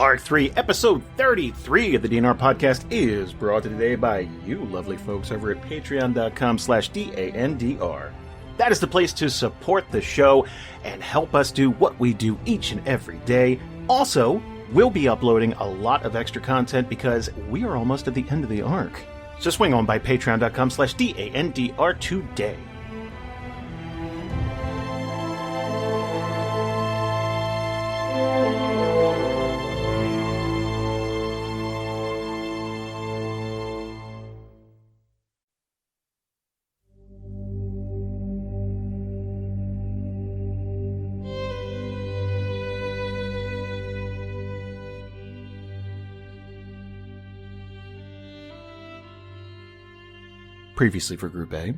Arc 3, Episode 33 of the DNR Podcast is brought to you today by you lovely folks over at patreon.com/DANDR. That is the place to support the show and help us do what we do each and every day. Also, we'll be uploading a lot of extra content because we are almost at the end of the arc. So swing on by patreon.com/DANDR today. Previously for Group A,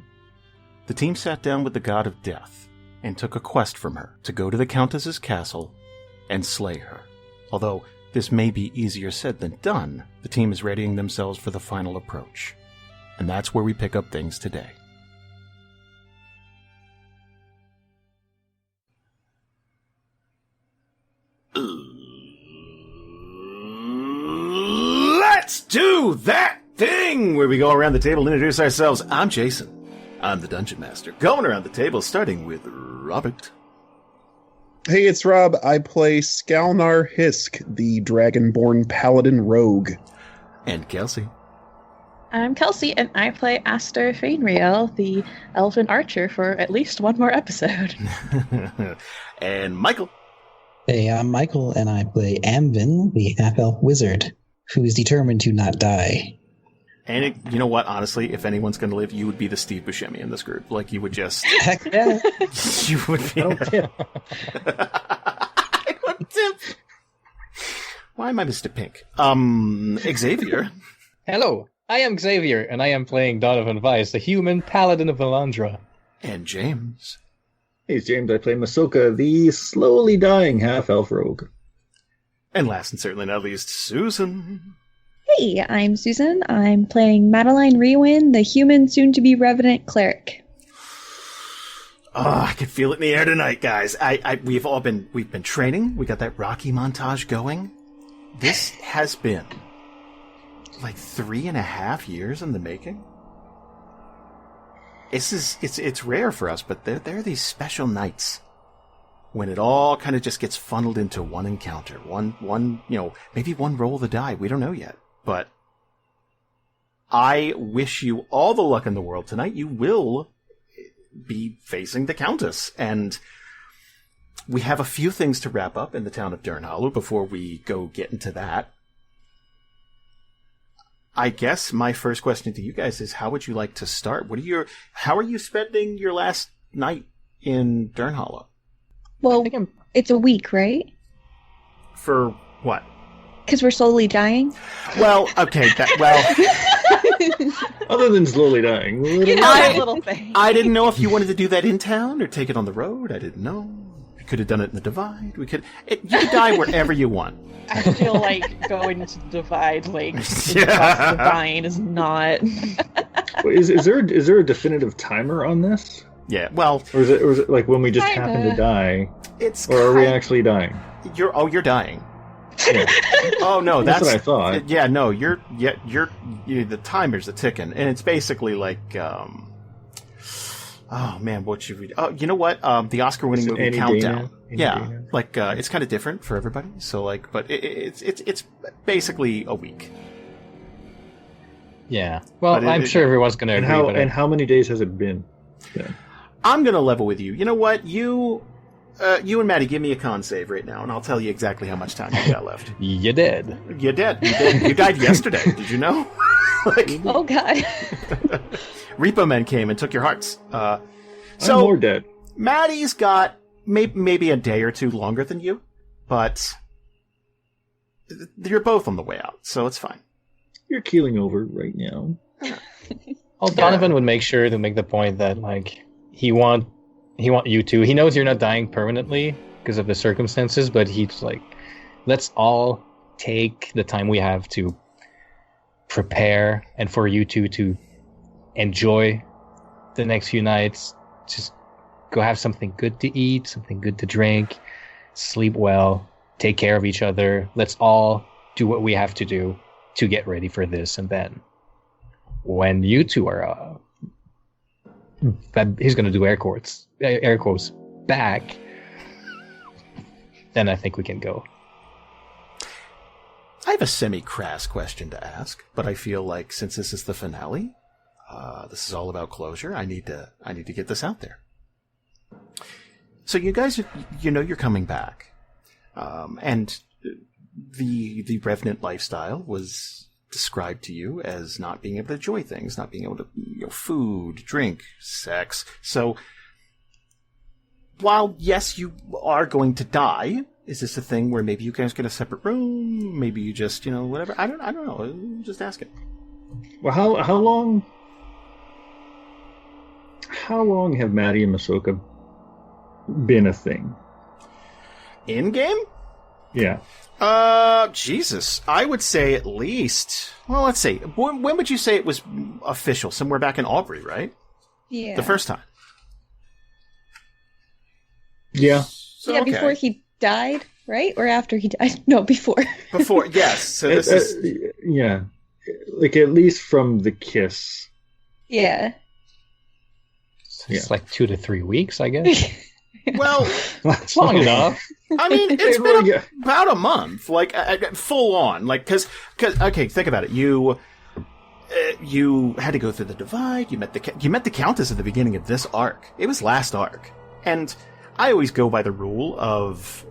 the team sat down with the god of death and took a quest from her to go to the Countess's castle and slay her. Although this may be easier said than done, the team is readying themselves for the final approach. And that's where we pick up things today. Let's do that thing where we go around the table and introduce ourselves. I'm Jason. I'm the Dungeon Master. Going around the table, starting with Robert. Hey, it's Rob. I play Skalnar Hisk, the Dragonborn Paladin Rogue. And Kelsey. I'm Kelsey, and I play Aster Fainriel, the Elven Archer, for at least one more episode. And Michael. Hey, I'm Michael, and I play Amvin, the half-elf wizard, who is determined to not die. And you know what? Honestly, if anyone's going to live, you would be the Steve Buscemi in this group. Like, you would just... Heck yeah. You would be... I don't tip. I don't tip. Why am I Mr. Pink? Xavier. Hello, I am Xavier, and I am playing Donovan Weiss, the human paladin of Valandra. And James. Hey, it's James. I play Masoka, the slowly dying half-elf rogue. And last and certainly not least, Susan. Hey, I'm Susan. I'm playing Madeline Rewin, the human soon-to-be revenant cleric. Oh, I can feel it in the air tonight, guys. We've been training. We got that Rocky montage going. This has been like 3.5 years in the making. It's rare for us, but there are these special nights when it all kind of just gets funneled into one encounter, one maybe one roll of the die. We don't know yet. But I wish you all the luck in the world tonight. You will be facing the Countess. And we have a few things to wrap up in the town of Durnhollow before we go get into that. I guess my first question to you guys is, how would you like to start? How are you spending your last night in Durnhollow? Well, it's a week, right? For what? Because we're slowly dying? Well, okay. Other than slowly dying. Little thing. I didn't know if you wanted to do that in town or take it on the road. I didn't know. We could have done it in the Divide. You could die wherever you want. I feel like going to the Divide, across the Divine is not... Wait, is there a definitive timer on this? Yeah, well... Or is it like when we just happen to die? Or are we actually dying? You're dying. Yeah. Oh no, that's what I thought. Yeah, no, you're the timer's a ticking, and it's basically like, oh man, what should we do? Oh, you know what? The Oscar-winning movie Countdown. Like it's kind of different for everybody. So like, but it's basically a week. Yeah. Well, I'm sure everyone's going to agree. And how many days has it been? Yeah. I'm going to level with you. You know what? You and Maddy, give me a con save right now, and I'll tell you exactly how much time you got left. You did. You died yesterday. Did you know? Oh, God. Repo Men came and took your hearts. I'm more dead. Maddy's got maybe a day or two longer than you, but you're both on the way out, so it's fine. You're keeling over right now. Well, Donovan would make sure to make the point that, like, he want you to. He knows you're not dying permanently because of the circumstances, but he's like, let's all take the time we have to prepare and for you two to enjoy the next few nights. Just go have something good to eat, something good to drink, sleep well, take care of each other. Let's all do what we have to do to get ready for this. And then when you two are, he's going to do air quotes back, then I think we can go. I have a semi-crass question to ask, but I feel like since this is the finale, this is all about closure. I need to get this out there. So you guys, you're coming back, and the Revenant lifestyle was described to you as not being able to enjoy things, not being able to, food, drink, sex. So while yes, you are going to die. Is this a thing where maybe you guys get a separate room? Maybe you just, whatever. I don't know. I'm just asking. Well, how long have Maddy and Masoka been a thing? In game? Yeah. Jesus. I would say at least. Well, let's see. When would you say it was official? Somewhere back in Aubrey, right? Yeah. The first time. Yeah. So, yeah, okay. before he died, right? Or after he died? No, before. Before, yes. So this is... Yeah. Like, at least from the kiss. Yeah. It's like 2 to 3 weeks, I guess. Well, it's long enough. I mean, it's been about a month, like full on, like because okay, think about it. You had to go through the divide. You met the Countess at the beginning of this arc. It was last arc, and I always go by the rule of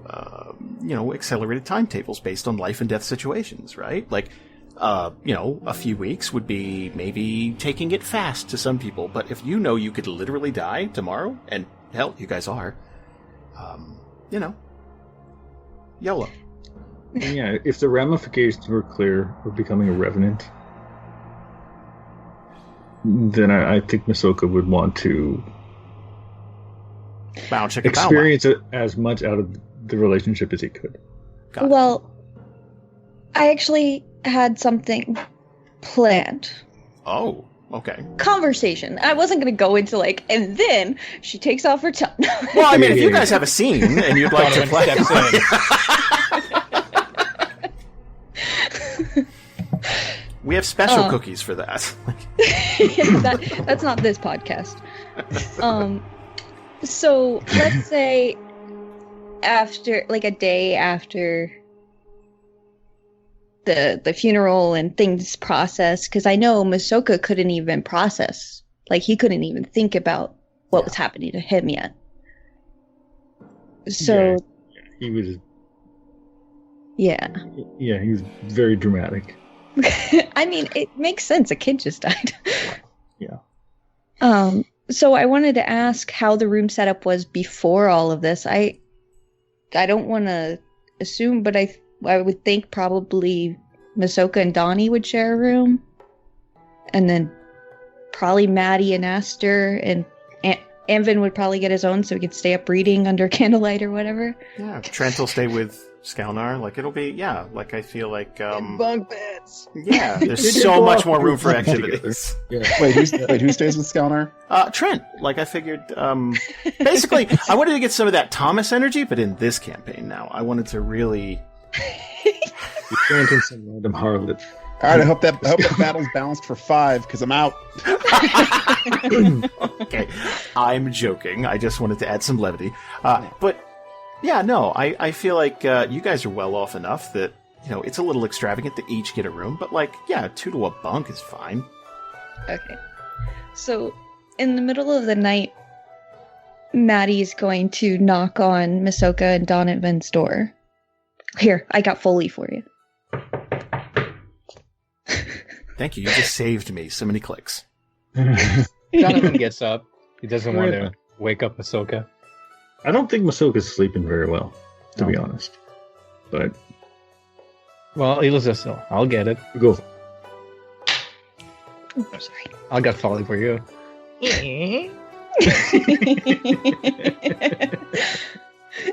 accelerated timetables based on life and death situations, right? Like, a few weeks would be maybe taking it fast to some people, but if you could literally die tomorrow, and hell, you guys are, YOLO. Yeah, if the ramifications were clear of becoming a revenant, then I think Masoka would want to experience it as much out of the relationship as he could. Well, I actually had something planned. Oh, okay. Conversation. I wasn't going to go into and then she takes off her tongue. Well, I mean, if you guys have a scene and you'd like to play, we have special cookies for that. That's not this podcast. So let's say after, a day after the funeral and things process, because I know Masoka couldn't even process. He couldn't even think about what was happening to him yet. So he was. Yeah. Yeah, he was very dramatic. I mean, it makes sense. A kid just died. Yeah. So I wanted to ask how the room setup was before all of this. I don't want to assume, but I would think probably Masoka and Donnie would share a room, and then probably Maddy and Aster and Amvin would probably get his own, so he could stay up reading under candlelight or whatever. Yeah, Trent will stay with Skalnar. It'll be, I feel like... bunk beds! Yeah, there's so much more room for activities. Yeah. Wait, who stays with Skalnar? Trent. I figured... basically, I wanted to get some of that Thomas energy, but in this campaign now, I wanted to really... You can't in some random harlot. All right, I hope that battle's balanced for 5, because I'm out. Okay, I'm joking. I just wanted to add some levity. But, yeah, no, I feel like you guys are well off enough that, it's a little extravagant to each get a room, but, 2 to a bunk is fine. Okay. So, in the middle of the night, Maddy's going to knock on Masoka and Donovan's door. Here, I got Foley for you. Thank you. You just saved me so many clicks. Donovan gets up. He doesn't want to wake up Masoka. I don't think Masoka's sleeping very well, to be honest. But... Well, I'll get it. Go. Oh, sorry. I got Foley for you.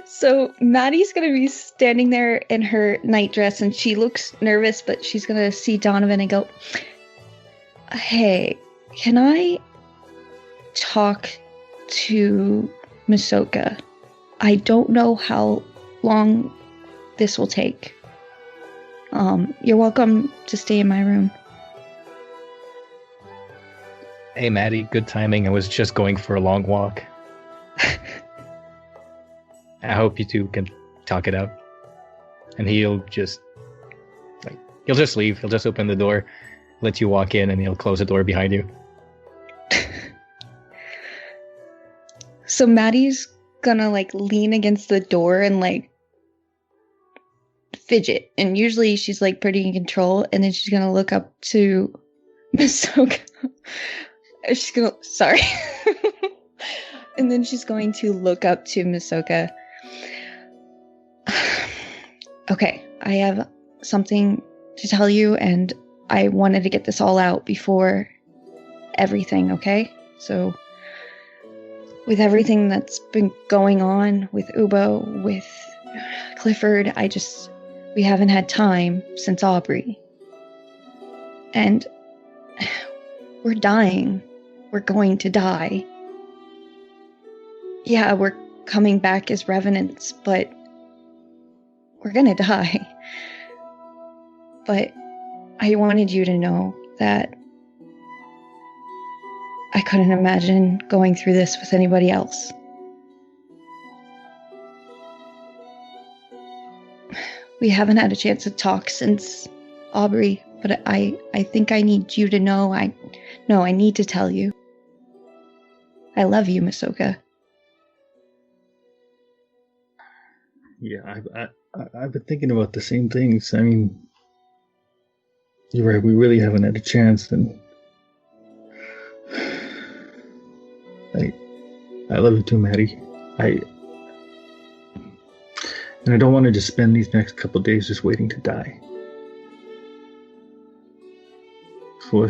So Maddy's going to be standing there in her nightdress, and she looks nervous, but she's going to see Donovan and go, "Hey, can I talk to Masoka? I don't know how long this will take. You're welcome to stay in my room. Hey, Maddy, good timing. I was just going for a long walk. I hope you two can talk it out. And he'll just leave. He'll just open the door, let you walk in, and he'll close the door behind you. So Maddie's gonna lean against the door and fidget. And usually she's pretty in control. And then she's gonna look up to Masoka. Sorry. And then she's going to look up to Masoka. Okay, I have something to tell you, and I wanted to get this all out before everything, okay? So, with everything that's been going on with Ubo, with Clifford, we haven't had time since Aubrey. And we're dying. We're going to die. Yeah, we're coming back as revenants, but we're gonna die. But I wanted you to know that I couldn't imagine going through this with anybody else. We haven't had a chance to talk since Aubrey, but I think I need you to know. I need to tell you. I love you, Masoka. Yeah, I've been thinking about the same things. I mean, you're right. We really haven't had a chance, and I love you too, Maddy. I don't want to just spend these next couple of days just waiting to die. So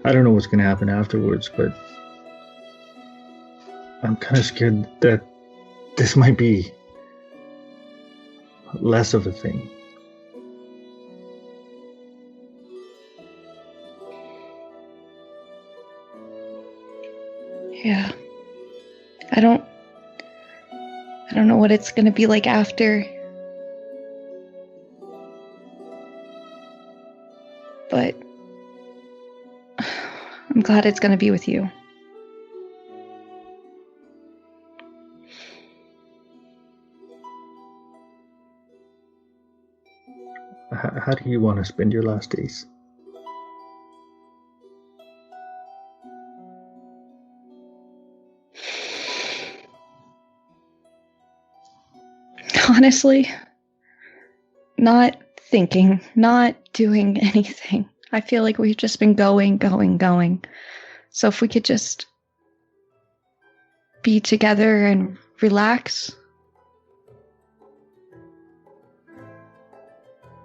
I don't know what's going to happen afterwards, but I'm kind of scared that this might be less of a thing. Yeah. I don't know what it's gonna be like after. But I'm glad it's gonna be with you. How do you want to spend your last days? Honestly, not thinking, not doing anything. I feel like we've just been going. So if we could just be together and relax.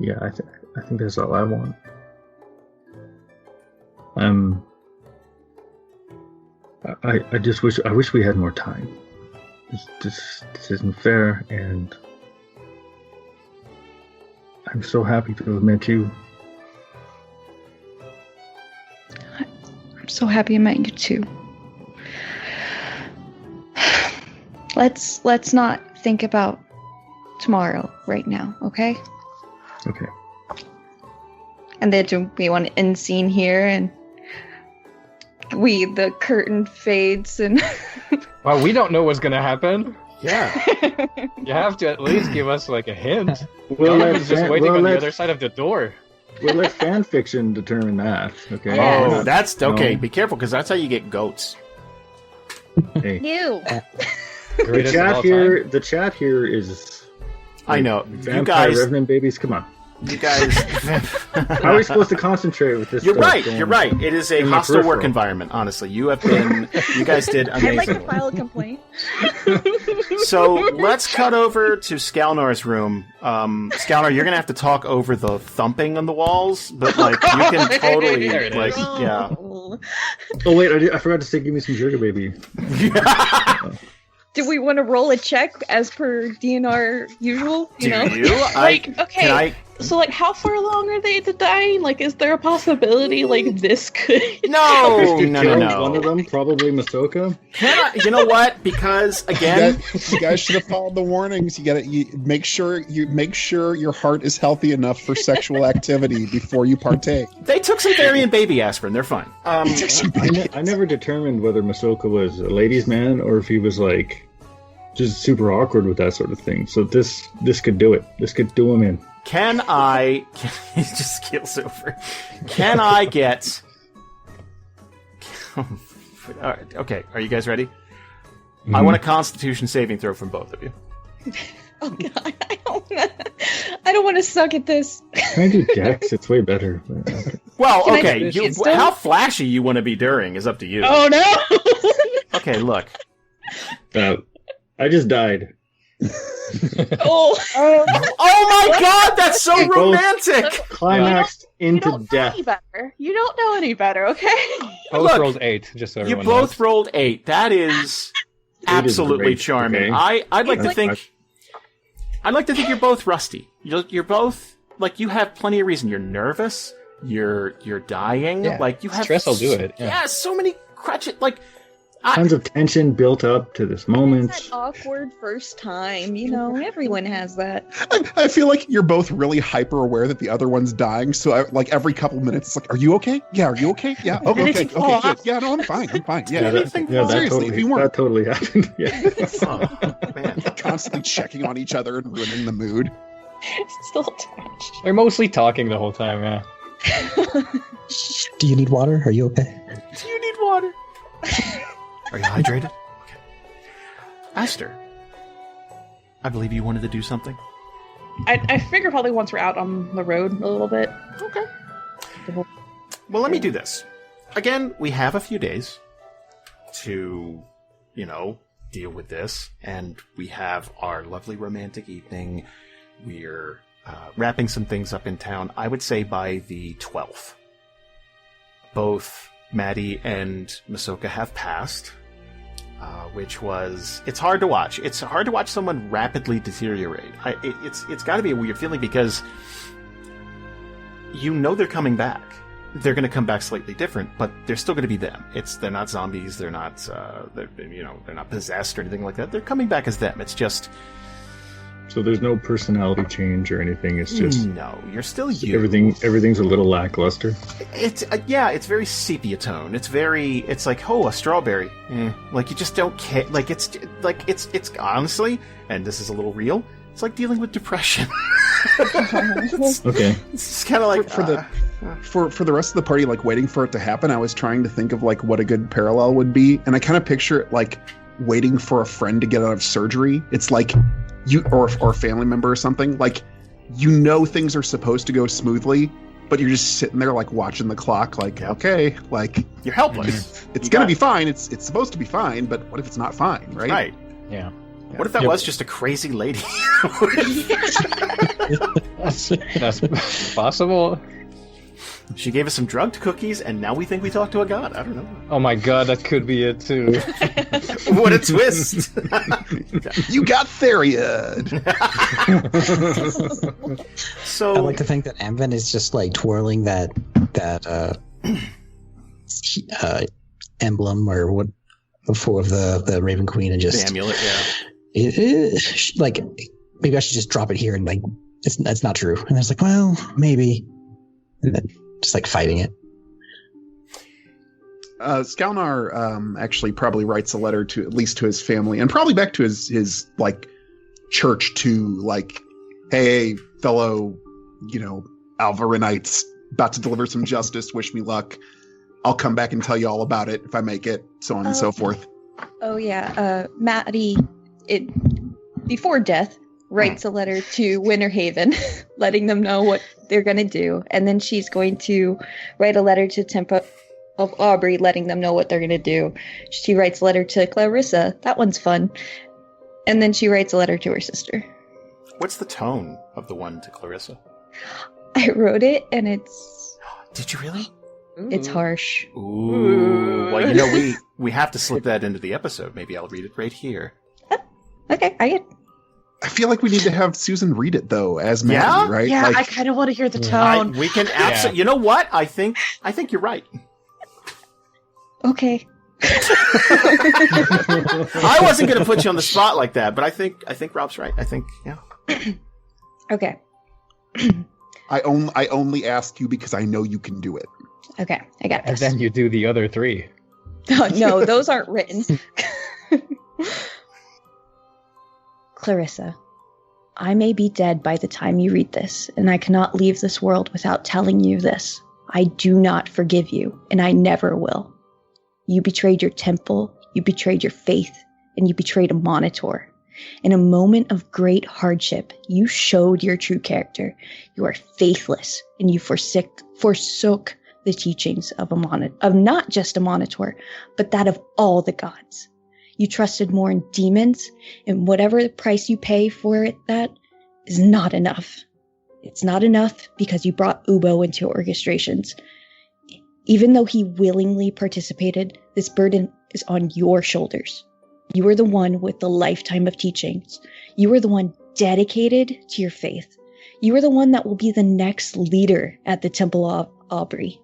Yeah, I think that's all I want. I just wish we had more time. This isn't fair, and I'm so happy to have met you. I'm so happy I met you too. Let's not think about tomorrow right now, okay? Okay. And then we want to end scene here, and the curtain fades, and Well, we don't know what's gonna happen. Yeah. You have to at least give us a hint. Donovan's just waiting on the other side of the door. We'll let fan fiction determine that. Okay. Oh, that's okay. Be careful, because that's how you get goats. Hey. you. The chat here is. I know. Vampire You guys. Revenant babies, come on. You guys. How are we supposed to conconcentrate with this? You're stuff right. going You're right. It is a in my hostile work peripheral? environment. Honestly, you guys did I'd like to amazing. file a complaint. So let's cut over to Skalnar's room. Skalnar, you're gonna have to talk over the thumping on the walls, but you can totally There it is. yeah. Oh wait, I forgot to say, give me some sugar, baby. Do we want to roll a check as per DNR usual? Do You know? you? Okay. So, like, how far along are they to dying? Like, is there a possibility, like, this could... No. One of them, probably Masoka. You know what? Because, again... You guys should have followed the warnings. You make sure your heart is healthy enough for sexual activity before you partake. They took some variant baby aspirin. They're fine. I never determined whether Masoka was a ladies' man or if he was, like, just super awkward with that sort of thing. So this could do it. This could do him in. Can he just keels over? Can I get... All right, okay, are you guys ready? Mm-hmm. I want a Constitution saving throw from both of you. Oh god, I don't want to suck at this. Can I do Dex? It's way better. Well, Can okay, how flashy you want to be during is up to you. Oh no! Okay, look. I just died. Oh my god, that's so romantic! Climaxed into don't death. Know any better. You don't know any better, okay? Both rolled 8, just so you everyone both knows. rolled 8. That is absolutely great, charming. okay? I'd like to think you're both rusty. You're both like you have plenty of reason. You're nervous. You're dying. Yeah. Like you have Stress will do it. Yeah, so many crutches. Like tons of tension built up to this moment. That awkward first time, everyone has that. I feel like you're both really hyper aware that the other one's dying. So like every couple minutes, it's like, "Are you okay? Yeah, are you okay? Yeah, oh, okay, good. Yeah, no, I'm fine. Yeah, that totally happened. Yeah. oh, man. Constantly checking on each other and ruining the mood. Still attached. They're mostly talking the whole time, yeah. Do you need water? Are you okay? Do you need water? Are you hydrated? Okay. Aster, I believe you wanted to do something. I figure probably once we're out on the road a little bit. Okay. Well, let me do this. Again, we have a few days to, deal with this, and we have our lovely romantic evening. We're wrapping some things up in town. I would say by the 12th. Both Maddy and Masoka have passed, it's hard to watch. It's hard to watch someone rapidly deteriorate. It's got to be a weird feeling because they're coming back. They're going to come back slightly different, but they're still going to be them. They're not zombies. They're not they're not possessed or anything like that. They're coming back as them. It's just. So there's no personality change or anything. It's just no. You're still you. Everything's a little lackluster. It's it's very sepia tone. It's like a strawberry. Like you just don't care. Like it's honestly, and this is a little real. It's like dealing with depression. Okay. It's kind of like for the rest of the party, like waiting for it to happen. I was trying to think of like what a good parallel would be, and I kind of picture it like waiting for a friend to get out of surgery. It's like. You or a family member or something, like things are supposed to go smoothly, but you're just sitting there like watching the clock, like okay, like you're helpless. It's gonna be fine. It's supposed to be fine, but what if it's not fine, right? Right. Yeah. What if that was just a crazy lady? That's possible. She gave us some drugged cookies, and now we think we talked to a god. I don't know. Oh my god, that could be it too. What a twist! You got Theriod. So I like to think that Amvin is just like twirling that emblem or what before of the Raven Queen and just the amulet. Yeah. Like maybe I should just drop it here and like it's not true. And it's like, well, maybe. And then just like fighting it. Skalnar actually probably writes a letter to at least to his family and probably back to his like church to like, hey, fellow, Alvarinites, about to deliver some justice. Wish me luck. I'll come back and tell you all about it if I make it, so on and so forth. Oh yeah, Maddy, before death, writes a letter to Winter Haven, letting them know what they're going to do. And then she's going to write a letter to Temple of Aubrey, letting them know what they're going to do. She writes a letter to Clarissa. That one's fun. And then she writes a letter to her sister. What's the tone of the one to Clarissa? I wrote it, and it's... Did you really? It's harsh. Ooh. Well, we have to slip that into the episode. Maybe I'll read it right here. Okay, I get. I feel like we need to have Susan read it though, as Maddy, right? Yeah, Like, I kind of want to hear the tone. We can absolutely. You know what? I think you're right. Okay. I wasn't going to put you on the spot like that, but I think Rob's right. I think Okay. I only ask you because I know you can do it. Okay, I got And this. then you do the other 3. No, those aren't written. Clarissa, I may be dead by the time you read this, and I cannot leave this world without telling you this. I do not forgive you, and I never will. You betrayed your temple, you betrayed your faith, and you betrayed a monitor. In a moment of great hardship, you showed your true character. You are faithless, and you forsook the teachings of not just a monitor, but that of all the gods. You trusted more in demons, and whatever the price you pay for it, that is not enough. It's not enough because you brought Ubo into your orchestrations. Even though he willingly participated, this burden is on your shoulders. You are the one with the lifetime of teachings. You are the one dedicated to your faith. You are the one that will be the next leader at the Temple of Aubrey.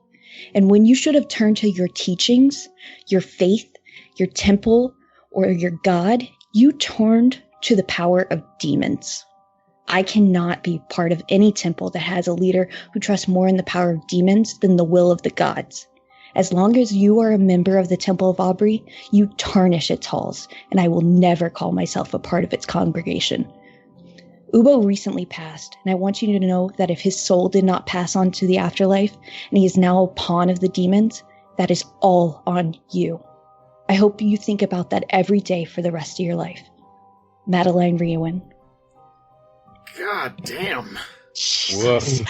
And when you should have turned to your teachings, your faith, your temple, or your god, you turned to the power of demons. I cannot be part of any temple that has a leader who trusts more in the power of demons than the will of the gods. As long as you are a member of the Temple of Aubrey, you tarnish its halls, and I will never call myself a part of its congregation. Ubo recently passed, and I want you to know that if his soul did not pass on to the afterlife, and he is now a pawn of the demons, that is all on you. I hope you think about that every day for the rest of your life. Madeline Riowin. God damn. Woof.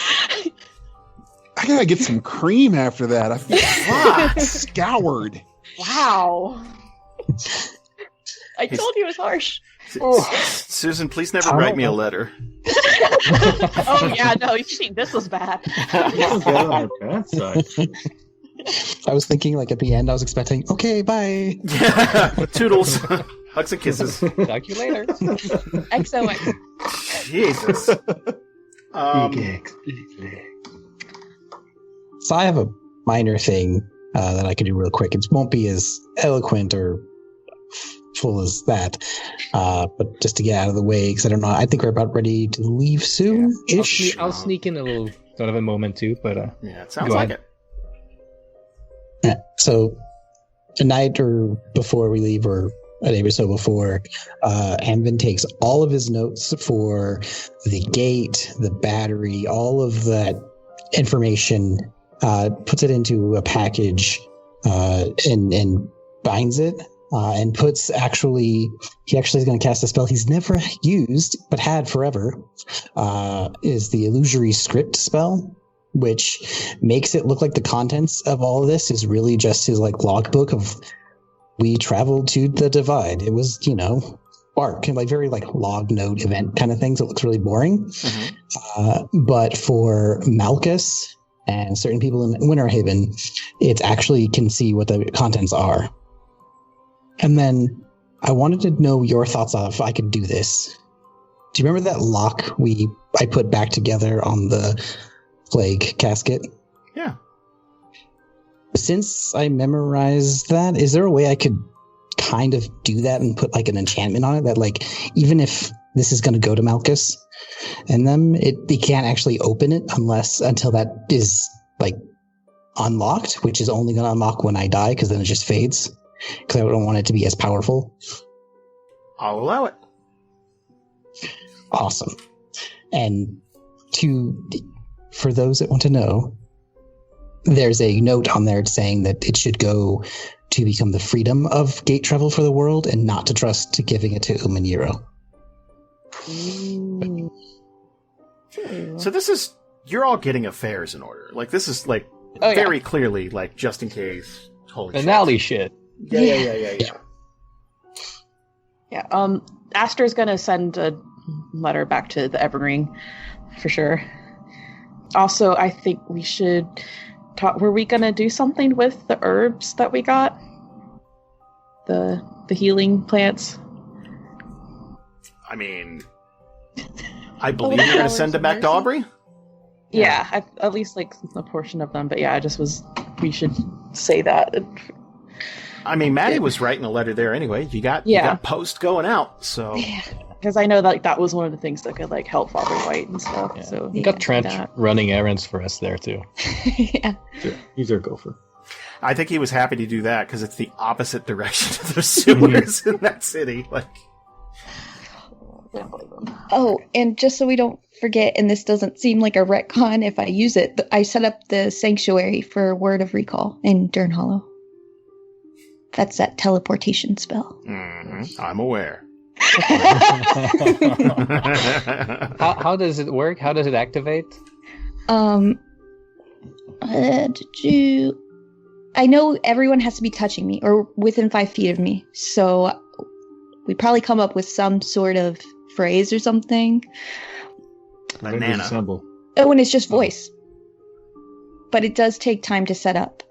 I gotta get some cream after that. I feel scoured. Wow. I told you it was harsh. Susan, please never write me a letter. Oh yeah, no, you see, this was bad. Get on the bad side. I was thinking, like, at the end, I was expecting, okay, bye. Toodles. Hugs and kisses. Talk to you later. XOX. Jesus. So I have a minor thing that I can do real quick. It won't be as eloquent or full as that, but just to get out of the way, because I don't know. I think we're about ready to leave soon-ish. I'll sneak in a little sort of a moment too, but Yeah, it sounds like it. Yeah. So a night or before we leave, or a day or so before, Amvin takes all of his notes for the gate, the battery, all of that information, puts it into a package, and binds it, and puts he actually is going to cast a spell he's never used but had forever, is the illusory script spell, which makes it look like the contents of all of this is really just his like logbook of, we traveled to the divide. It was, bark and like very like log note event kind of things. It looks really boring. Mm-hmm. But for Malchus and certain people in Winterhaven, it's actually can see what the contents are. And then I wanted to know your thoughts on if I could do this. Do you remember that lock I put back together on the plague casket? Yeah. Since I memorized that, is there a way I could kind of do that and put like an enchantment on it that like, even if this is going to go to Malchus and them, they can't actually open it until that is like unlocked, which is only going to unlock when I die, because then it just fades, because I don't want it to be as powerful. I'll allow it. Awesome. And for those that want to know, there's a note on there saying that it should go to become the freedom of gate travel for the world, and not to trust to giving it to Umaniro. So you're all getting affairs in order. Like, this is like very clearly like just in case. Holy finale shit. Yeah. Yeah. Aster's gonna send a letter back to the Evergreen for sure. Also, I think we should talk. Were we gonna do something with the herbs that we got? The healing plants. I mean, I believe you're going to send them back to Aubrey? Yeah, at least like a portion of them. But yeah, we should say that. I mean, Maddy was writing a letter there anyway. You got post going out, so. Yeah, because I know that was one of the things that could like help Father White and stuff. Yeah. So we got Trent running errands for us there too. Yeah, he's our gopher. I think he was happy to do that because it's the opposite direction of the sewers in that city. Like, oh, and just so we don't forget, and this doesn't seem like a retcon if I use it, I set up the sanctuary for Word of Recall in Dern Hollow. That's that teleportation spell. Mm-hmm. I'm aware. How does it work? How does it activate? I know everyone has to be touching me or within 5 feet of me, so we probably come up with some sort of phrase or something. Banana. Oh, and it's just voice. But it does take time to set up.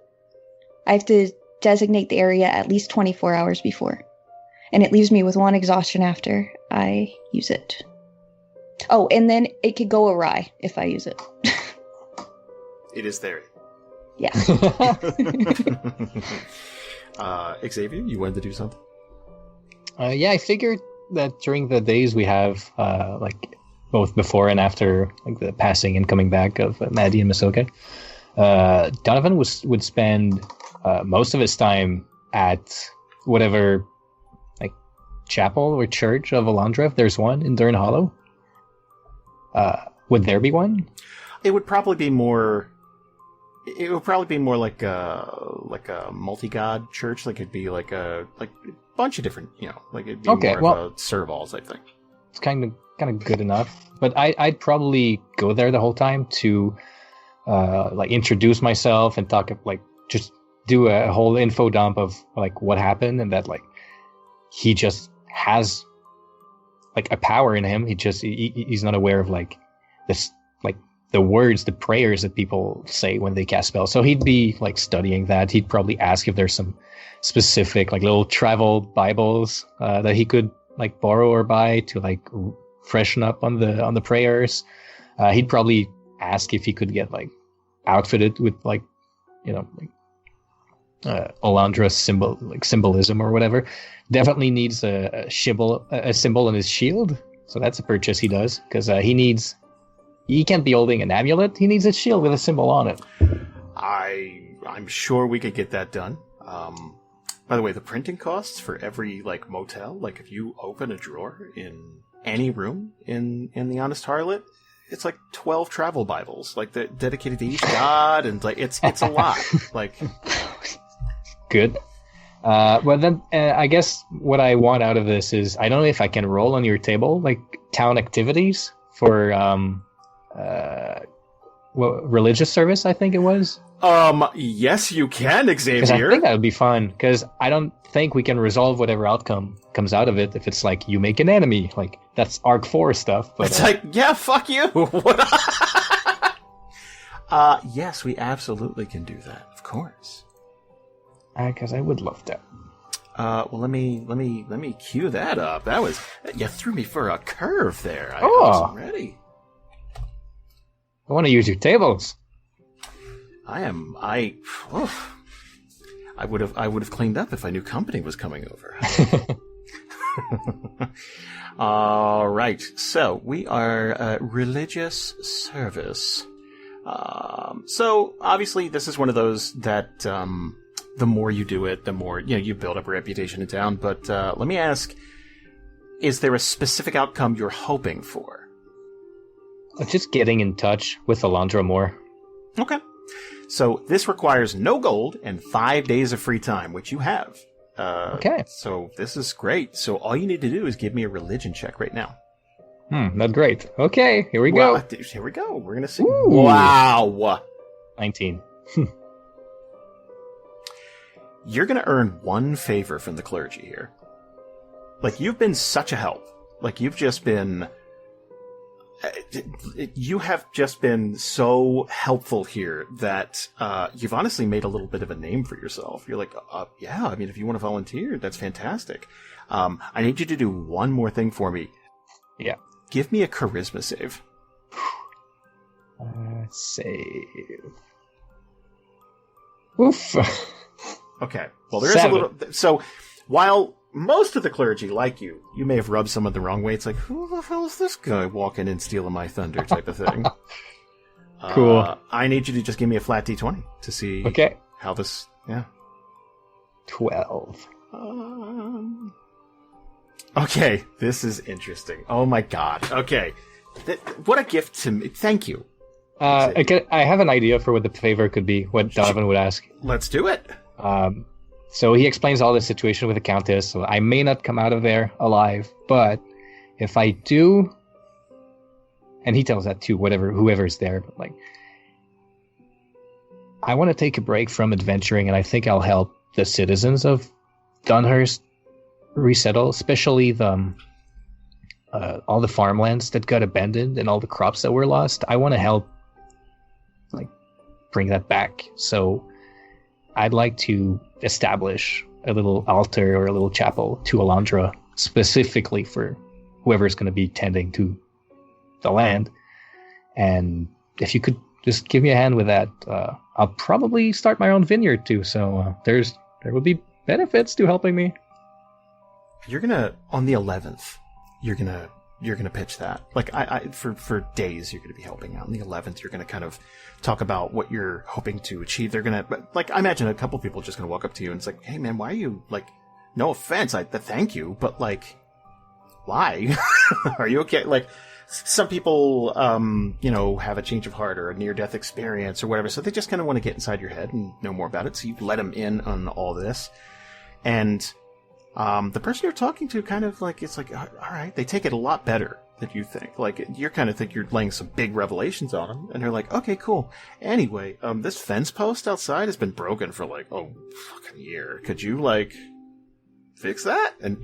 I have to designate the area at least 24 hours before. And it leaves me with 1 exhaustion after I use it. Oh, and then it could go awry if I use it. It is there. Yeah. Xavier, you wanted to do something? Yeah, I figured that during the days we have, like both before and after, like the passing and coming back of Maddy and Masoka, Donovan would spend most of his time at whatever, like, chapel or church of Alondra, if there's one in Dern Hollow. Would there be one? It would probably be more. It would probably be more like a multi-god church. Like it'd be like a bunch of different, like it'd be more of a Serval type thing. It's kind of good enough. But I'd probably go there the whole time to like introduce myself and talk, like just do a whole info dump of like what happened, and that like he just has like a power in him. He's not aware of like this, like the words, the prayers that people say when they cast spells. So he'd be like studying that. He'd probably ask if there's some specific like little travel Bibles that he could like borrow or buy to like freshen up on the prayers. He'd probably ask if he could get like outfitted with like, Alondra symbolism or whatever. Definitely needs a symbol in his shield. So that's a purchase he does, because he can't be holding an amulet. He needs a shield with a symbol on it. I'm sure we could get that done. By the way, the printing costs for every like motel, like if you open a drawer in any room in the Honest Harlot, it's like 12 travel Bibles, like dedicated to each god, and like it's a lot. Like, good. Well then, I guess what I want out of this is, I don't know if I can roll on your table like town activities for religious service, I think it was. Yes, you can, Xavier. Because I think that would be fun, because I don't think we can resolve whatever outcome comes out of it if it's like you make an enemy. Like, that's Arc 4 stuff. But it's like, yeah, fuck you. Yes, we absolutely can do that, of course. Because I would love that. Well, let me cue that up. You threw me for a curve there. I wasn't ready. I want to use your tables. I would have cleaned up if I knew company was coming over. All right. So we are religious service. So obviously this is one of those that the more you do it, the more you build up a reputation in town. But let me ask: is there a specific outcome you're hoping for? Just getting in touch with Alondra more. Okay. So this requires no gold and 5 days of free time, which you have. Okay. So this is great. So all you need to do is give me a religion check right now. Not great. Okay, here we go. Here we go. We're going to see. Ooh. Wow. 19. You're going to earn 1 favor from the clergy here. Like, you've been such a help. Like, you have just been so helpful here that you've honestly made a little bit of a name for yourself. You're like, yeah, I mean, if you want to volunteer, that's fantastic. I need you to do one more thing for me. Yeah. give me a charisma save. Save. Oof. Okay. Well, there is a 7. little... So, while most of the clergy like you may have rubbed someone the wrong way. It's like, who the hell is this guy walking in stealing my thunder type of thing. Cool. I need you to just give me a flat d20 to see how this... Yeah. 12. Okay, this is interesting. Oh my god. Okay. What a gift to me. Thank you. I have an idea for what the favor could be, what Donovan would ask. Let's do it. So he explains all the situation with the Countess, so I may not come out of there alive, but if I do, and he tells that to whoever's there, but like, I want to take a break from adventuring, and I think I'll help the citizens of Dunhurst resettle, especially the all the farmlands that got abandoned and all the crops that were lost. I want to help, like, bring that back. So I'd like to establish a little altar or a little chapel to Alondra, specifically for whoever's going to be tending to the land. And if you could just give me a hand with that, I'll probably start my own vineyard too. So there will be benefits to helping me. You're gonna, on the 11th, you're gonna pitch that. Like, for days, you're gonna be helping out. On the 11th, you're gonna kind of talk about what you're hoping to achieve. They're gonna, like, I imagine a couple people just gonna walk up to you and it's like, hey man, why are you, like, no offense, thank you, but like, why? Are you okay? Like, some people, have a change of heart or a near-death experience or whatever, so they just kind of want to get inside your head and know more about it, so you let them in on all this. And the person you're talking to kind of, like, it's like, all right, they take it a lot better than you think. Like, you're kind of think you're laying some big revelations on them, and they're like, okay, cool. Anyway, this fence post outside has been broken for, like, fucking year. Could you, like, fix that? And,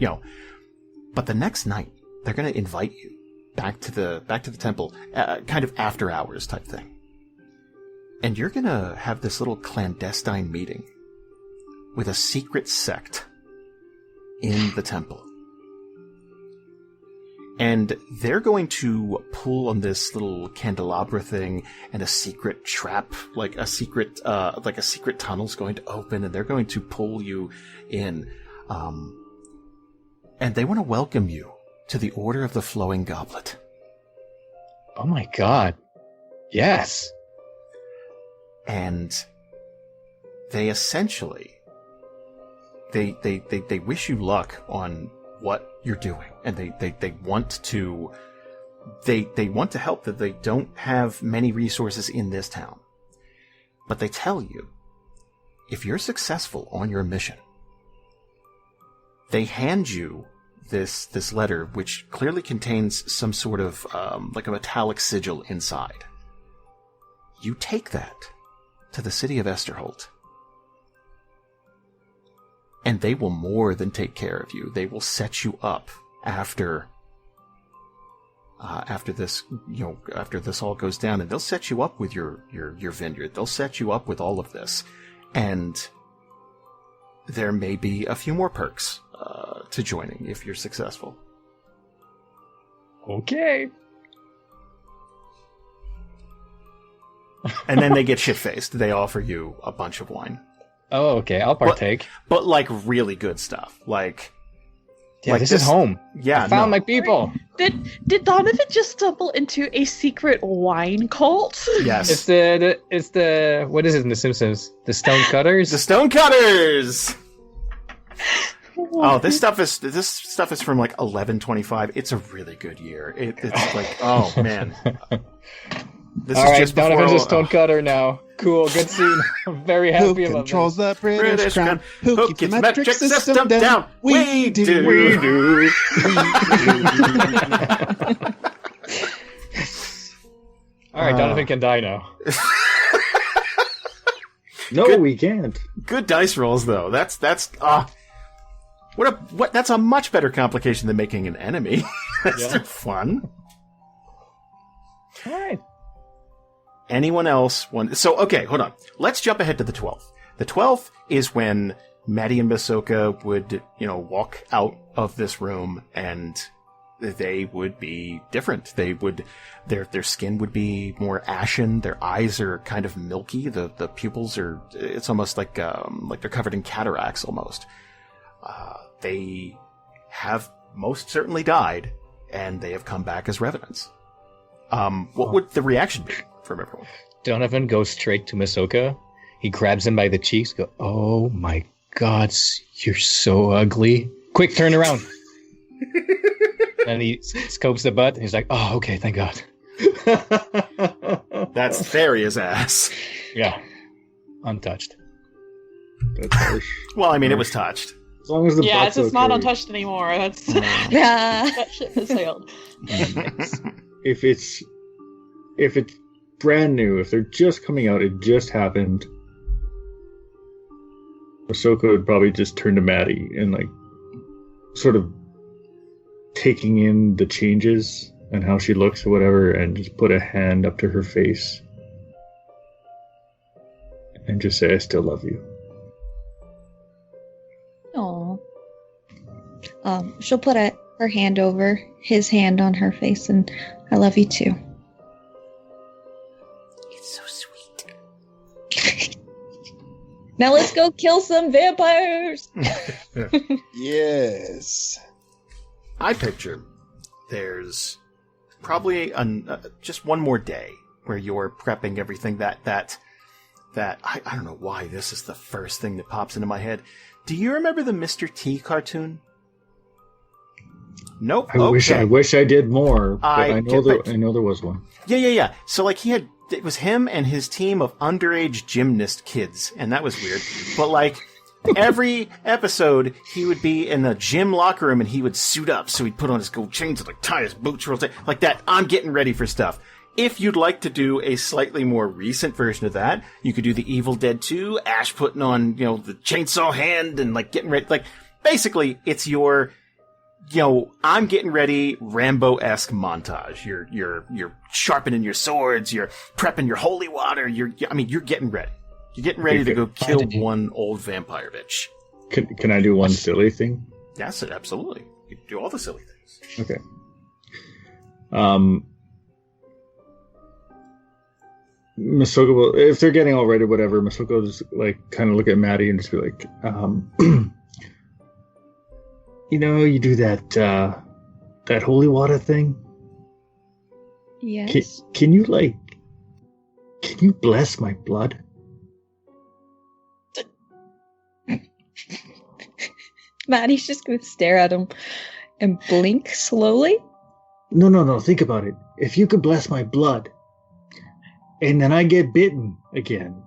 but the next night, they're going to invite you back to the temple, kind of after hours type thing. And you're going to have this little clandestine meeting with a secret sect in the temple. And they're going to pull on this little candelabra thing, and a secret trap, like a secret tunnel's going to open, and they're going to pull you in. And they want to welcome you to the Order of the Flowing Goblet. Oh my god. Yes. And they essentially, they wish you luck on what you're doing, and they want to help. That they don't have many resources in this town, but they tell you, if you're successful on your mission, they hand you this letter, which clearly contains some sort of like a metallic sigil inside. You take that to the city of Esterholt, and they will more than take care of you. They will set you up after this, after this all goes down, and they'll set you up with your vineyard. They'll set you up with all of this, and there may be a few more perks to joining if you're successful. Okay. And then they get shit-faced. They offer you a bunch of wine. Oh, okay. I'll partake. But like, really good stuff. Like, yeah, like this is home. Yeah, I found my people. Did Donovan just stumble into a secret wine cult? Yes. It's the what is it in The Simpsons? The Stone Cutters? The Stone Cutters! Oh, this stuff is from like 1125. It's a really good year. It's like, oh man. This all is right, just Donovan's a stone cutter now. Cool, good scene. I'm very happy Who about controls this. the British crown? Who keeps the metric system down? down? We do. We do. All right, Donovan can die now. No, we can't. Good dice rolls though. That's that's a much better complication than making an enemy. That's fun. All right. Anyone else want? So, okay, hold on. Let's jump ahead to the 12th. The 12th is when Maddy and Masoka would, walk out of this room, and they would be different. They would, their skin would be more ashen. Their eyes are kind of milky. The pupils are, it's almost like they're covered in cataracts almost. They have most certainly died, and they have come back as revenants. What would the reaction be from everyone? Donovan goes straight to Masoka. He grabs him by the cheeks. Go, oh my God, you're so ugly. Quick, turn around. And he scopes the butt. And he's like, oh, okay, thank God. That's Theria's ass. Yeah, untouched. That's harsh. Well, I mean, it was touched. As long as the butt's it's okay. not untouched anymore. That's that ship has sailed. If it's brand new, if they're just coming out, it just happened. Masoka would probably just turn to Maddy and like sort of taking in the changes and how she looks or whatever, and just put a hand up to her face and just say, I still love you. Aw. She'll put her hand over his hand on her face, and I love you too. It's so sweet. Now let's go kill some vampires! Yes. I picture there's probably just one more day where you're prepping everything that I don't know why this is the first thing that pops into my head. Do you remember the Mr. T cartoon? Nope. I wish I did more, but I know there was one. Yeah. So like it was him and his team of underage gymnast kids, and that was weird. But like every episode, he would be in the gym locker room and he would suit up. So he'd put on his gold chains and like tie his boots real tight, like that. I'm getting ready for stuff. If you'd like to do a slightly more recent version of that, you could do the Evil Dead 2, Ash putting on, the chainsaw hand and like getting ready. Like basically, it's your, I'm getting ready Rambo-esque montage. You're sharpening your swords. You're prepping your holy water. You're getting ready. You're getting ready to go kill one old vampire bitch. Can I do one silly thing? Yes, absolutely. You can do all the silly things. Okay. Masoka will, if they're getting all ready or whatever, Masoka will just like kind of look at Maddy and just be like, you do that holy water thing? Yes. Can you bless my blood? Maddie's just going to stare at him and blink slowly. No. Think about it. If you could bless my blood, and then I get bitten again,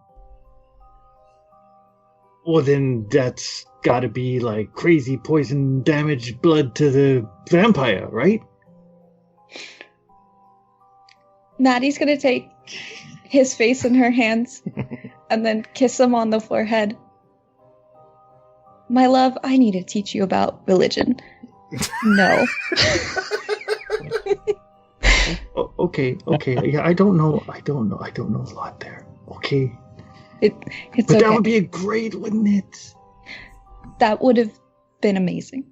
well, then that's got to be like crazy poison damaged blood to the vampire, right? Maddie's going to take his face in her hands and then kiss him on the forehead. My love, I need to teach you about religion. No. Okay. Yeah, I don't know a lot there. Okay. It's but okay. That would be a great, wouldn't it? That would have been amazing.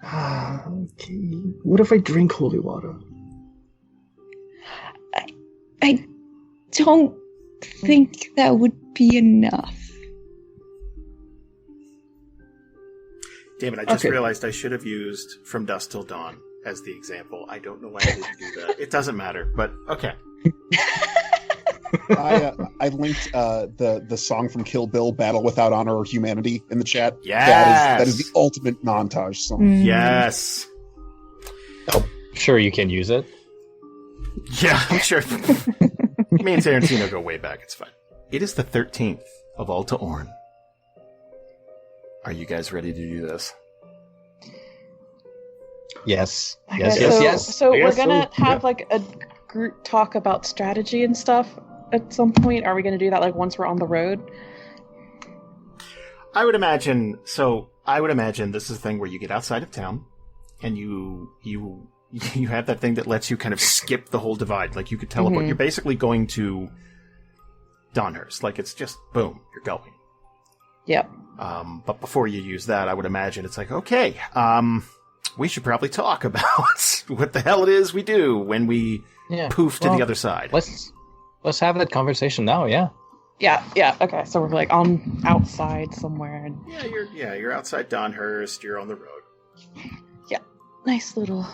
Okay. What if I drink holy water? I don't think that would be enough. Damn it, I just realized I should have used From Dusk Till Dawn as the example. I don't know why I didn't do that. It doesn't matter, but okay. I linked the song from Kill Bill, Battle Without Honor or Humanity, in the chat. Yes! That is the ultimate montage song. Mm. Yes! Oh, sure you can use it. Yeah, I'm sure. Me and Tarantino go way back. It's fine. It is the 13th of Alta Orn. Are you guys ready to do this? Yes. So we're going to have like a group talk about strategy and stuff at some point. Are we going to do that like once we're on the road? I would imagine this is a thing where you get outside of town and you have that thing that lets you kind of skip the whole divide. Like you could teleport. Mm-hmm. You're basically going to Donhurst. Like it's just boom, you're going. Yep. But before you use that, I would imagine it's like, okay, we should probably talk about what the hell it is we do when we poof to the other side. Let's have that conversation now. Yeah. Yeah. Okay, so we're like on outside somewhere. And... you're outside Donhurst. You're on the road. Yeah, nice little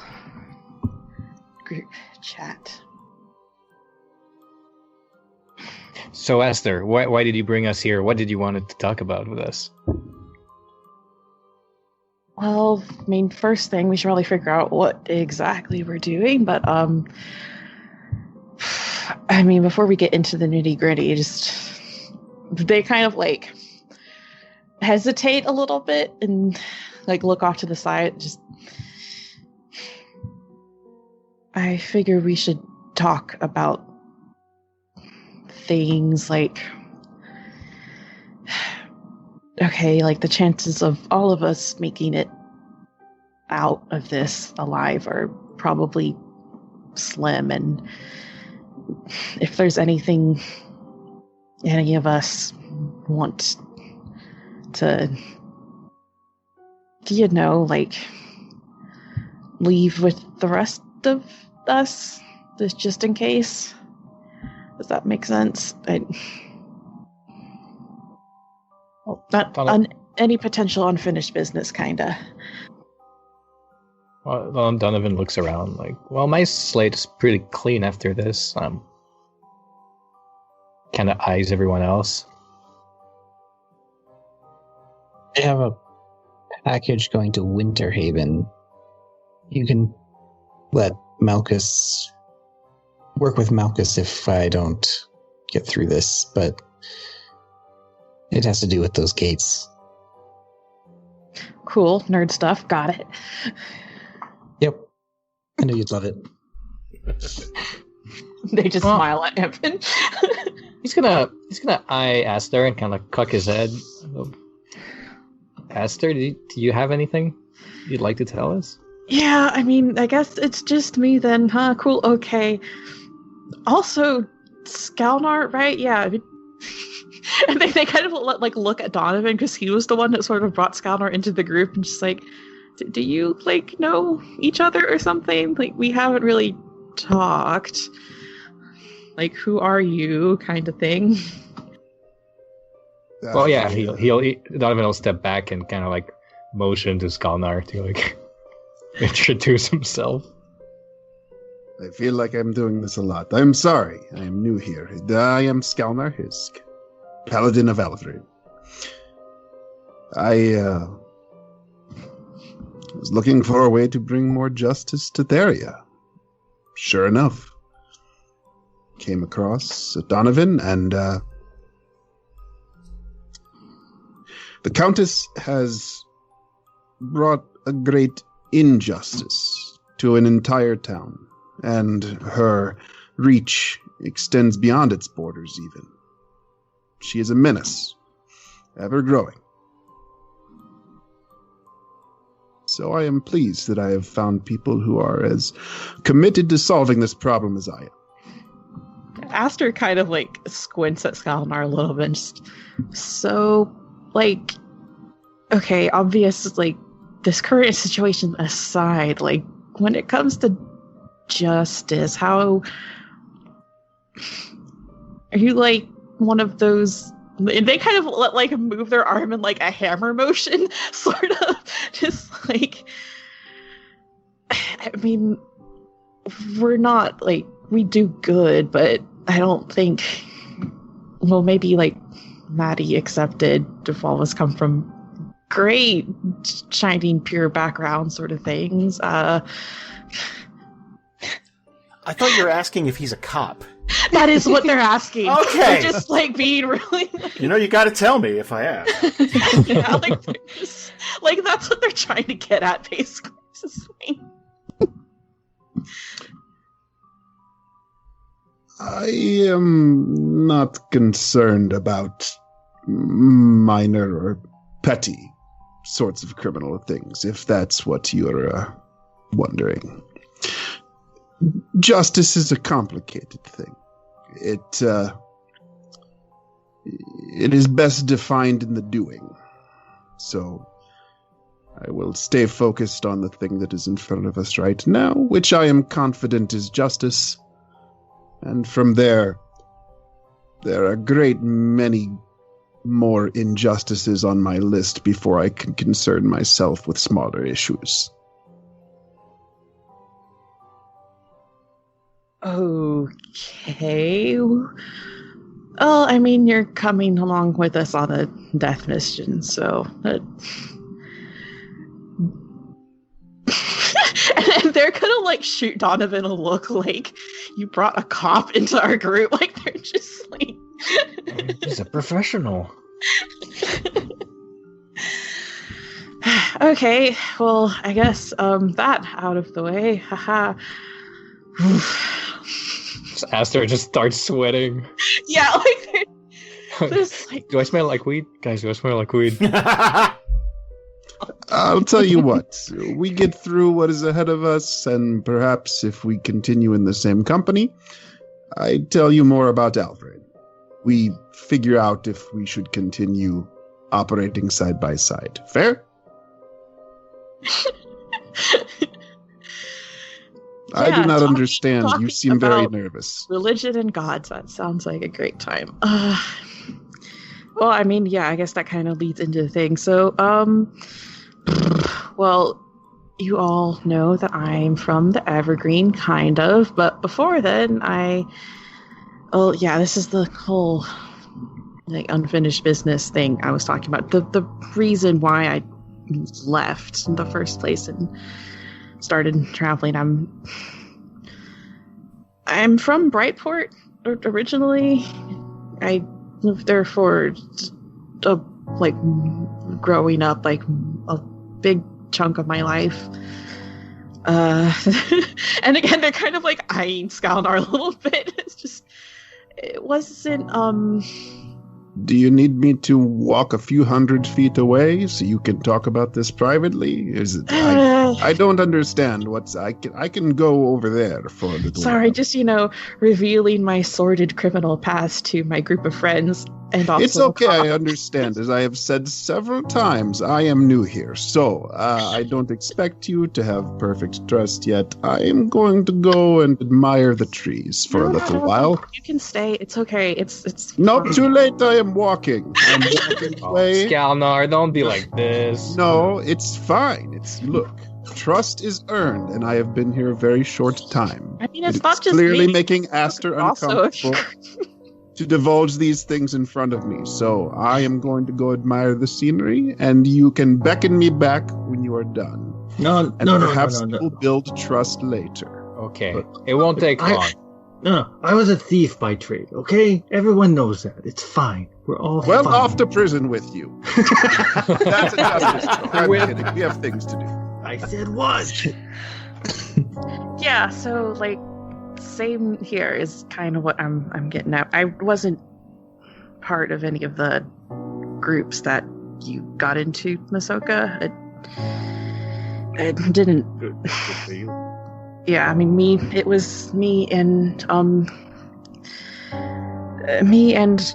group chat. So, Aster, why did you bring us here? What did you want to talk about with us? Well, I mean, first thing, we should probably figure out what exactly we're doing, but, I mean, before we get into the nitty-gritty, they kind of, like, hesitate a little bit and, like, look off to the side. I figure we should talk about things like, okay, like the chances of all of us making it out of this alive are probably slim, and if there's anything any of us want to, like, leave with the rest of us, just in case. Does that make sense? Any potential unfinished business, kinda. Well, Donovan looks around like, well, my slate is pretty clean after this. Kind of eyes everyone else. I have a package going to Winterhaven. You can let Malchus work with Malchus if I don't get through this, but it has to do with those gates. Cool, nerd stuff. Got it. Yep. I knew you'd love it. They just smile at Amvin. He's gonna eye Aster and kind of cock his head. Aster, do you have anything you'd like to tell us? Yeah, I mean, I guess it's just me then, huh? Cool, okay. Also, Skalnar, right? Yeah. I mean, and they kind of look at Donovan because he was the one that sort of brought Skalnar into the group and just like, do you like know each other or something? Like, we haven't really talked. Like, who are you, kind of thing. Well, yeah, Donovan will step back and kind of like motion to Skalnar to like introduce himself. I feel like I'm doing this a lot. I'm sorry. I am new here. I am Skalnar Hisk, Paladin of Alvrin. I was looking for a way to bring more justice to Theria. Sure enough, came across Donovan, and the Countess has brought a great injustice to an entire town, and her reach extends beyond its borders even. She is a menace, ever growing. So I am pleased that I have found people who are as committed to solving this problem as I am. Aster kind of like squints at Skalnar a little bit. So, like, okay, obvious, like, this current situation aside, like, when it comes to justice, how are you like one of those? And they kind of like move their arm in like a hammer motion, sort of, just like. I mean, we're not like, we do good, but I don't think. Well, maybe like Maddy accepted if all of us come from great, shining, pure background sort of things. I thought you were asking if he's a cop. That is what they're asking. Okay. They're just like being really. You know, you got to tell me if I ask. Yeah, like that's what they're trying to get at, basically. I am not concerned about minor or petty sorts of criminal things, if that's what you're wondering. Justice is a complicated thing. It is best defined in the doing. So I will stay focused on the thing that is in front of us right now, which I am confident is justice. And from there are a great many more injustices on my list before I can concern myself with smaller issues. Okay. Well, I mean, you're coming along with us on a death mission, so... and they're gonna, like, shoot Donovan a look like, you brought a cop into our group. Like, they're just, like... He's a professional. Okay, well, I guess, that out of the way. Haha. Aster just starts sweating. Yeah, like, there's, like... Do I smell like weed? Guys, do I smell like weed? I'll tell you what, we get through what is ahead of us, and perhaps if we continue in the same company, I tell you more about Alfred. We figure out if we should continue operating side by side. Fair? I do not understand. You seem very nervous. Religion and gods. That sounds like a great time. Well, I mean, yeah, I guess that kind of leads into the thing. So, well, you all know that I'm from the Evergreen, kind of. But before then, this is the whole, like, unfinished business thing I was talking about. The reason why I left in the first place and started traveling. I'm from Brightport originally. I lived there for growing up, like a big chunk of my life. And again, they're kind of like eyeing Skalnar a little bit. It's just, it wasn't, Do you need me to walk a few hundred feet away so you can talk about this privately? I don't understand I can go over there for a little Sorry, while. just, revealing my sordid criminal past to my group of friends. And also It's okay, I understand. As I have said several times, I am new here, so I don't expect you to have perfect trust yet. I am going to go and admire the trees for a little while. You can stay. It's okay. It's Not too late, I am walking. I'm walking away. Skalnar, don't be like this. No, it's fine. Look, trust is earned, and I have been here a very short time. I mean, it's not just clearly me. making Aster Also, uncomfortable to divulge these things in front of me. So I am going to go admire the scenery, and you can beckon me back when you are done. No. Perhaps we'll build trust later. Okay, But- it won't take long. No, I was a thief by trade, okay? Everyone knows that. It's fine. We're all Well, fine. off to prison with you. That's a justice joke. I'm kidding. We have things to do. I said what? Yeah, so like same here is kind of what I'm getting at. I wasn't part of any of the groups that you got into, Masoka. It didn't. Good for you. Yeah, I mean, it was me and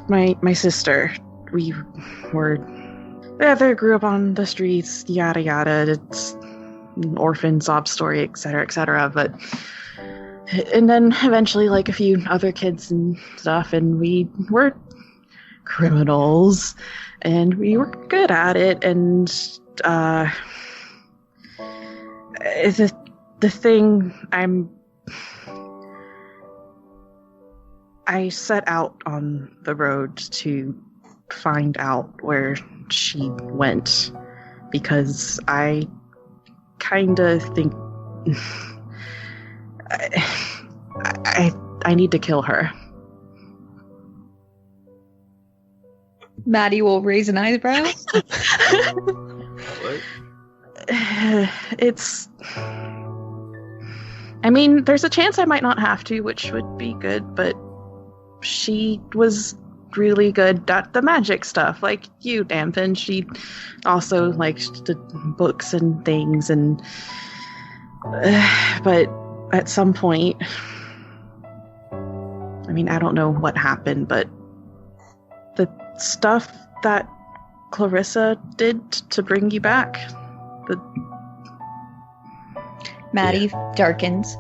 my sister. We were together, grew up on the streets, yada yada. It's an orphan sob story, etc. But and then eventually, like a few other kids and stuff, and we were criminals, and we were good at it. And the thing I set out on the road to find out where she went, because I kind of think I need to kill her. Maddy will raise an eyebrow. It's... I mean, there's a chance I might not have to, which would be good, but she was really good at the magic stuff, like you, Amvin. She also liked the books and things, and but at some point, I mean, I don't know what happened, but the stuff that Clarissa did to bring you back, Maddy darkens.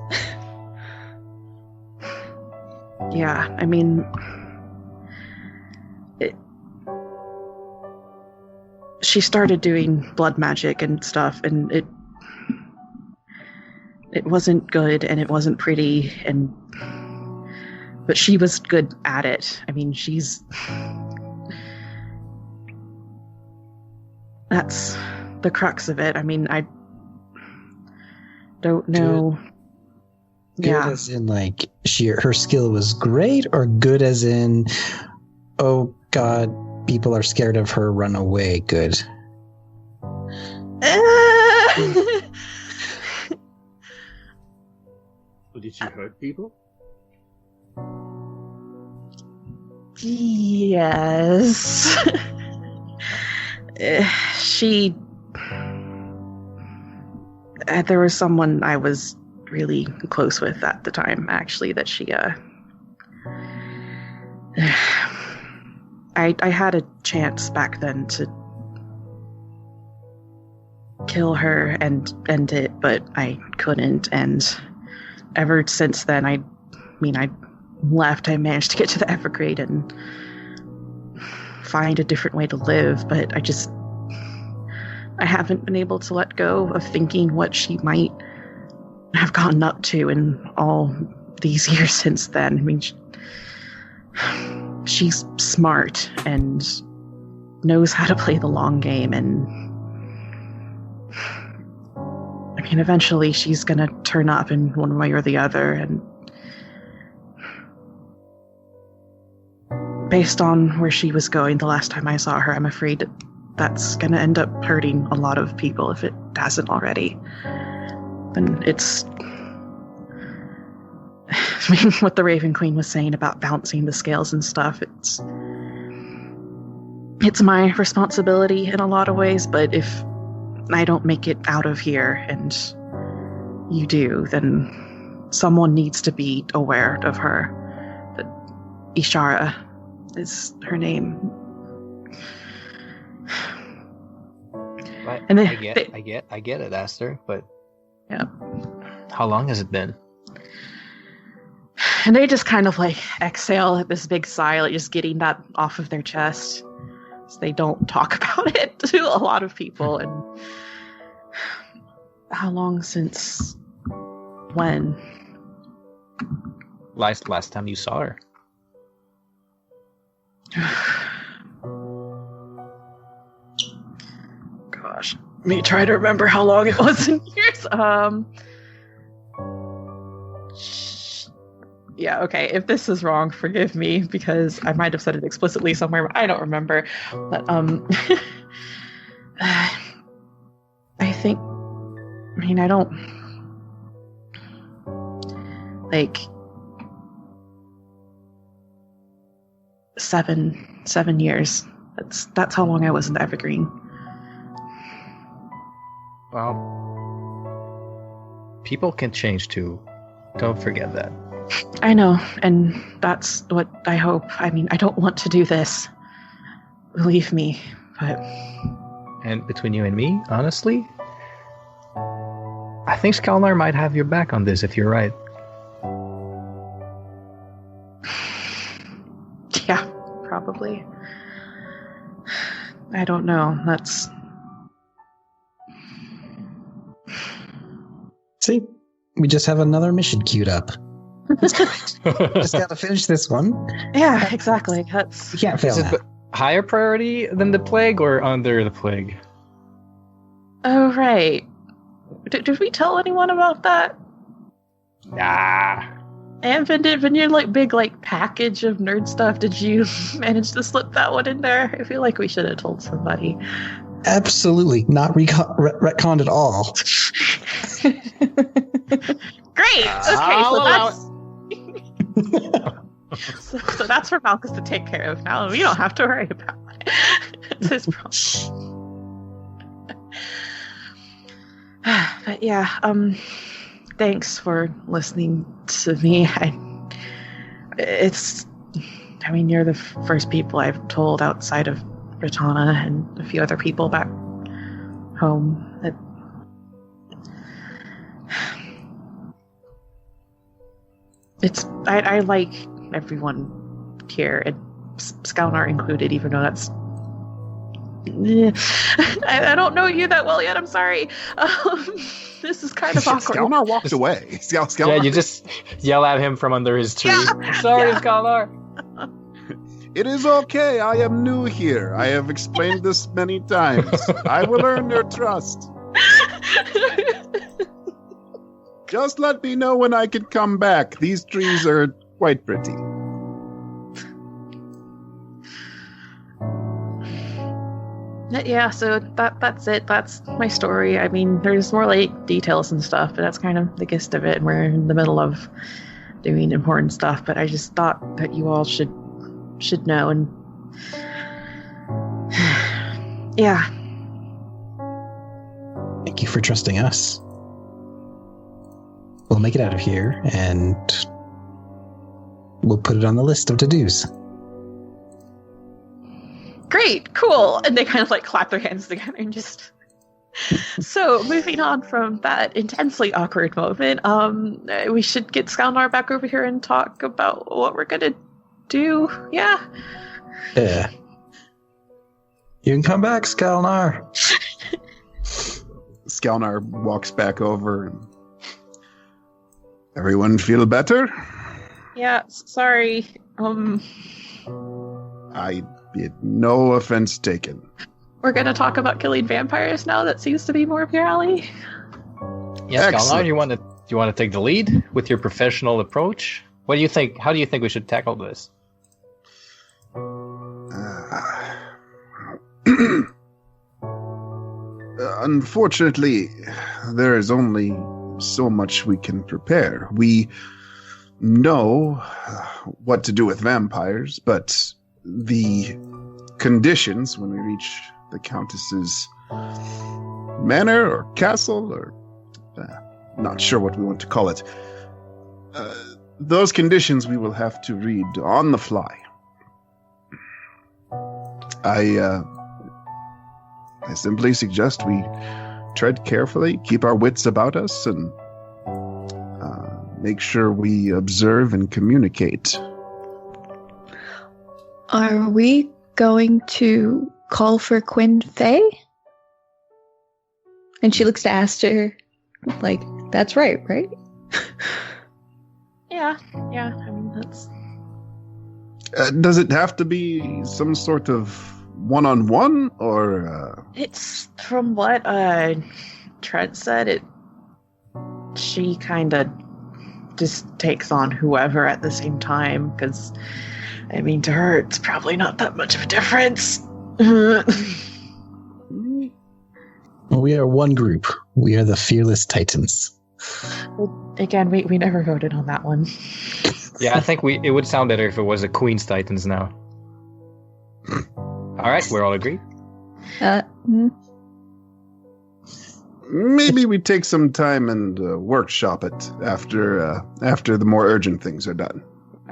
Yeah, I mean, she started doing blood magic and stuff, and it wasn't good, and it wasn't pretty, but she was good at it. I mean, that's the crux of it. I mean, I don't know. Good as in, like, her skill was great, or good as in, oh god, people are scared of her, run away, good? Did she hurt people? Yes. There was someone I was really close with at the time, actually, that she I had a chance back then to kill her and end it, but I couldn't, and ever since then, I left. I managed to get to the Evergreen and find a different way to live, but I haven't been able to let go of thinking what she might have gotten up to in all these years since then. I mean, she's smart and knows how to play the long game, and I mean, eventually she's gonna turn up in one way or the other, and based on where she was going the last time I saw her, I'm afraid that's gonna end up hurting a lot of people if it hasn't already. And it's, I mean, what the Raven Queen was saying about balancing the scales and stuff, it's my responsibility in a lot of ways, but if I don't make it out of here and you do, then someone needs to be aware of her. That Ishara is her name. Right. And I get it, Aster, but yeah. How long has it been? And they just kind of like exhale at this big sigh, like just getting that off of their chest. So they don't talk about it to a lot of people. And how long since when? Last time you saw her. Gosh, let me try to remember how long it was in years. Yeah, okay. If this is wrong, forgive me, because I might have said it explicitly somewhere, but I don't remember. But I think, I mean, I don't like 7 years. That's how long I was in the Evergreen. Well, people can change too. Don't forget that. I know, and that's what I hope. I mean, I don't want to do this. Believe me, but... And between you and me, honestly, I think Skalnar might have your back on this if you're right. Yeah, probably. I don't know. That's... See, we just have another mission queued up. Just gotta finish this one. Yeah, exactly. That's... You can't fail Is that. it higher priority than the plague or under the plague? Oh, right. Did we tell anyone about that? Nah. Amvin, when your like big like package of nerd stuff, did you manage to slip that one in there? I feel like we should have told somebody. Absolutely not retconned at all. Great. Okay, so that's so that's for Malchus to take care of now. We don't have to worry about it. It's his problem. But yeah, thanks for listening to me. I mean, you're the first people I've told outside of Britannia and a few other people back home. I like everyone here, and Skalnar included, even though that's... I don't know you that well yet, I'm sorry. This is kind of awkward. Skalnar walked away. Skalnar... Yeah, you just yell at him from under his tree. Sorry, Skalnar. It is okay. I am new here. I have explained this many times. I will earn your trust. Just let me know when I can come back. These trees are quite pretty. Yeah, so that's it. That's my story. I mean, there's more like details and stuff, but that's kind of the gist of it. And we're in the middle of doing important stuff, but I just thought that you all should know. And yeah. Thank you for trusting us. We'll make it out of here, and we'll put it on the list of to-dos. Great, cool. And they kind of like clap their hands together and just... So, moving on from that intensely awkward moment, we should get Skalnar back over here and talk about what we're gonna do. Yeah. Yeah. You can come back, Skalnar. Skalnar walks back over. And... Everyone feel better? Yeah, sorry. No offense taken. We're gonna talk about killing vampires now. That seems to be more of your alley. Yeah, Skalnar, you want to take the lead with your professional approach? What do you think? How do you think we should tackle this? Unfortunately, there is only so much we can prepare. We know what to do with vampires, but the conditions when we reach the Countess's manor or castle, or not sure what we want to call it, those conditions we will have to read on the fly. I simply suggest we tread carefully, keep our wits about us, and make sure we observe and communicate. Are we going to call for Quinn Faye? And she looks to Aster like, that's right? Yeah. I mean, that's... Does it have to be some sort of one-on-one, or... It's from what Trent said, she kind of just takes on whoever at the same time, because, I mean, to her, it's probably not that much of a difference. Well, we are one group. We are the Fearless Titans. Well, again, we never voted on that one. Yeah, I think it would sound better if it was a Queen's Titans now. All right, we're all agreed. Maybe we take some time and workshop it after the more urgent things are done.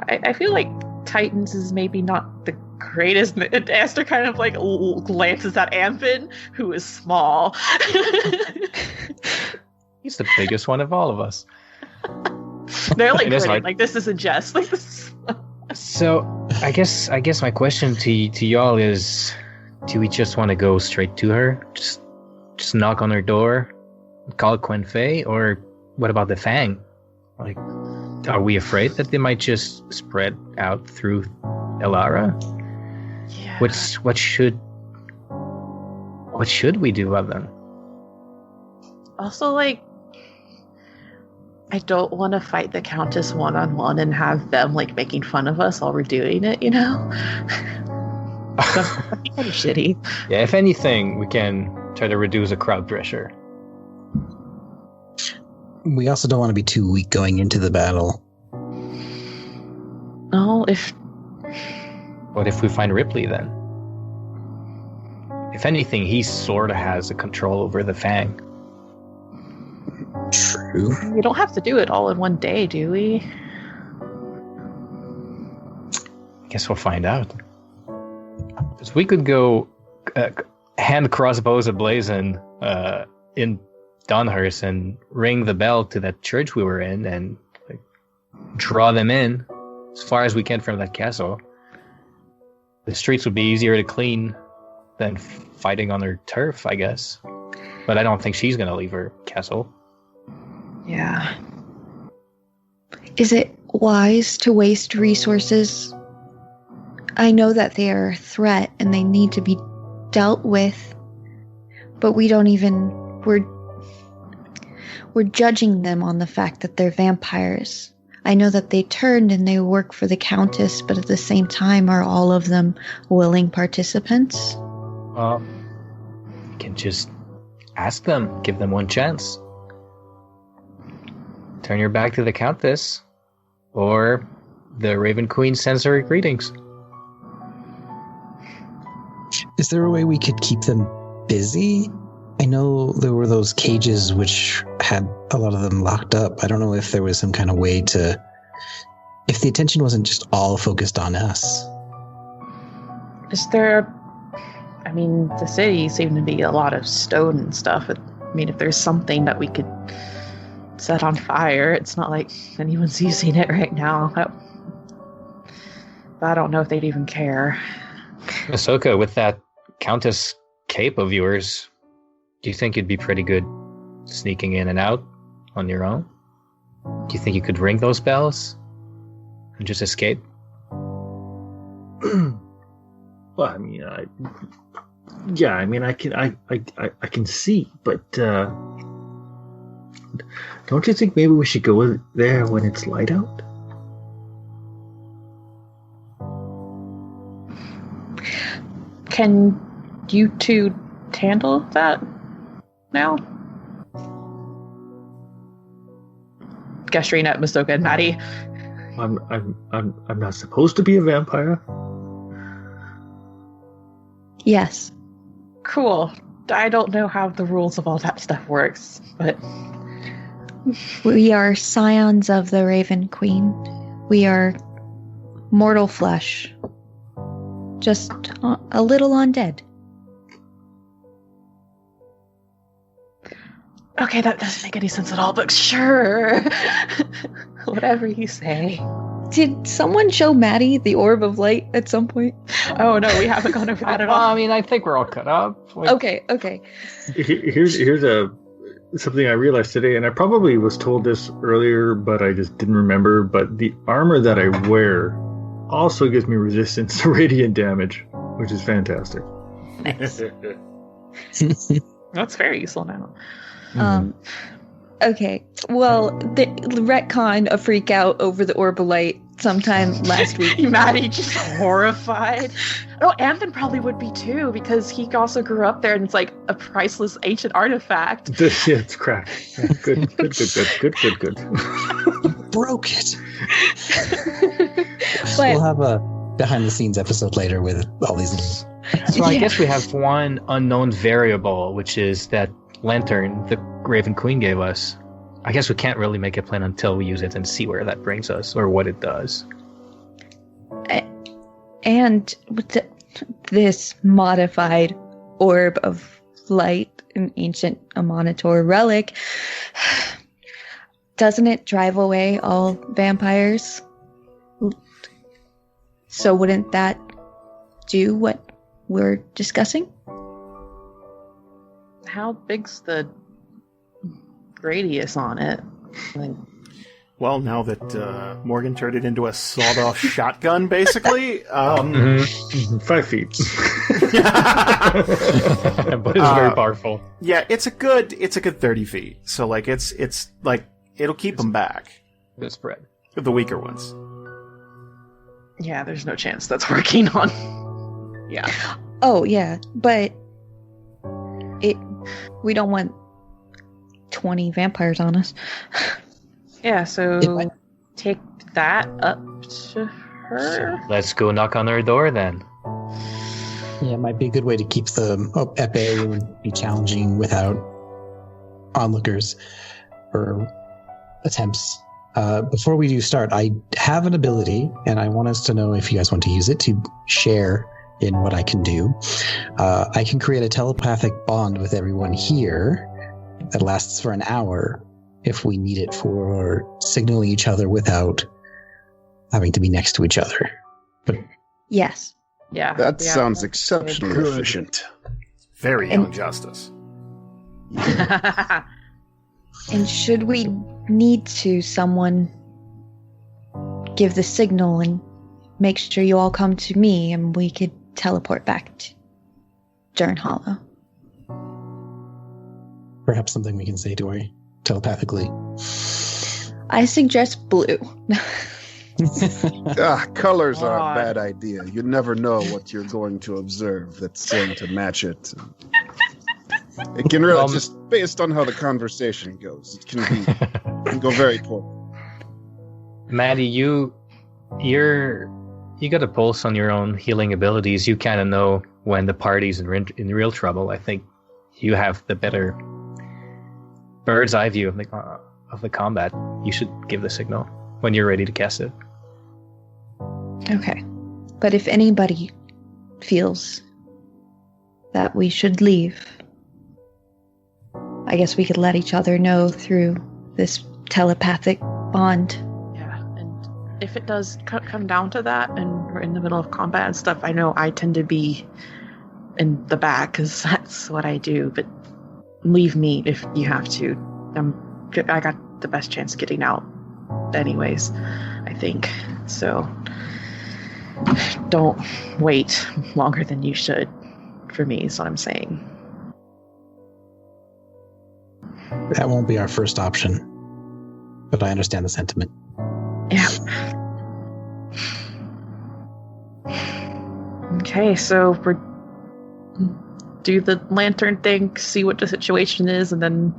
I feel like Titans is maybe not the greatest. Aster kind of like glances at Amvin, who is small. He's the biggest one of all of us. They're like, like this is a jest. Like this. So I guess my question to y'all is, do we just want to go straight to her? Just knock on her door, call Quinn Faye, or what about the Fang? Like, are we afraid that they might just spread out through Elara? Yeah. What should we do about them? Also, like, I don't want to fight the Countess one-on-one and have them, like, making fun of us while we're doing it, you know? That's kind of shitty. Yeah, if anything, we can try to reduce the crowd pressure. We also don't want to be too weak going into the battle. No, What if we find Ripley, then? If anything, he sort of has a control over the Fang. True. We don't have to do it all in one day, do we? Guess we'll find out. Because we could go hand crossbows ablazing in Donhurst and ring the bell to that church we were in and draw them in as far as we can from that castle. The streets would be easier to clean than fighting on their turf, I guess. But I don't think she's going to leave her castle. Yeah. Is it wise to waste resources? I know that they are a threat and they need to be dealt with, but we're judging them on the fact that they're vampires. I know that they turned and they work for the Countess, but at the same time, are all of them willing participants? You can just ask them, give them one chance. Turn your back to the Countess, or the Raven Queen sends her greetings. Is there a way we could keep them busy? I know there were those cages which had a lot of them locked up. I don't know if there was some kind of way to... If the attention wasn't just all focused on us. Is there... I mean, the city seemed to be a lot of stone and stuff. I mean, if there's something that we could set on fire, it's not like anyone's using it right now. I don't know if they'd even care. Masoka, with that Countess cape of yours, do you think you'd be pretty good sneaking in and out on your own? Do you think you could ring those bells and just escape? Well, I mean, I can see, but don't you think maybe we should go there when it's light out? Can you two handle that now? Gesturing at Masoka and Maddy. I'm not supposed to be a vampire. Yes. Cool. I don't know how the rules of all that stuff works, but We are scions of the Raven Queen. We are mortal flesh. Just a little undead. okay, that doesn't make any sense at all, but sure. Whatever you say. Did someone show Maddy the orb of light at some point? Oh no, we haven't gone over that at Well, all. I mean, I think we're all cut up. Like, Okay. Here's something I realized today, and I probably was told this earlier, but I just didn't remember. But the armor that I wear also gives me resistance to radiant damage, which is fantastic. Nice. That's very useful now. Okay. Well, the retcon a freak out over the orb of light sometime last week. Maddy just horrified. Oh, Amvin probably would be too, because he also grew up there and it's like a priceless ancient artifact. Yeah, it's cracked. Yeah, good. Broke it. But- We'll have a behind the scenes episode later with all these. So I guess we have one unknown variable, which is that lantern the Raven Queen gave us. I guess we can't really make a plan until we use it and see where that brings us or what it does. And with this modified orb of light, an ancient Amonitor relic, doesn't it drive away all vampires? So wouldn't that do what we're discussing? How big's the radius on it? Like, Well, now that Morgan turned it into a sawed-off shotgun, basically. 5 feet. But it's very powerful. Yeah, it's a good 30 feet. So like it's like it'll keep them back. The spread. The weaker ones. yeah, there's no chance that's working on. Yeah. Oh, yeah, but we don't want 20 vampires on us. Yeah, so take that up to So her. let's go knock on her door then. Yeah, it might be a good way to keep them at bay. It would be challenging without onlookers or attempts. Before we do start, I have an ability, and I want us to know if you guys want to use it to share in what I can do. I can create a telepathic bond with everyone here that lasts for an hour, if we need it for signaling each other without having to be next to each other. But Yes. Yeah. That yeah, sounds that's exceptionally good. efficient. Very young justice. good. And should we need to, someone give the signal and make sure you all come to me and we could teleport back to Dern Hollow. perhaps something we can say to her telepathically. I suggest blue. Colors are a God. bad idea. You never know what you're going to observe that's going to match it. It can really, just based on how the conversation goes, it can go very poor. Maddy, you got a pulse on your own healing abilities. You kind of know when the party's in real trouble. I think you have the better bird's eye view of the combat. You should give the signal when you're ready to cast it. Okay. But if anybody feels that we should leave, I guess we could let each other know through this telepathic bond. Yeah, and if it does come down to that and we're in the middle of combat and stuff, I know I tend to be in the back because that's what I do, but leave me if you have to. I got the best chance getting out anyways, I think. So don't wait longer than you should for me is what I'm saying. That won't be our first option, but I understand the sentiment. Yeah. Okay, so we're do the lantern thing, see what the situation is, and then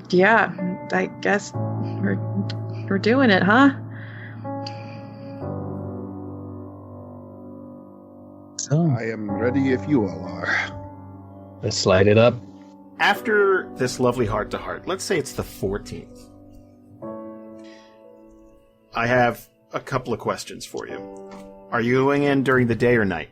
yeah, I guess we're doing it, huh? So, I am ready if you all are. Let's slide it up. After this lovely heart-to-heart, let's say it's the 14th. I have a couple of questions for you. Are you going in during the day or night?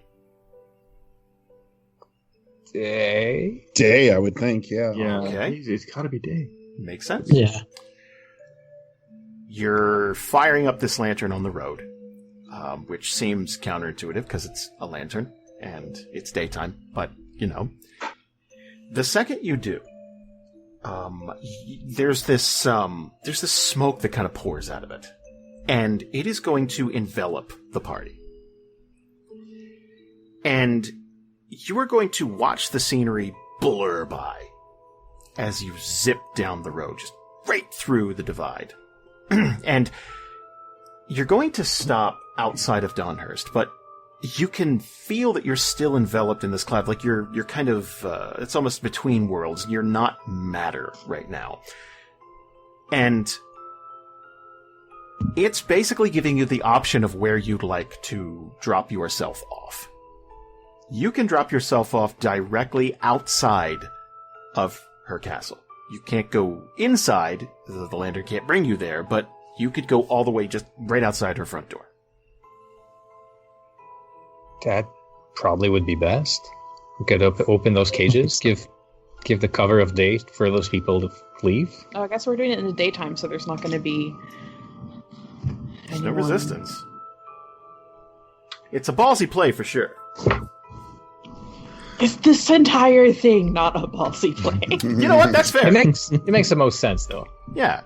Day? Day, I would think, yeah. Yeah, Okay. it's gotta be day. Makes sense. yeah. You're firing up this lantern on the road, which seems counterintuitive because it's a lantern and it's daytime, but, you know. The second you do, there's this smoke that kind of pours out of it, and it is going to envelop the party. And you are going to watch the scenery blur by as you zip down the road, just right through the divide. And you're going to stop outside of Donhurst, but you can feel that you're still enveloped in this cloud, like you're kind of, it's almost between worlds. You're not matter right now. And it's basically giving you the option of where you'd like to drop yourself off. You can drop yourself off directly outside of her castle. You can't go inside, the lantern can't bring you there, but you could go all the way just right outside her front door. That probably would be best. We could open those cages, give the cover of day for those people to leave. Oh, I guess we're doing it in the daytime, so there's not going to be There's no anyone. resistance. It's a ballsy play for sure. It's this entire thing, not a ballsy play. You know what? That's fair. It makes the most sense though. Yeah.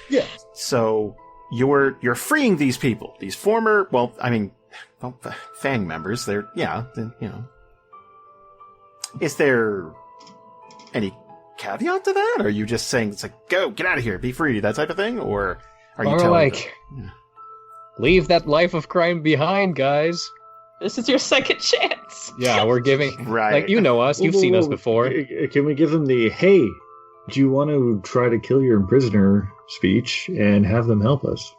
Yeah. So you're freeing these people, these former, Fang members. They're Is there any caveat to that? Or are you just saying it's like get out of here, be free, that type of thing, or are you Or telling like, them? leave that life of crime behind, guys. This is your second chance. Yeah, we're giving. Right. Like, you know us, you've seen us before. Can we give them the, hey, do you want to try to kill your prisoner speech and have them help us?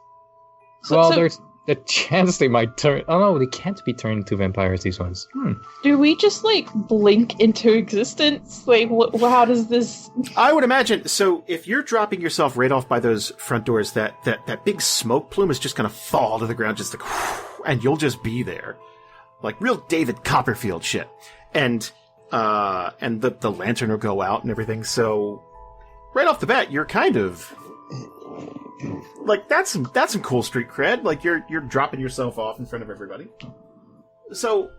Well, there's the chance they might turn. Oh no, they can't be turned into vampires. These ones. Do we just blink into existence? How does this? I would imagine. So if you're dropping yourself right off by those front doors, that big smoke plume is just going to fall to the ground, just like, and you'll just be there. Like real David Copperfield shit. And and the lantern will go out and everything. So right off the bat, you're kind of like that's some cool street cred. Like you're dropping yourself off in front of everybody. So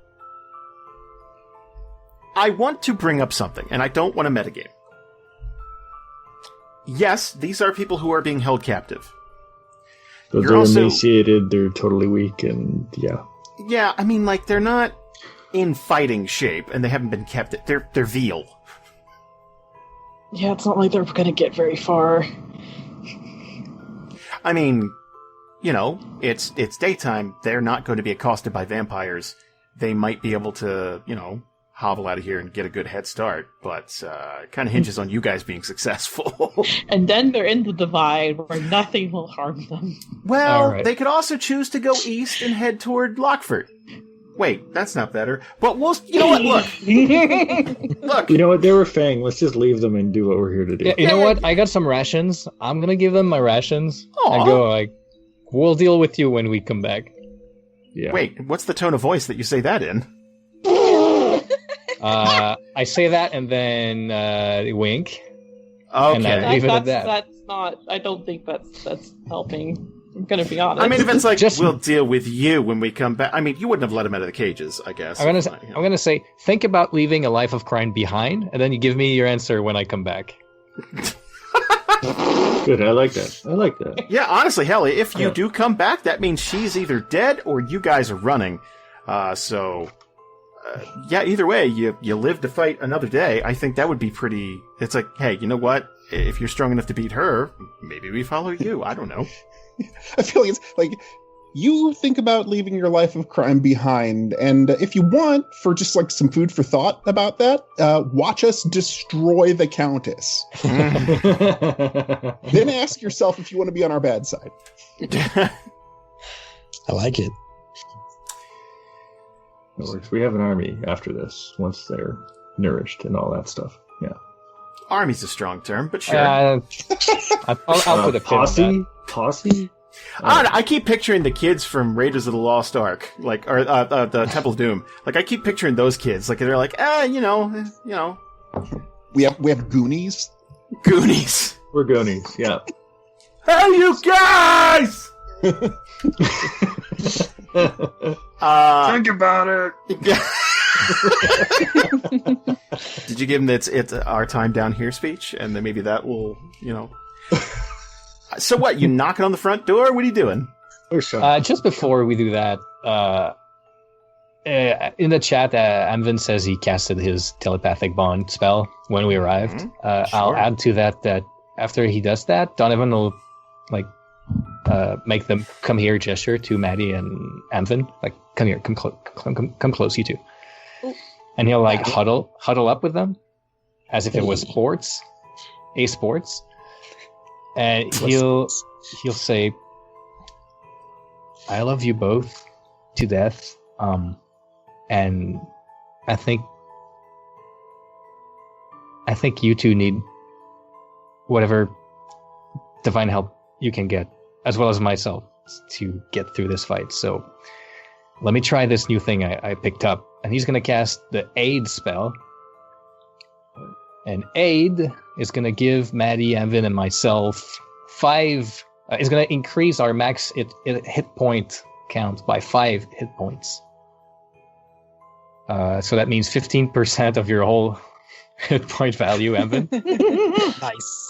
I want to bring up something, and I don't want to metagame. Yes, these are people who are being held captive. But they're emaciated, they're totally weak, and yeah. Yeah, I mean, like, they're not in fighting shape, and they haven't been kept. They're veal. Yeah, it's not like they're going to get very far. I mean, you know, it's daytime. They're not going to be accosted by vampires. They might be able to, you know, hobble out of here and get a good head start, but it kind of hinges on you guys being successful. And then they're in the divide where nothing will harm them. Well, They could also choose to go east and head toward Lockford. Wait, that's not better. But you know what? Look. Look. You know what? They were Fang. Let's just leave them and do what we're here to do. Yeah, you know what? I got some rations. I'm going to give them my rations. Aww. And go like, we'll deal with you when we come back. Yeah. Wait, what's the tone of voice that you say that in? I say that and then wink. Okay. And I leave it at that. That's not. I don't think that's helping. I'm gonna be honest. I mean, if it's like we'll deal with you when we come back. I mean, you wouldn't have let him out of the cages, I guess. I'm gonna say, think about leaving a life of crime behind, and then you give me your answer when I come back. Good, I like that. Yeah, honestly, hell, if you do come back, that means she's either dead or you guys are running. Yeah, either way, you live to fight another day. I think that would be pretty... It's like, hey, you know what? If you're strong enough to beat her, maybe we follow you. I don't know. I feel like it's like, you think about leaving your life of crime behind, and if you want, for just like some food for thought about that, watch us destroy the Countess. Then ask yourself if you want to be on our bad side. I like it. That works. We have an army after this, once they're nourished and all that stuff. Yeah. Army's a strong term, but sure. I'll put a pin on that. Posse? I keep picturing the kids from Raiders of the Lost Ark, like, or the Temple of Doom. Like, I keep picturing those kids. Like, they're like, you know. We have Goonies. Goonies. We're Goonies, yeah. Hey, you guys! Think about it. Did you give him it's our time down here speech? And then maybe that will, you know. So what, you knocking on the front door? What are you doing? Just before we do that, in the chat, Amvin says he casted his telepathic bond spell when we arrived. Sure. I'll add to that after he does that, Donovan will make them come here gesture to Maddy and Amvin. Like, come here, come close, you two. And he'll like huddle up with them as if it was sports. And he'll say, I love you both to death. And I think you two need whatever divine help you can get, as well as myself, to get through this fight. So let me try this new thing I picked up. And he's going to cast the Aid spell. And Aid is going to give Maddy, Amvin, and myself 5... it's going to increase our max hit point count by 5 hit points. So that means 15% of your whole hit point value, Amvin. Nice.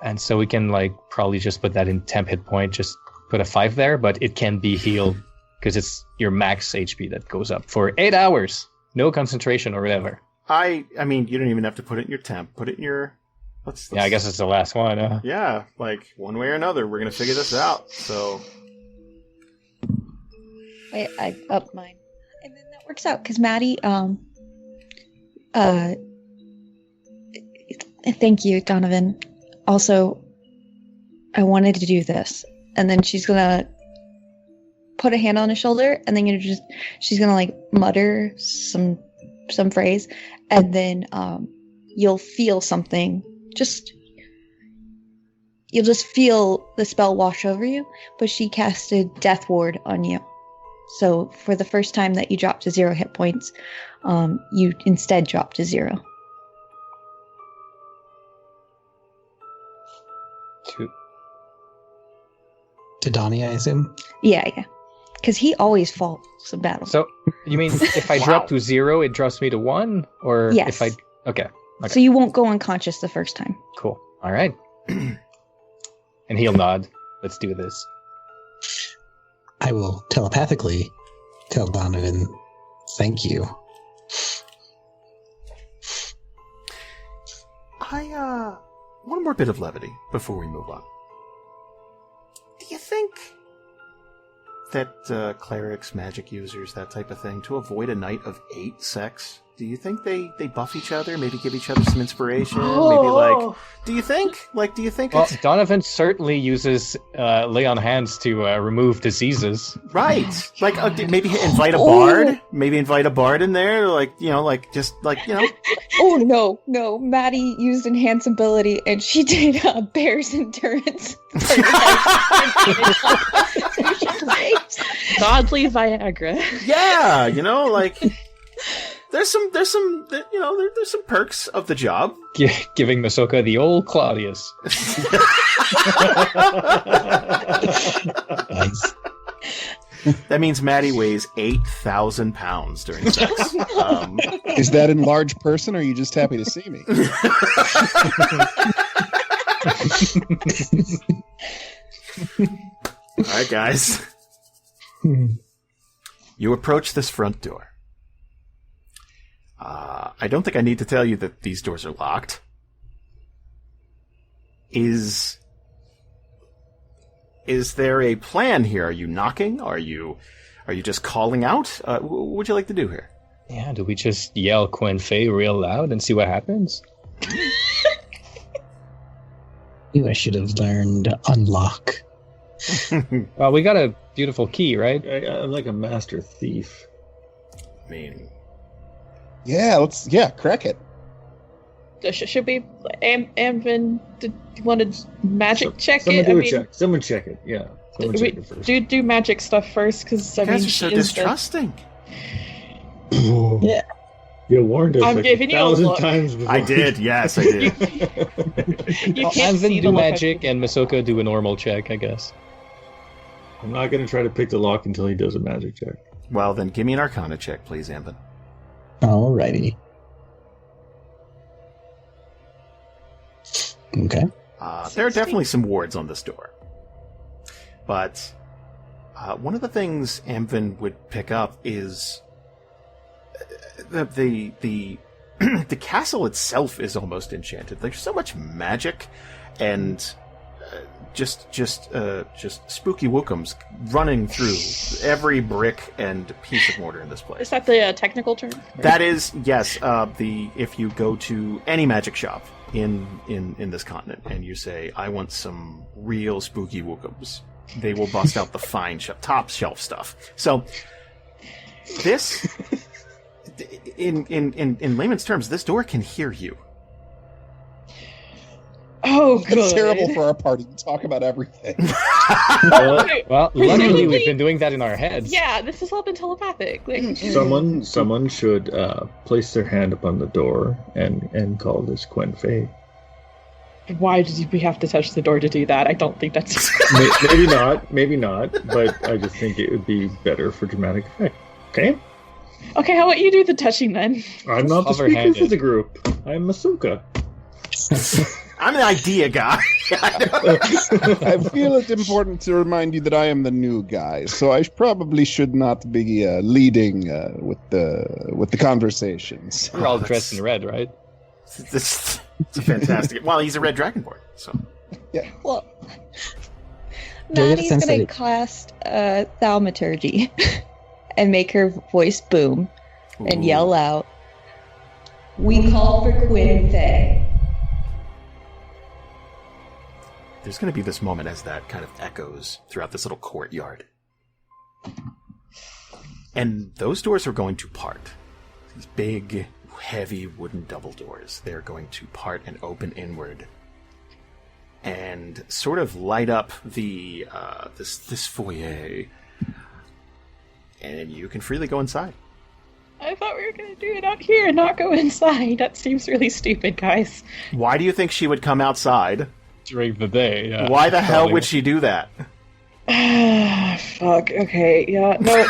And so we can like probably just put that in temp hit point, just put a 5 there, but it can be healed because it's your max HP that goes up for 8 hours. No concentration or whatever. I mean, you don't even have to put it in your temp. Put it in your... Yeah, I guess it's the last one. Yeah, like, one way or another, we're going to figure this out, so... Wait, I upped mine. And then that works out, because Maddy, thank you, Donovan. Also, I wanted to do this. And then she's gonna put a hand on his shoulder, and then she's gonna like mutter some phrase, and then you'll feel something. You'll just feel the spell wash over you. But she casted Death Ward on you. So for the first time that you drop to 0 hit points, you instead drop to 0. To Donnie, I assume? Yeah. Because he always falls in battle. So, you mean if I drop to 0, it drops me to 1? Or Yes. if I... Okay. So you won't go unconscious the first time. Cool. All right. And he'll nod. Let's do this. I will telepathically tell Donovan, thank you. One more bit of levity before we move on. Do you think that clerics, magic users, that type of thing, to avoid a night of 8 sex, do you think they buff each other, maybe give each other some inspiration, maybe do you think Well, Donovan certainly uses lay on hands to remove diseases. right, maybe invite a bard, maybe invite a bard in there, Oh, no. Maddie used enhance ability, and she did bear's endurance. Godly Viagra. yeah, there's some perks of the job. Giving Masoka the old Claudius. Nice. That means Maddy weighs 8,000 pounds during sex. Is that in large person, or are you just happy to see me? All right, guys. You approach this front door. I don't think I need to tell you that these doors are locked. Is there a plan here? Are you knocking? Are you just calling out? What would you like to do here? Yeah, do we just yell Quen Fei real loud and see what happens? I should have learned unlock. Well, we got a beautiful key, right? I'm like a master thief. I mean, crack it. Should we, Amvin, do you want to magic check Someone it? do a check. Someone check it. Yeah. Someone check it first. Do magic stuff first, because you guys are so distrusting. Yeah. You warned us I'm giving you a 1,000 look. times before. I did, yes, I did. You can't see Amvin the do look magic and Masoka do a normal check, I guess. I'm not going to try to pick the lock until he does a magic check. Well, then give me an Arcana check, please, Amvin. Alrighty. Okay. There are definitely some wards on this door. But one of the things Amvin would pick up is the the castle itself is almost enchanted. There's so much magic and just spooky wookums running through every brick and piece of mortar in this place. Is that the technical term? That is, yes. If you go to any magic shop in this continent and you say, "I want some real spooky wookums," they will bust out the fine top shelf stuff. So this, in layman's terms, this door can hear you. Oh, good. It's terrible for our party to talk about everything. Well, luckily we've been doing that in our heads. Yeah, this has all been telepathic. Like, Someone should place their hand upon the door and call this Quen Fei. why did we have to touch the door to do that? I don't think that's... maybe not, but I just think it would be better for dramatic effect. Okay? Okay, how about you do the touching then? I'm not the speaker for the group. I'm Masoka. I'm an idea guy. I feel it important to remind you that I am the new guy, so I probably should not be leading with the conversations. We're all dressed in red, right? It's fantastic. Well, he's a red dragonborn, so yeah. Well, Do I get a Maddie's sense gonna that cast thaumaturgy and make her voice boom and yell out, "We call for Quen Fei." There's going to be this moment as that kind of echoes throughout this little courtyard. And those doors are going to part. These big, heavy wooden double doors. They're going to part and open inward. And sort of light up the this foyer. And you can freely go inside. I thought we were going to do it out here and not go inside. That seems really stupid, guys. Why do you think she would come outside? During the day, yeah. Why the hell would she do that? Fuck, okay, yeah, no.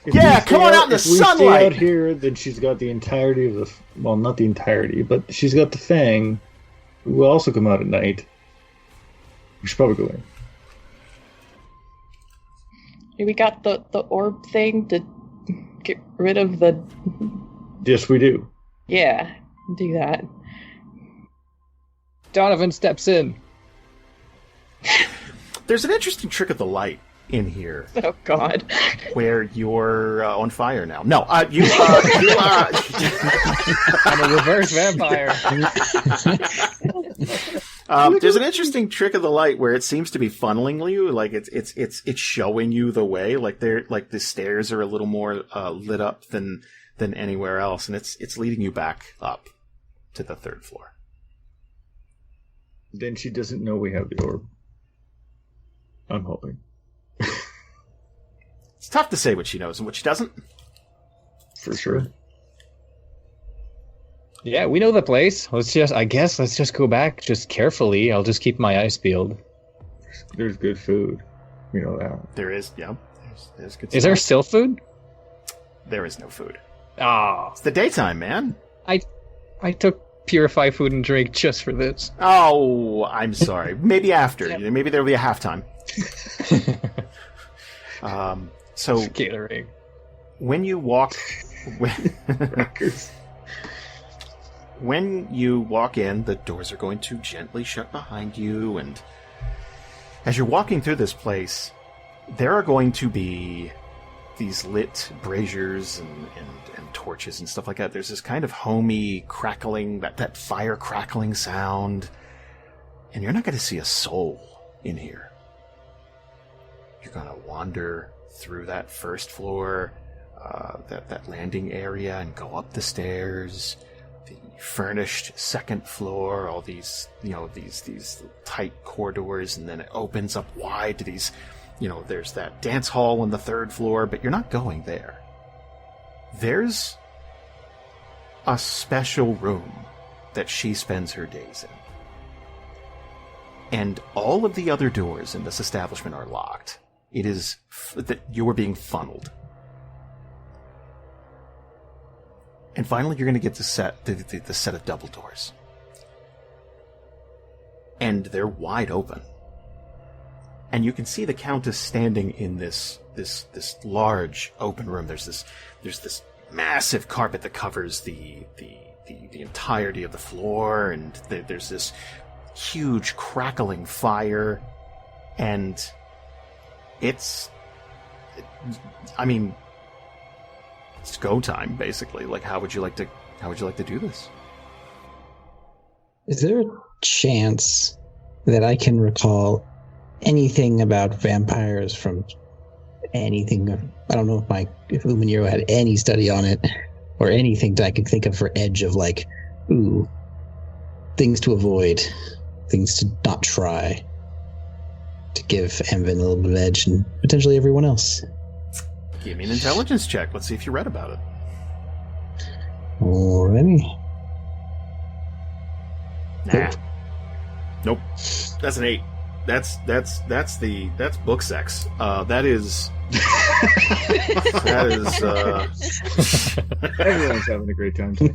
Yeah, come on out in the sunlight! If we stay out here, then she's got the entirety of the... Well, not the entirety, but she's got the fang. We'll also come out at night. We should probably go in. We got the orb thing to get rid of the... Yes, we do. Yeah, do that. Donovan steps in. There's an interesting trick of the light in here. Oh, God. Where you're on fire now. No, I'm a reverse vampire. There's an interesting trick of the light where it seems to be funneling you, like it's showing you the way. Like the stairs are a little more lit up than anywhere else, and it's leading you back up to the 3rd floor. Then she doesn't know we have the orb. I'm hoping. It's tough to say what she knows and what she doesn't. For sure. Yeah, we know the place. Let's just go back just carefully. I'll just keep my eyes peeled. There's good food. You know that. There is, yeah. There's good Is stuff. there still food? There is no food. Ah. It's the daytime, man. I took Purify food and drink just for this. Oh, I'm sorry. Maybe after. Yep. Maybe there'll be a halftime. So Catering. when you walk... When you walk in, the doors are going to gently shut behind you, and as you're walking through this place, there are going to be these lit braziers and torches and stuff like that. There's this kind of homey crackling, that fire crackling sound, and you're not going to see a soul in here. You're going to wander through that 1st floor, that landing area, and go up the stairs. The furnished 2nd floor, all these, these tight corridors, and then it opens up wide to these, there's that dance hall on the 3rd floor, but you're not going there. There's a special room that she spends her days in. And all of the other doors in this establishment are locked. It is that you are being funneled. And finally, you're going to get the set of double doors. And they're wide open. And you can see the Countess standing in this large open room. There's this massive carpet that covers the entirety of the floor, and there's this huge crackling fire, and it's go time, basically. Like, how would you like to do this? Is there a chance that I can recall anything about vampires from anything? I don't know if Luminero had any study on it, or anything that I could think of for edge of things to avoid, things to not try, to give Amvin a little bit of edge and potentially everyone else. Give me an intelligence check. Let's see if you read about it. Already? Nah. Nope. That's an 8. That's book sex. That is Everyone's having a great time today.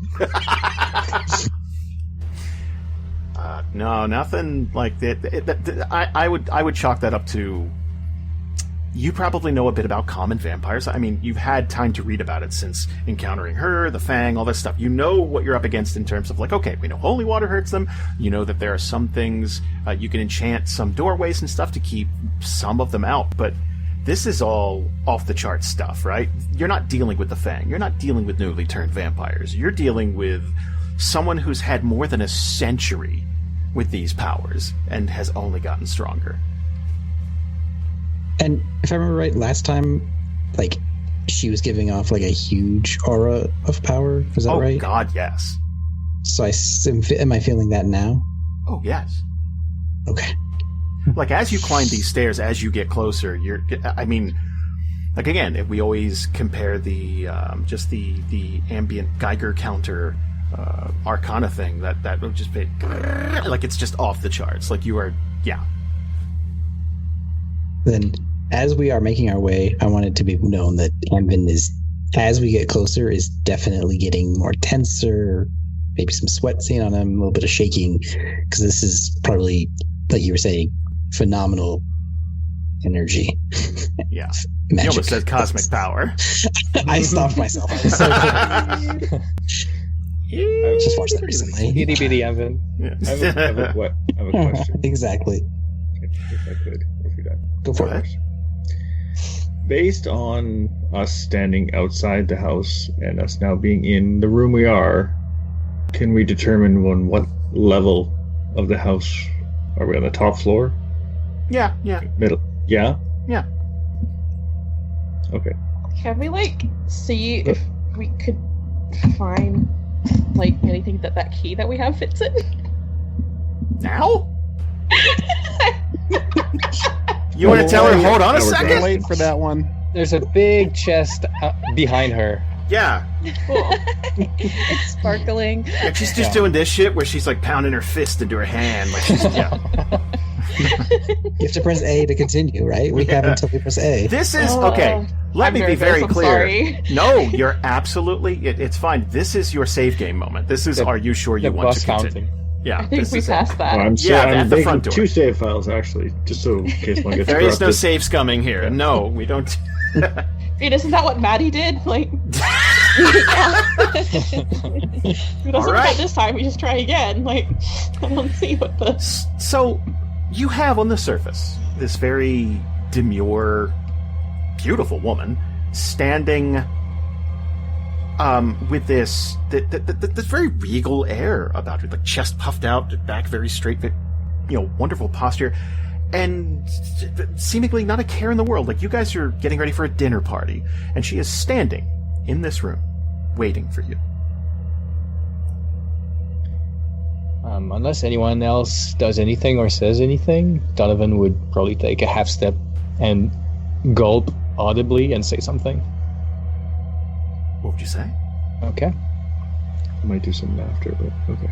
No, nothing like that. I would chalk that up to, you probably know a bit about common vampires. I mean, you've had time to read about it since encountering her, the Fang, all that stuff. You know what you're up against in terms of, okay, we know holy water hurts them. You know that there are some things, you can enchant some doorways and stuff to keep some of them out. But this is all off the charts stuff, right? You're not dealing with the Fang. You're not dealing with newly turned vampires. You're dealing with someone who's had more than a century with these powers and has only gotten stronger. And if I remember right, last time, she was giving off a huge aura of power. Is that right? Oh God, yes. So am I feeling that now? Oh yes. Okay. As you climb these stairs, as you get closer, Like, again, if we always compare the just the ambient Geiger counter Arcana thing, that would just be like it's just off the charts. Like you are, yeah. Then, as we are making our way, I want it to be known that Amvin is, as we get closer, is definitely getting more tenser. Maybe some sweat seen on him, a little bit of shaking, because this is probably, like you were saying, phenomenal energy. Yeah. Magic. You almost said cosmic power. I stopped myself. I was so I just watched that recently. Itty bitty Amvin. I have a question. Exactly. If I could, if you're done. Go for it. Based on us standing outside the house and us now being in the room we are, can we determine on what level of the house are we? On the top floor? Yeah. Middle? Yeah? Yeah. Okay. Can we see if we could find anything that key that we have fits in? Now? You want to tell her, hold on a second? Wait for that one. There's a big chest behind her. Yeah. Cool. It's sparkling. Yeah, she's just doing this shit where she's like pounding her fist into her hand. Like she's, yeah. You have to press A to continue, right? We have until we press A. This is, okay, let me be very I'm clear. sorry. No, you're absolutely, it's fine. This is your save game moment. This is, are you sure you want to continue? Yeah, I think this we is passed that. I'm at the making front door. 2 save files, actually, just so in case one gets There is no corrupted. save scumming here. No, we don't. Wait, isn't that what Maddy did? Who doesn't All right. get this time? We just try again. I don't see what the. So, you have on the surface this very demure, beautiful woman standing with this very regal air about her, like chest puffed out, back very straight, wonderful posture, and seemingly not a care in the world. Like you guys are getting ready for a dinner party, and she is standing in this room, waiting for you. Unless anyone else does anything or says anything, Donovan would probably take a half step and gulp audibly and say something. What would you say? Okay. I might do something after, but okay.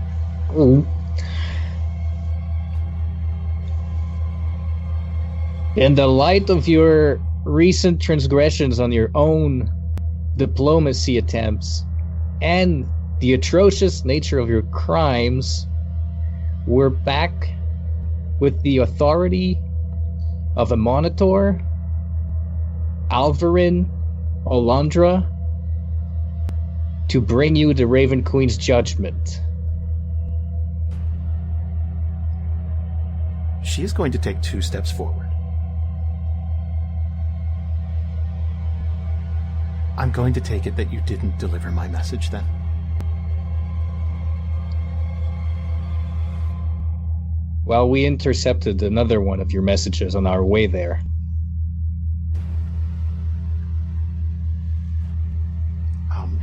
In the light of your recent transgressions on your own diplomacy attempts and the atrocious nature of your crimes, we're back with the authority of a monitor, Alvarin Olandra, to bring you the Raven Queen's judgment. She is going to take 2 steps forward. I'm going to take it that you didn't deliver my message then. Well, we intercepted another one of your messages on our way there.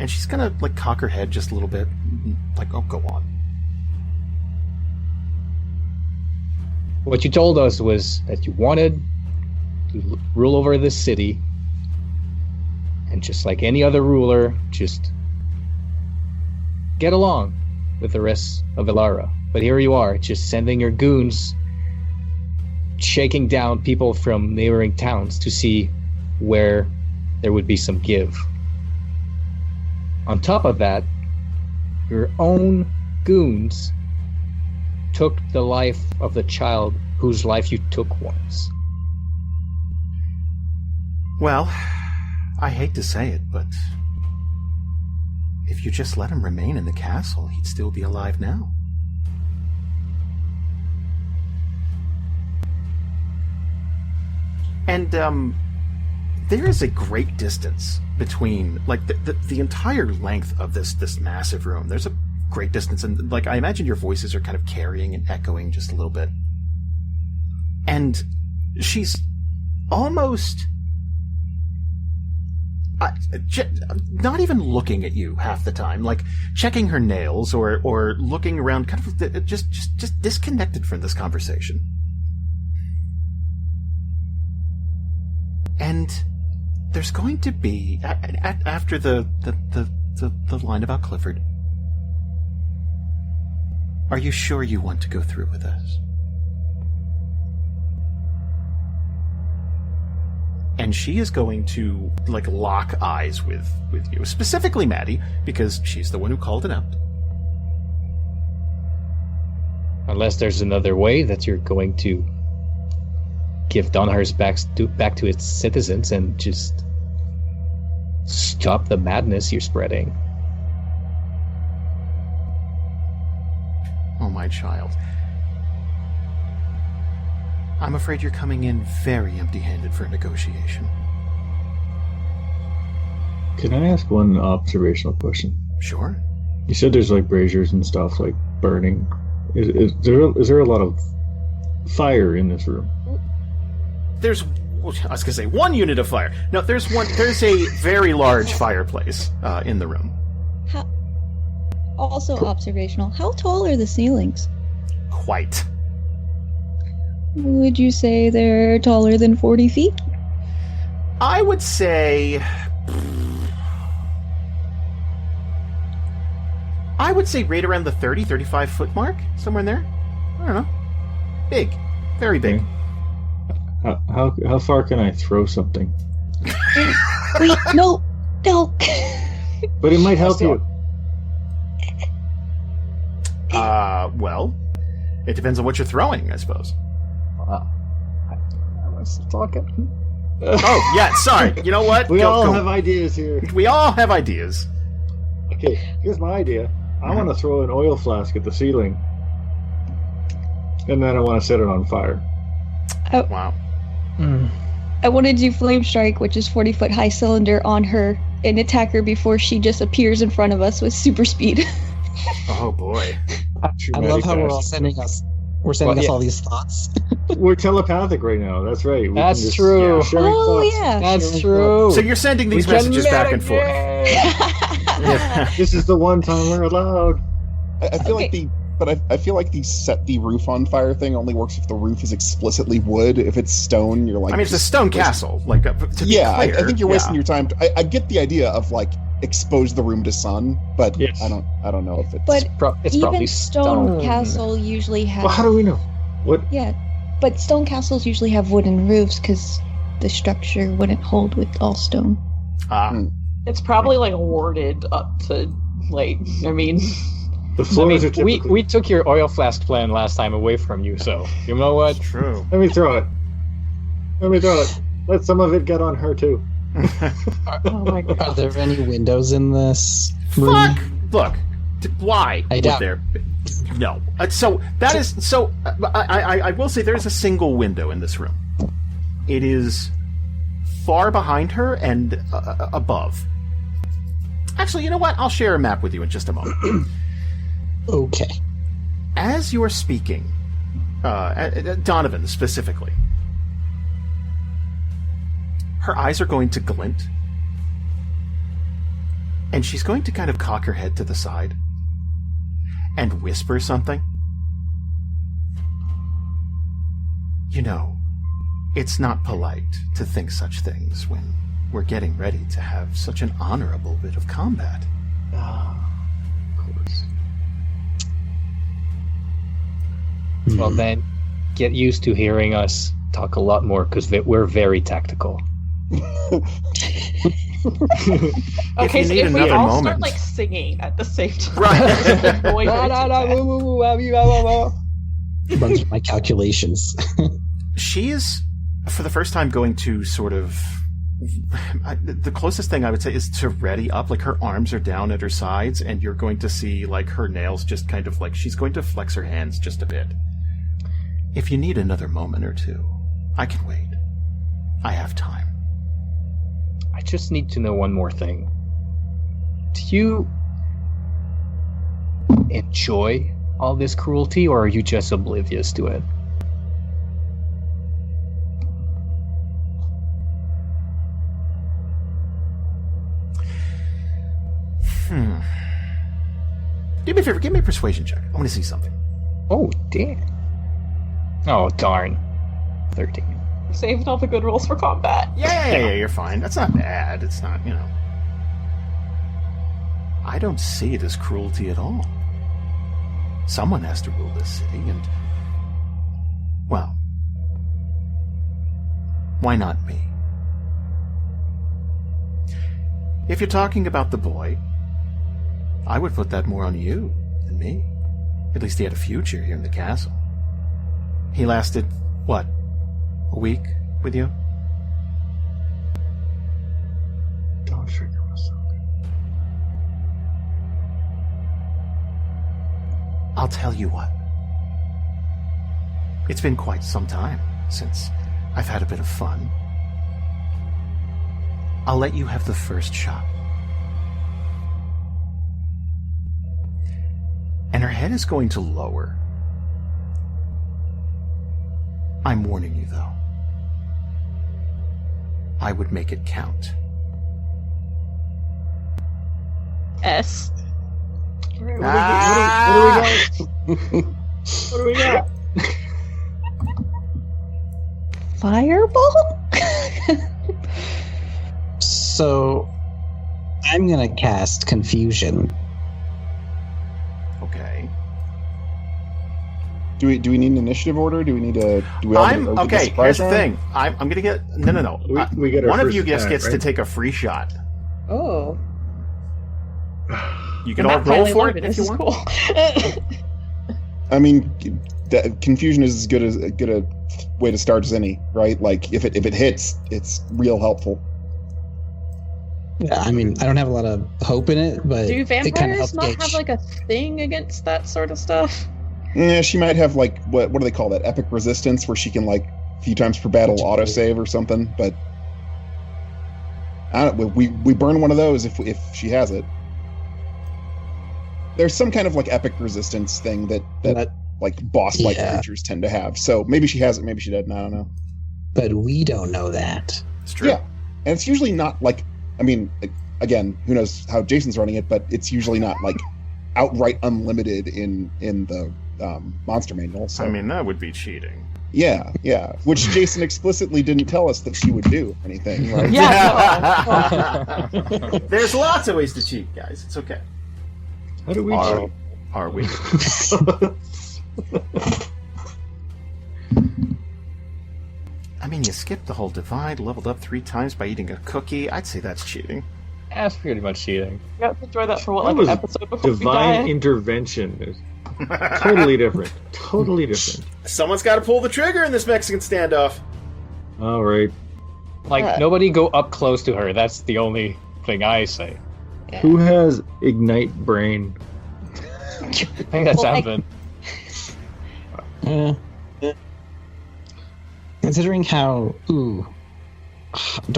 And she's gonna cock her head just a little bit, oh, go on. What you told us was that you wanted to rule over this city, and just like any other ruler, just get along with the rest of Ilara. But here you are, just sending your goons, shaking down people from neighboring towns to see where there would be some give. On top of that, your own goons took the life of the child whose life you took once. Well, I hate to say it, but if you just let him remain in the castle, he'd still be alive now. And, there is a great distance between, the entire length of this massive room. There's a great distance, and, I imagine your voices are kind of carrying and echoing just a little bit. And she's almost not even looking at you half the time, checking her nails or looking around, kind of just disconnected from this conversation. And there's going to be after the line about Clifford. Are you sure you want to go through with this? And she is going to lock eyes with you, specifically Maddy, because she's the one who called it out. Unless there's another way that you're going to give Donhurst back to its citizens and just stop the madness you're spreading. Oh, my child. I'm afraid you're coming in very empty-handed for a negotiation. Can I ask one observational question? Sure. You said there's braziers and stuff burning. Is there a lot of fire in this room? I was going to say one unit of fire. No, there's a very large fireplace in the room. Also observational. How tall are the ceilings? Quite. Would you say they're taller than 40 feet? I would say right around the 30, 35 foot mark, somewhere in there. I don't know. Big. Very big. Okay. How far can I throw something? Wait, no. But it might help you. Well, it depends on what you're throwing, I suppose. I was talking. Oh, yeah, sorry. You know what? We all have ideas here. We all have ideas. Okay, here's my idea. I want to throw an oil flask at the ceiling. And then I want to set it on fire. Wow. I want to do Flame Strike, which is 40-foot high cylinder on her and attack her before she just appears in front of us with super speed. Oh, boy. I love how we're all sending us all these thoughts. We're telepathic right now. That's right. That's true. Oh, thoughts. yeah. That's true. So you're sending these messages back and forth. This is the one time we're allowed. I feel I feel like the set the roof on fire thing only works if the roof is explicitly wood. If it's stone, you're like... I mean, it's a stone castle. I think you're wasting your time. I get the idea of expose the room to sun, but yes. I don't know if it's... But it's even probably stone castle usually have... Well, how do we know? What? Yeah, but stone castles usually have wooden roofs because the structure wouldn't hold with all stone. It's probably warded up to The floors are typically... we took your oil flask plan last time away from you, so you know what? True. Let me throw it. Let some of it get on her too. Oh my god. Are there any windows in this room? Fuck! Look, why I would doubt. there be? No. I will say there's a single window in this room. It is far behind her and above. Actually, you know what? I'll share a map with you in just a moment. Okay. As you're speaking, Donovan specifically, her eyes are going to glint, and she's going to kind of cock her head to the side and whisper something. You know, it's not polite to think such things when we're getting ready to have such an honorable bit of combat. Of course. Well, then, get used to hearing us talk a lot more because we're very tactical. Okay, you so need if we another all moment. start singing at the same time, Right. going Runs with my calculations. She is, for the first time, going to sort of... the closest thing I would say is to ready up. Her arms are down at her sides, and you're going to see, her nails just kind of she's going to flex her hands just a bit. If you need another moment or two, I can wait. I have time. I just need to know one more thing. Do you enjoy all this cruelty, or are you just oblivious to it? Do me a favor, give me a persuasion check. I want to see something. Oh, damn. Oh, darn. 13. saving all the good rules for combat. Yeah, you're fine. That's not bad. It's not, I don't see it as cruelty at all. Someone has to rule this city, and... well... why not me? If you're talking about the boy, I would put that more on you than me. At least he had a future here in the castle. He lasted, what, a week with you? Don't trigger Masoka. I'll tell you what. It's been quite some time since I've had a bit of fun. I'll let you have the first shot. And her head is going to lower. I'm warning you, though. I would make it count. S. What do we got? Fireball? So, I'm gonna cast Confusion. Okay. Do we need an initiative order? Do we need a? Do we all need to get okay. surprise Here's the round? thing. I'm gonna get no. We get our one of first you just attack, gets to right? take a free shot. Oh. You can all roll for it if This you is want. cool. I mean, confusion is as good a way to start as any, right? Like if it hits, it's real helpful. Yeah, I mean, I don't have a lot of hope in it, but Do it kind of vampires helps not gauge. have like a thing against that sort of stuff? Yeah, she might have like what do they call that? Epic resistance, where she can like a few times per battle autosave or something. But I don't. We burn one of those if she has it. There's some kind of like epic resistance thing that like boss-like creatures tend to have. So maybe she has it, maybe she doesn't. I don't know. But we don't know that. It's true. Yeah, and it's usually not like. I mean, again, who knows how Jason's running it, but it's usually not like outright unlimited in the monster manual. So. I mean, that would be cheating. Yeah, which Jason explicitly didn't tell us that she would do anything, right? Yeah. There's lots of ways to cheat, guys. It's okay. How do we cheat? Are we? I mean, you skipped the whole divide, leveled up 3 times by eating a cookie. I'd say that's cheating. That's pretty much cheating. You got to enjoy that for what, That like was an episode before we Divine die? intervention is totally different. Totally different. Someone's got to pull the trigger in this Mexican standoff. All right. Like, nobody go up close to her. That's the only thing I say. Who has ignite brain? I think that's Well, Amvin. Considering how, do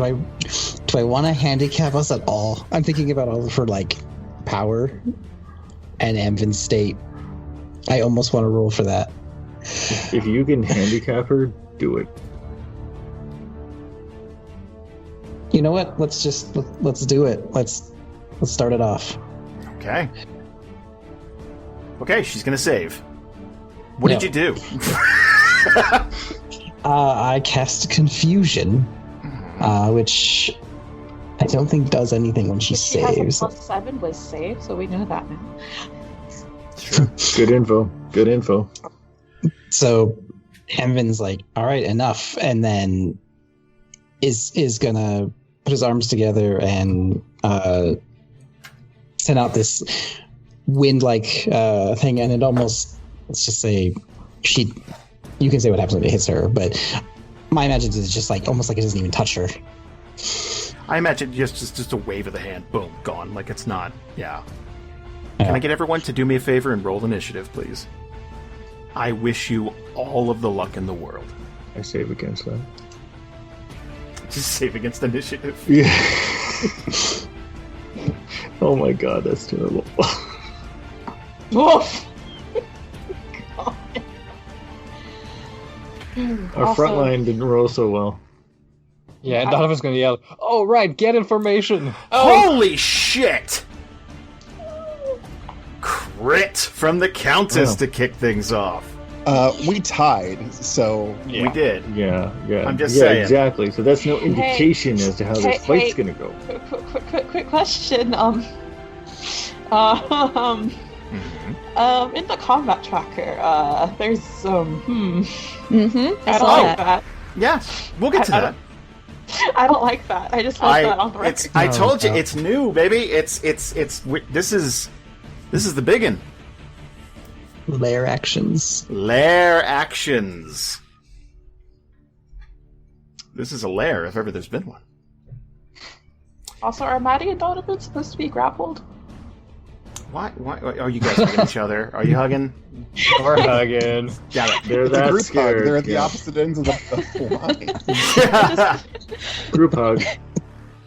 I want to handicap us at all? I'm thinking about all of her like power and Amvin's state. I almost want to roll for that. If you can handicap her, do it. You know what? Let's do it. Let's start it off. Okay. Okay, she's gonna save. What did you do? I cast Confusion, which I don't think does anything when she She has saves. a +7 with save, so we know that now. Sure. Good info. Good info. So Amvin's like, all right, enough, and then is gonna put his arms together and send out this wind-like thing, and it almost, let's just say, you can say what happens when it hits her, but my imagination is just like almost like it doesn't even touch her. I imagine just a wave of the hand, boom, gone. Like it's not. Yeah. Can I get everyone to do me a favor and roll initiative, please? I wish you all of the luck in the world. I save against that. Just save against initiative. Yeah. Oh my god, that's terrible. Woof! Our Also- front line didn't roll so well. Yeah, and Donovan's gonna yell, "Oh right, get information!" Holy shit! Crit from the Countess Oh. to kick things off. We tied, so We did. Yeah. I'm just saying. Exactly. So that's no indication as to how this fight's gonna go. Quick question. In the combat tracker, there's some. I don't like that. Yeah, we'll get to that. I don't like that. I just want that on the record. I told you, it's new, baby. This is the big one. Lair actions. Lair actions. This is a lair, if ever there's been one. Also, are Maddy and Donovan supposed to be grappled? Why are you guys hugging each other? Are you hugging? We're hugging. Got it. They're it's a that group scared. hug. They're at the yeah. opposite ends of the line. Group hug.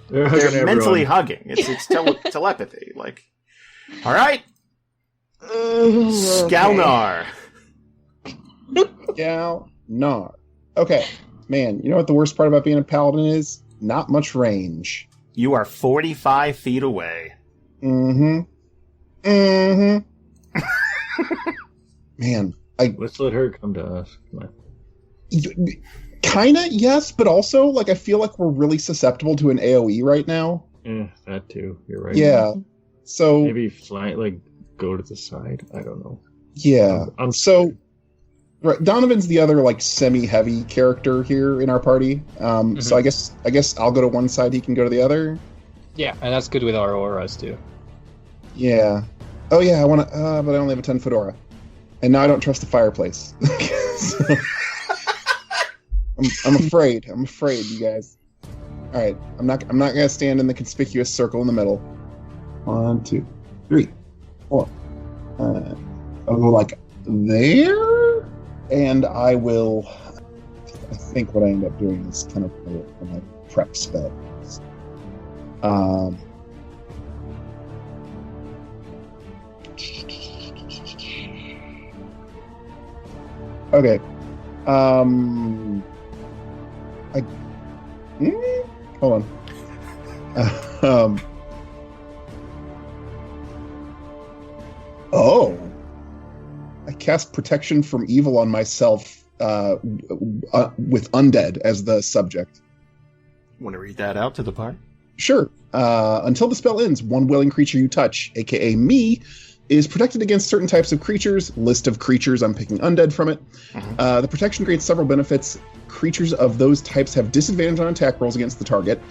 They're hugging They're mentally everyone. hugging. It's telepathy. Like, all right, Okay. Skalnar. Skalnar. Okay, man. You know what the worst part about being a paladin is? Not much range. You are 45 feet away. Man, Let's let her come to us. Come on. kinda yes, but also like I feel like we're really susceptible to an AOE right now. That too. You're right. Yeah. So Maybe fly, like, go to the side. I don't know. yeah. I'm So right, Donovan's the other like semi-heavy character here in our party. So I guess I'll go to one side. He can go to the other. Yeah, and that's good with our auras too. Yeah. Oh yeah. I want to, but I only have a 10-foot aura, and now I don't trust the fireplace. So, I'm afraid. I'm afraid, you guys. All right. I'm not gonna stand in the conspicuous circle in the middle. 1, 2, 3, 4. I'll go like there, and I will. I think what I end up doing is kind of my prep spells. Okay. Hold on. Oh. I cast protection from evil on myself with undead as the subject. Want to read that out to the party? Sure. Until the spell ends, one willing creature you touch, aka me, is protected against certain types of creatures. List of creatures, I'm picking undead from it. The protection grants several benefits. Creatures of those types have disadvantage on attack rolls against the target.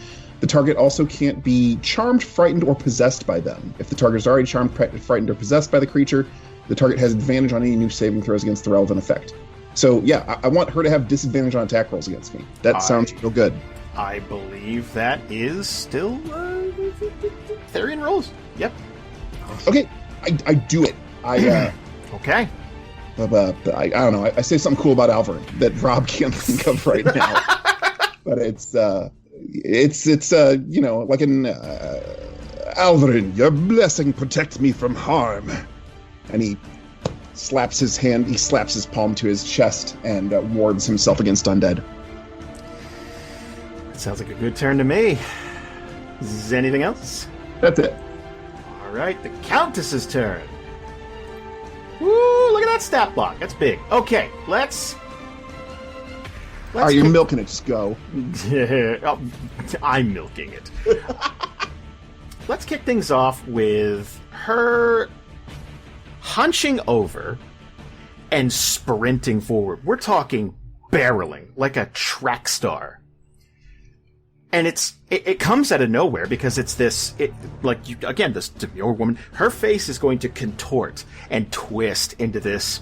The target also can't be charmed, frightened, or possessed by them. If the target is already charmed, frightened, or possessed by the creature, the target has advantage on any new saving throws against the relevant effect. So yeah, I want her to have disadvantage on attack rolls against me. That sounds real good. I believe that is still Therian rolls. Yep. Okay, I do it. Okay. I don't know. I say something cool about Alvarin that Rob can't think of right now. But it's you know, like an Alvarin, your blessing protect me from harm. And he slaps his palm to his chest and wards himself against undead. That sounds like a good turn to me. Is anything else? That's it. All right, the Countess's turn. Woo, look at that stat block. That's big. Okay, let's All right, you're milking it. Just go. Oh, I'm milking it. Let's kick things off with her hunching over and sprinting forward. We're talking barreling like a track star. And it comes out of nowhere because it's this, this demure woman, her face is going to contort and twist into this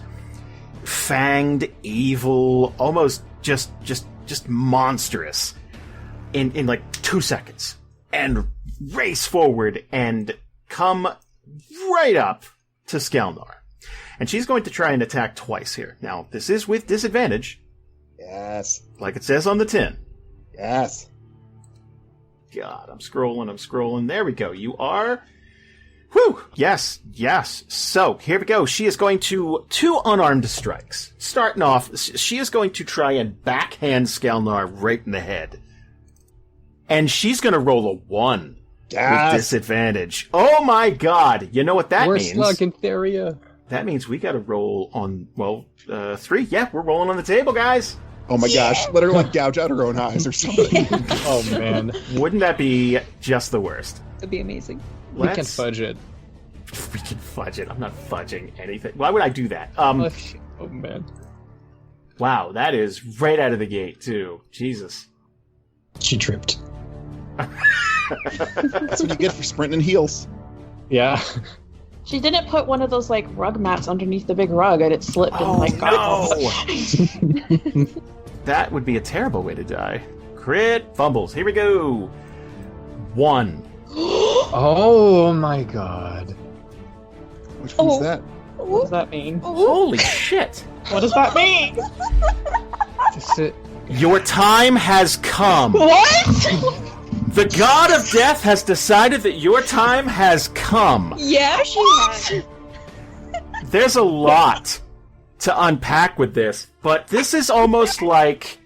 fanged, evil, almost just monstrous in like 2 seconds, and race forward and come right up to Skalnar. And she's going to try and attack twice here. Now, this is with disadvantage. Yes. Like it says on the tin. Yes. God, I'm scrolling. There we go. You are... Whew! Yes. So, here we go. She is going to... 2 unarmed strikes. Starting off, she is going to try and backhand Skalnar right in the head. And she's going to roll a 1 with disadvantage. Oh my god! You know what that Worst means? luck in Theria. That means we got to roll on, 3. Yeah, we're rolling on the table, guys. Oh my gosh, let her like gouge out her own eyes or something. Oh man, wouldn't that be just the worst? That'd be amazing. we can fudge it. We can fudge it. I'm not fudging anything. Why would I do that? Oh man. Wow, that is right out of the gate too. Jesus. She tripped. That's what you get for sprinting in heels. Yeah. She didn't put one of those like rug mats underneath the big rug, and it slipped and like got no! That would be a terrible way to die. Crit fumbles. Here we go. 1. Oh my god. Which one's that? What does that mean? Holy shit. What does that mean? Your time has come. What? The god of death has decided that your time has come. Yeah, she has. There's a lot to unpack with this, but this is almost like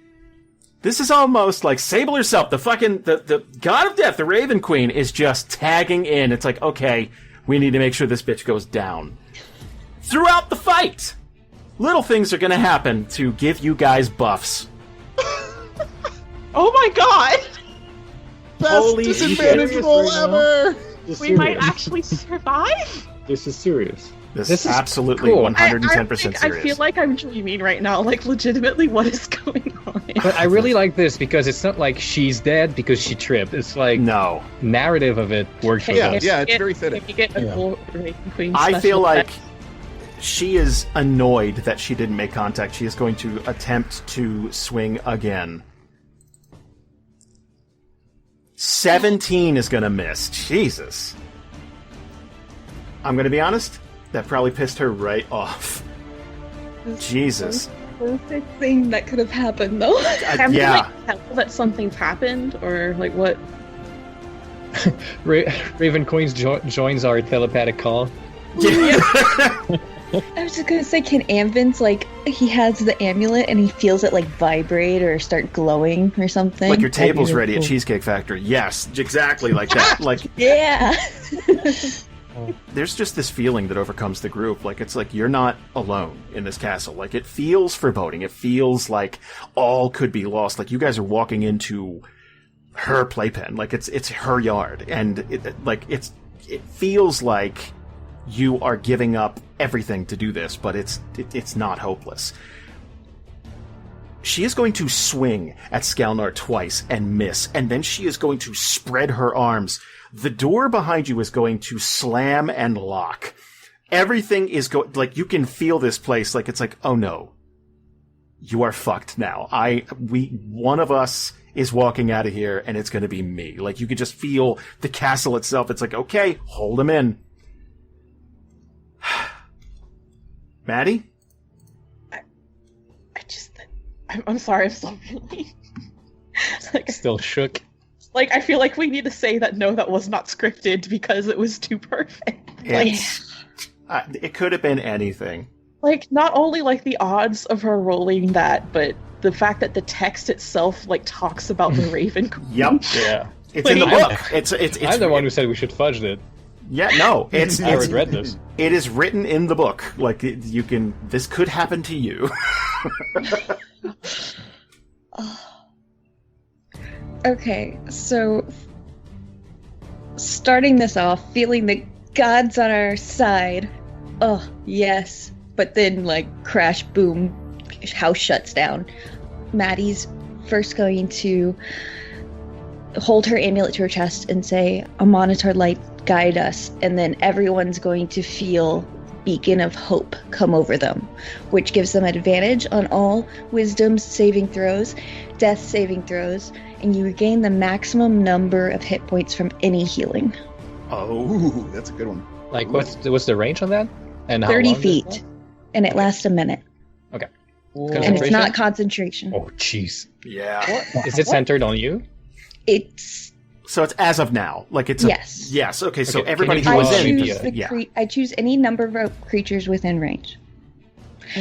Sable herself, the god of death, the Raven Queen, is just tagging in. It's like, okay, we need to make sure this bitch goes down. Throughout the fight, little things are gonna happen to give you guys buffs. Oh my god! Best Holy disadvantage shit. roll ever! We might actually survive? This is serious. This is is absolutely cool. 110% serious. I feel like I'm dreaming right now. Like, legitimately, what is going on? But I really like this because it's not like she's dead because she tripped. It's like No. narrative of it works for Yeah, this. yeah, it's very fitting. If you get a Yeah. full Raven Queen I special feel like effect. she is annoyed that she didn't make contact. She is going to attempt to swing again. 17 is going to miss. Jesus. I'm going to be honest. That probably pissed her right off. This Jesus. is the perfect thing that could have happened, though. Can we, Yeah. like, tell that something's happened? Or, like, what? Raven Queen joins our telepathic call. I was just gonna say, can Amvin's, like, he has the amulet and he feels it, like, vibrate or start glowing or something? Like your table's That'd be ready at cool. Cheesecake Factory. Yes, exactly like that. Like, Yeah! there's just this feeling that overcomes the group. Like, it's like you're not alone in this castle. Like, it feels foreboding. It feels like all could be lost. Like, you guys are walking into her playpen. Like, it's her yard. And, it feels like you are giving up everything to do this, but it's not hopeless. She is going to swing at Skalnar twice and miss, and then she is going to spread her arms. The door behind you is going to slam and lock. Everything is like, you can feel this place, like, it's like, oh no. You are fucked now. One of us is walking out of here, and it's gonna be me. Like, you could just feel the castle itself. It's like, okay, hold him in. Maddy? I'm sorry, I'm still really... like, Still shook. like, I feel like we need to say that no, that was not scripted because it was too perfect. It could have been anything. Like, not only, like, the odds of her rolling that, but the fact that the text itself, like, talks about the Raven Queen. Yep. Yeah. It's in the Like, book. It's I'm the one who said we should fudge it. Yeah, no. I regret this. It is written in the book. Like, you can... This could happen to you. Okay, so starting this off, feeling the gods on our side. Oh, yes. But then, like, crash, boom, house shuts down. Maddy's first going to hold her amulet to her chest and say, "A monitor light, guide us." And then everyone's going to feel beacon of hope come over them, which gives them advantage on all wisdom saving throws, death saving throws, and you regain the maximum number of hit points from any healing. Oh. Ooh, that's a good one. Like, what's the range on that? And how 30 long does it feet. last? And it lasts a minute. Okay. And it's not concentration. Oh, jeez. Yeah. Is it centered on you? It's... So it's as of now. Like, it's Yes. Yes, okay, so Okay, everybody can who you was draw in... me choose I choose any number of creatures within range.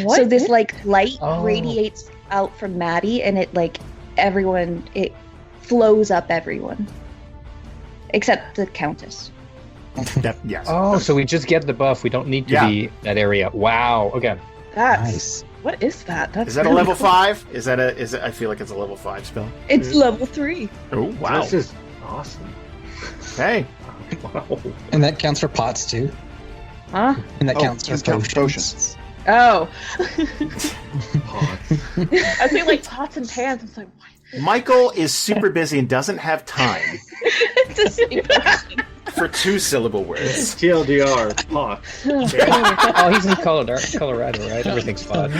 What? So this, like, light Oh. radiates out from Maddy, and it, like, it flows up everyone. Except the Countess. Yes. Oh, so we just get the buff. We don't need to be that area. Wow. Okay. That's Nice. what is that? That's Is that a really level cool. 5? Is it? I feel like it's a level 5 spell. It's level 3. Oh, wow. This is awesome. Hey. Wow. And that counts for pots too. Huh? And that counts for it counts potions. Oh. Pots. I feel like pots and pans. I'm like, what? Michael is super busy and doesn't have time To say potion. for 2-syllable words. TLDR, pots. Oh, he's in Colorado, right? Everything's fine.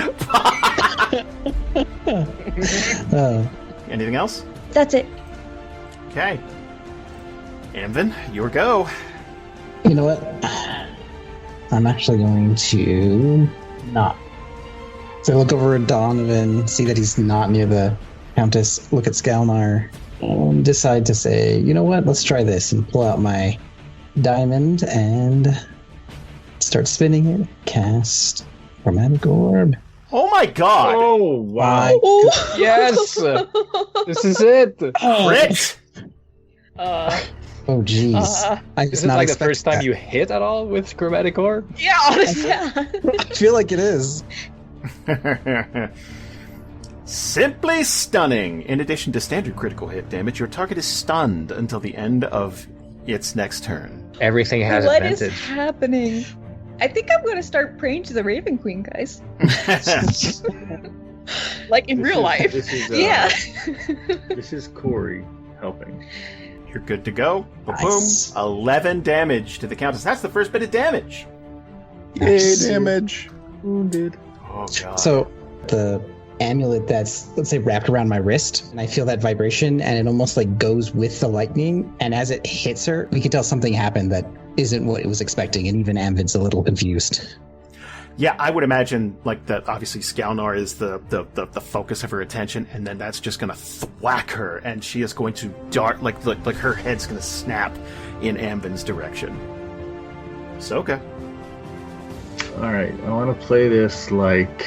Anything else? That's it. Okay. Amvin, your go. You know what? I'm actually going to not. So I look over at Donovan, see that he's not near the Countess, look at Skalnar, and decide to say, you know what? Let's try this, and pull out my diamond and start spinning it. Cast Chromatic Orb. Oh my god! Oh, wow. Oh. Yes! This is it! Crit! Oh, jeez. I Is was this not like the expecting first time that. you hit at all with Chromatic Orb? Yeah, honestly. I feel like it is. Simply stunning! In addition to standard critical hit damage, your target is stunned until the end of its next turn. Everything has What advantage. is happening? I think I'm going to start praying to the Raven Queen, guys. Like in real life. This is, Yeah. This is Corey helping. You're good to go. Nice. Boom. 11 damage to the Countess. That's the first bit of damage. Yay, damage. Wounded. Oh, God. So the amulet that's, let's say, wrapped around my wrist, and I feel that vibration, and it almost like goes with the lightning, and as it hits her, we can tell something happened that isn't what it was expecting, and even Amvin's a little confused. Yeah, I would imagine like that. Obviously, Skalnar is the focus of her attention, and then that's just going to thwack her, and she is going to dart like her head's going to snap in Amvin's direction. Masoka. All right, I want to play this like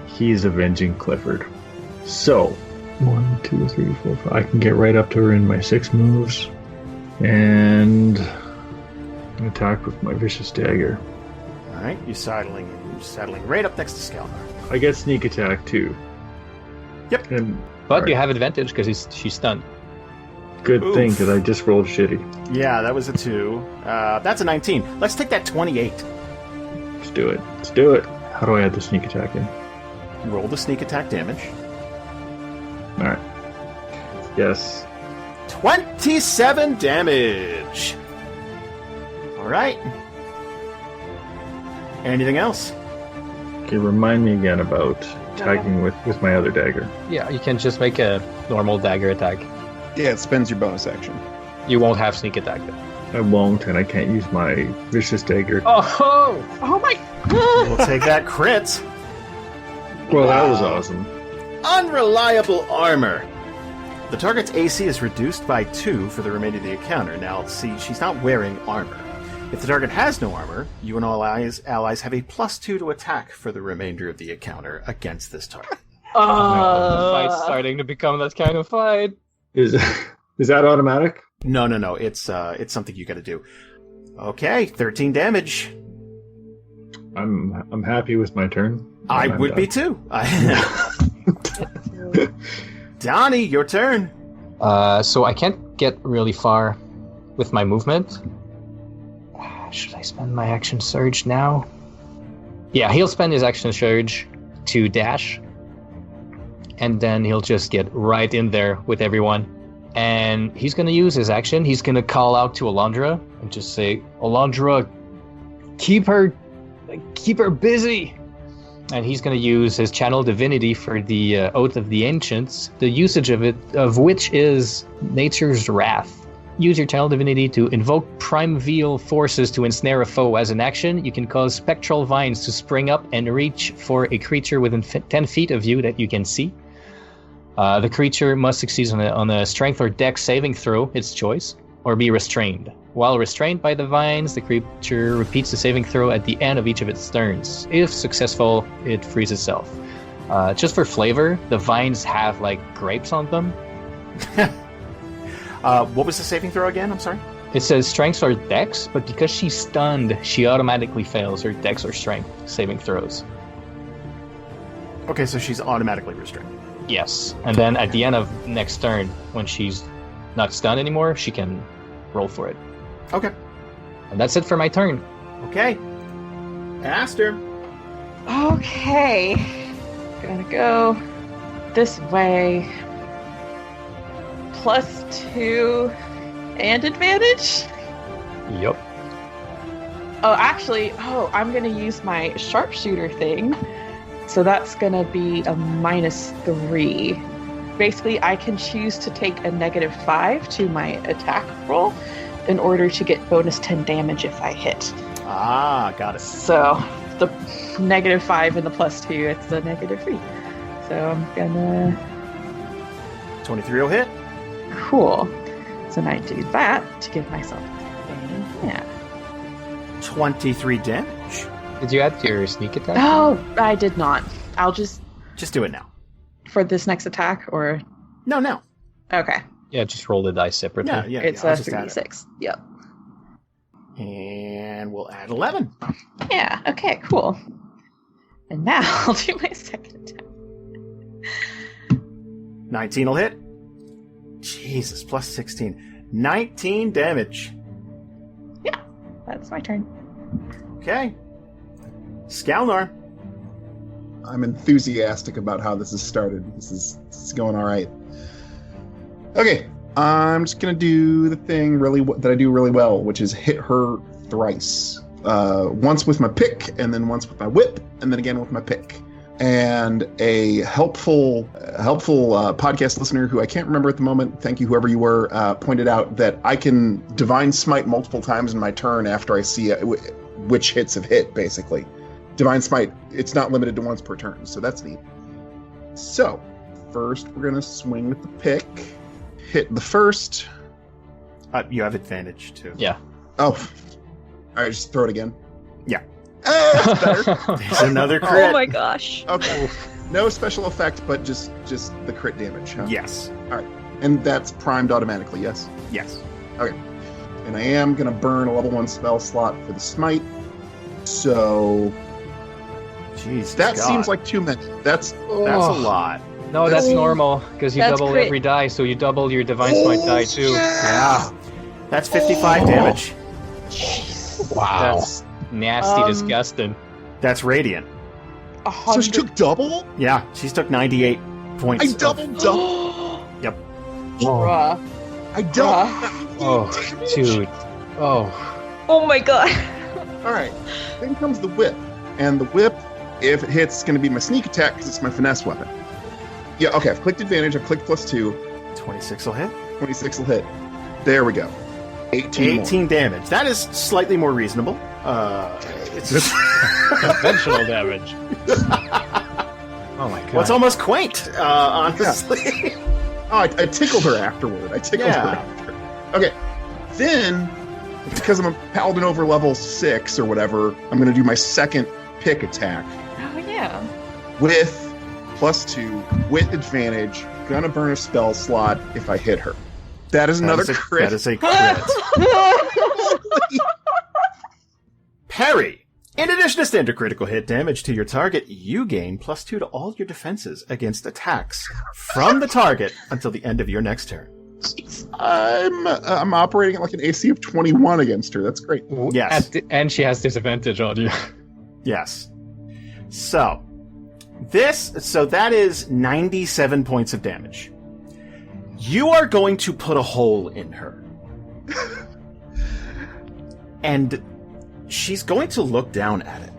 he's avenging Clifford. So, 1, 2, 3, 4, 5. I can get right up to her in my 6 moves, and attack with my vicious dagger. All right, you're saddling right up next to Skalnar. I get sneak attack too. Yep. And But you have advantage because she's stunned. good Oof. thing because I just rolled shitty. Yeah, that was a 2. That's a 19. Let's take that 28. Let's do it. Let's do it. How do I add the sneak attack in? Roll the sneak attack damage. All right. Yes. 27 damage. All right. Anything else? Okay, remind me again about attacking with my other dagger. Yeah, you can just make a normal dagger attack. Yeah, it spends your bonus action. You won't have sneak attack then. I won't, and I can't use my vicious dagger. Oh! Oh my. We'll take that crit. Well, that was awesome. Unreliable armor. The target's AC is reduced by 2 for the remainder of the encounter. Now, see, she's not wearing armor. If the target has no armor, you and all allies have a +2 to attack for the remainder of the encounter against this target. The fight's starting to become that kind of fight. Is that automatic? No. It's something you got to do. Okay, 13 damage. I'm happy with my turn. I I'm would be done. too. Donnie, your turn. So I can't get really far with my movement. Should I spend my action surge now? Yeah, he'll spend his action surge to dash. And then he'll just get right in there with everyone. And he's going to use his action. He's going to call out to Alondra and just say, Alondra, keep her busy. And he's going to use his channel divinity for the Oath of the Ancients, the usage of which is Nature's Wrath. Use your channel divinity to invoke primeval forces to ensnare a foe. As an action, you can cause spectral vines to spring up and reach for a creature within 10 feet of you that you can see. The creature must succeed on a strength or dex saving throw, its choice, or be restrained. While restrained by the vines, the creature repeats the saving throw at the end of each of its turns. If successful, it frees itself. Just for flavor, the vines have like grapes on them. What was the saving throw again? I'm sorry. It says strengths or dex, but because she's stunned, she automatically fails her dex or strength saving throws. Okay, so she's automatically restrained. Yes. And then at the end of next turn, when she's not stunned anymore, she can roll for it. Okay. And that's it for my turn. Okay. Aster. Okay. Gonna go this way. +2 and advantage? Yep. I'm gonna use my sharpshooter thing. So that's gonna be a -3. Basically, I can choose to take a -5 to my attack roll in order to get bonus 10 damage if I hit. Ah, got it. So the -5 and the +2, it's a -3. So I'm gonna... 23 will hit. Cool. So I do that to give myself a 23 damage. Did you add your sneak attack? Oh, I did not. I'll just do it now. for this next attack, or No. okay. Yeah, just roll the dice separately. Yeah. It's I'll a just add it. 3d6. Yep. And we'll add 11. Yeah. Okay. Cool. And now I'll do my second attack. 19 will hit. Jesus, plus 16. 19 damage. Yeah, that's my turn. Okay. Skalnar. I'm enthusiastic about how this has started. This is going all right. Okay, I'm just gonna do the thing that I do really well, which is hit her thrice. Once with my pick, and then once with my whip, and then again with my pick. And a helpful podcast listener who I can't remember at the moment, thank you whoever you were, pointed out that I can Divine Smite multiple times in my turn after I see which hits have hit, basically. Divine Smite, it's not limited to once per turn, so that's neat. So, first we're going to swing with the pick. Hit the first. You have advantage, too. Yeah. Oh. All right, just throw it again. Yeah. That's better. There's another crit. Oh my gosh. Okay. No special effect, but just the crit damage, huh? Yes. All right. And that's primed automatically, yes? Yes. Okay. And I am going to burn a level 1 spell slot for the smite. So... Jeez, that God. seems like too many. That's a lot. No, that's normal, because you That's double crit. every die, so you double your Divine Smite die too. Yeah. That's 55 damage. Wow. That's nasty, disgusting. That's radiant. So she took double? Yeah, she's took 98 points. I doubled double. Yep. Bruh. I doubled. Oh, dude. Oh. Oh my god. All right. Then comes the whip. And the whip, if it hits, it's going to be my sneak attack because it's my finesse weapon. Yeah, okay. I've clicked advantage. I've clicked +2. 26 will hit. 26 will hit. There we go. 18 more. Damage. That is slightly more reasonable. It's Conventional damage. Oh my god. Well, it's almost quaint, honestly. Oh, I tickled her afterward. Okay. Then, because I'm a paladin over level 6 or whatever, I'm going to do my second pick attack. Oh yeah. With +2, with advantage, gonna burn a spell slot if I hit her. That is another crit. That is a crit. Parry. In addition to standard critical hit damage to your target, you gain +2 to all your defenses against attacks from the target until the end of your next turn. I'm operating at like an AC of 21 against her. That's great. Yes. And she has disadvantage on you. Yes. So that is 97 points of damage. You are going to put a hole in her. And she's going to look down at it.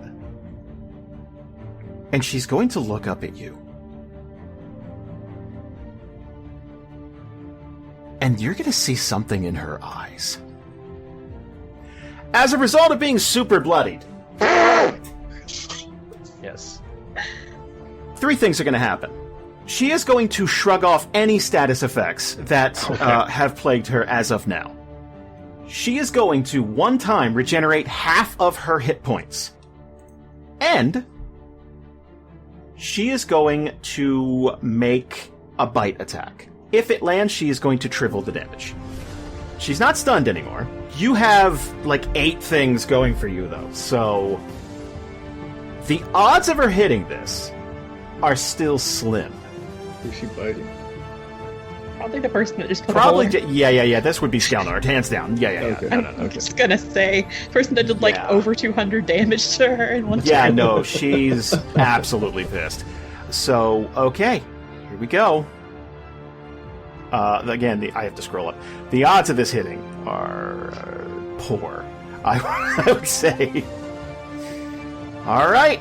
And she's going to look up at you. And you're going to see something in her eyes. As a result of being super bloodied, Yes. 3 things are going to happen. She is going to shrug off any status effects that have plagued her as of now. She is going to one time regenerate half of her hit points. And she is going to make a bite attack. If it lands, she is going to triple the damage. She's not stunned anymore, You have, 8 things going for you, though. So, the odds of her hitting this are still slim. Who's she biting? Probably the person that just put Probably, a hole in. yeah. This would be Skalnar, hands down. Yeah. Okay. No. I'm just gonna say, person that did over 200 damage to her in one Yeah, turn. no, she's absolutely pissed. So, okay, here we go. Again, I have to scroll up. The odds of this hitting are poor, I would say. All right.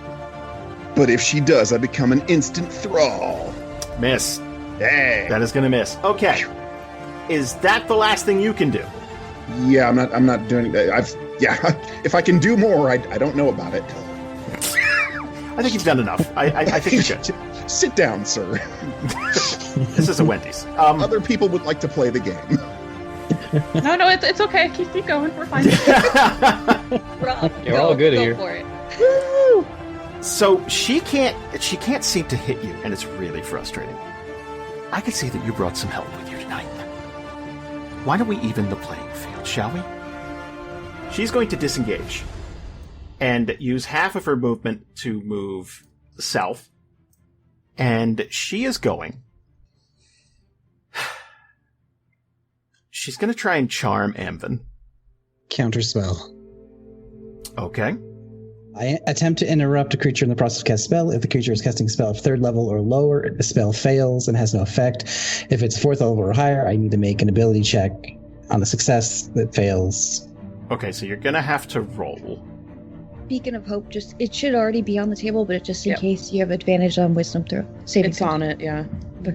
But if she does, I become an instant thrall. Miss. Dang. That is going to miss. Okay. Is that the last thing you can do? Yeah, I'm not doing that. If I can do more, I don't know about it. I think you've done enough. I think you're good. Sit down, sir. This is a Wendy's. Other people would like to play the game. No, it's okay. Keep going. We're fine. Rob, You're all good go here. for it. Woo! So she can't seem to hit you, and it's really frustrating. I could see that you brought some help with you tonight. Why don't we even the playing field, shall we? She's going to disengage and use half of her movement to move south. And she is going... She's going to try and charm Amvin. Counterspell. Okay. I attempt to interrupt a creature in the process of cast spell. If the creature is casting a spell of 3rd level or lower, the spell fails and has no effect. If it's 4th level or higher, I need to make an ability check. On the success, that fails. Okay, so you're going to have to roll. Beacon of Hope, it should already be on the table, but just in Yep. case you have advantage on Wisdom throw. Saving It's throw. on it, yeah. All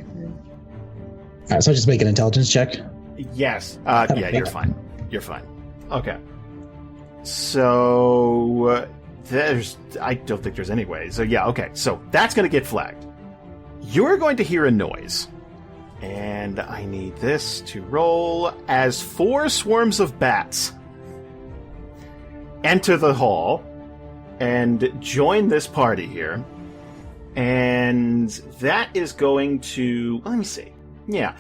right, so I just make an intelligence check. Yes. Yeah, you're fine. You're fine. Okay. So... I don't think there's any way. So yeah, okay. So that's going to get flagged. You're going to hear a noise. And I need this to roll as 4 swarms of bats enter the hall and join this party here. And that is going to... Let me see. Yeah.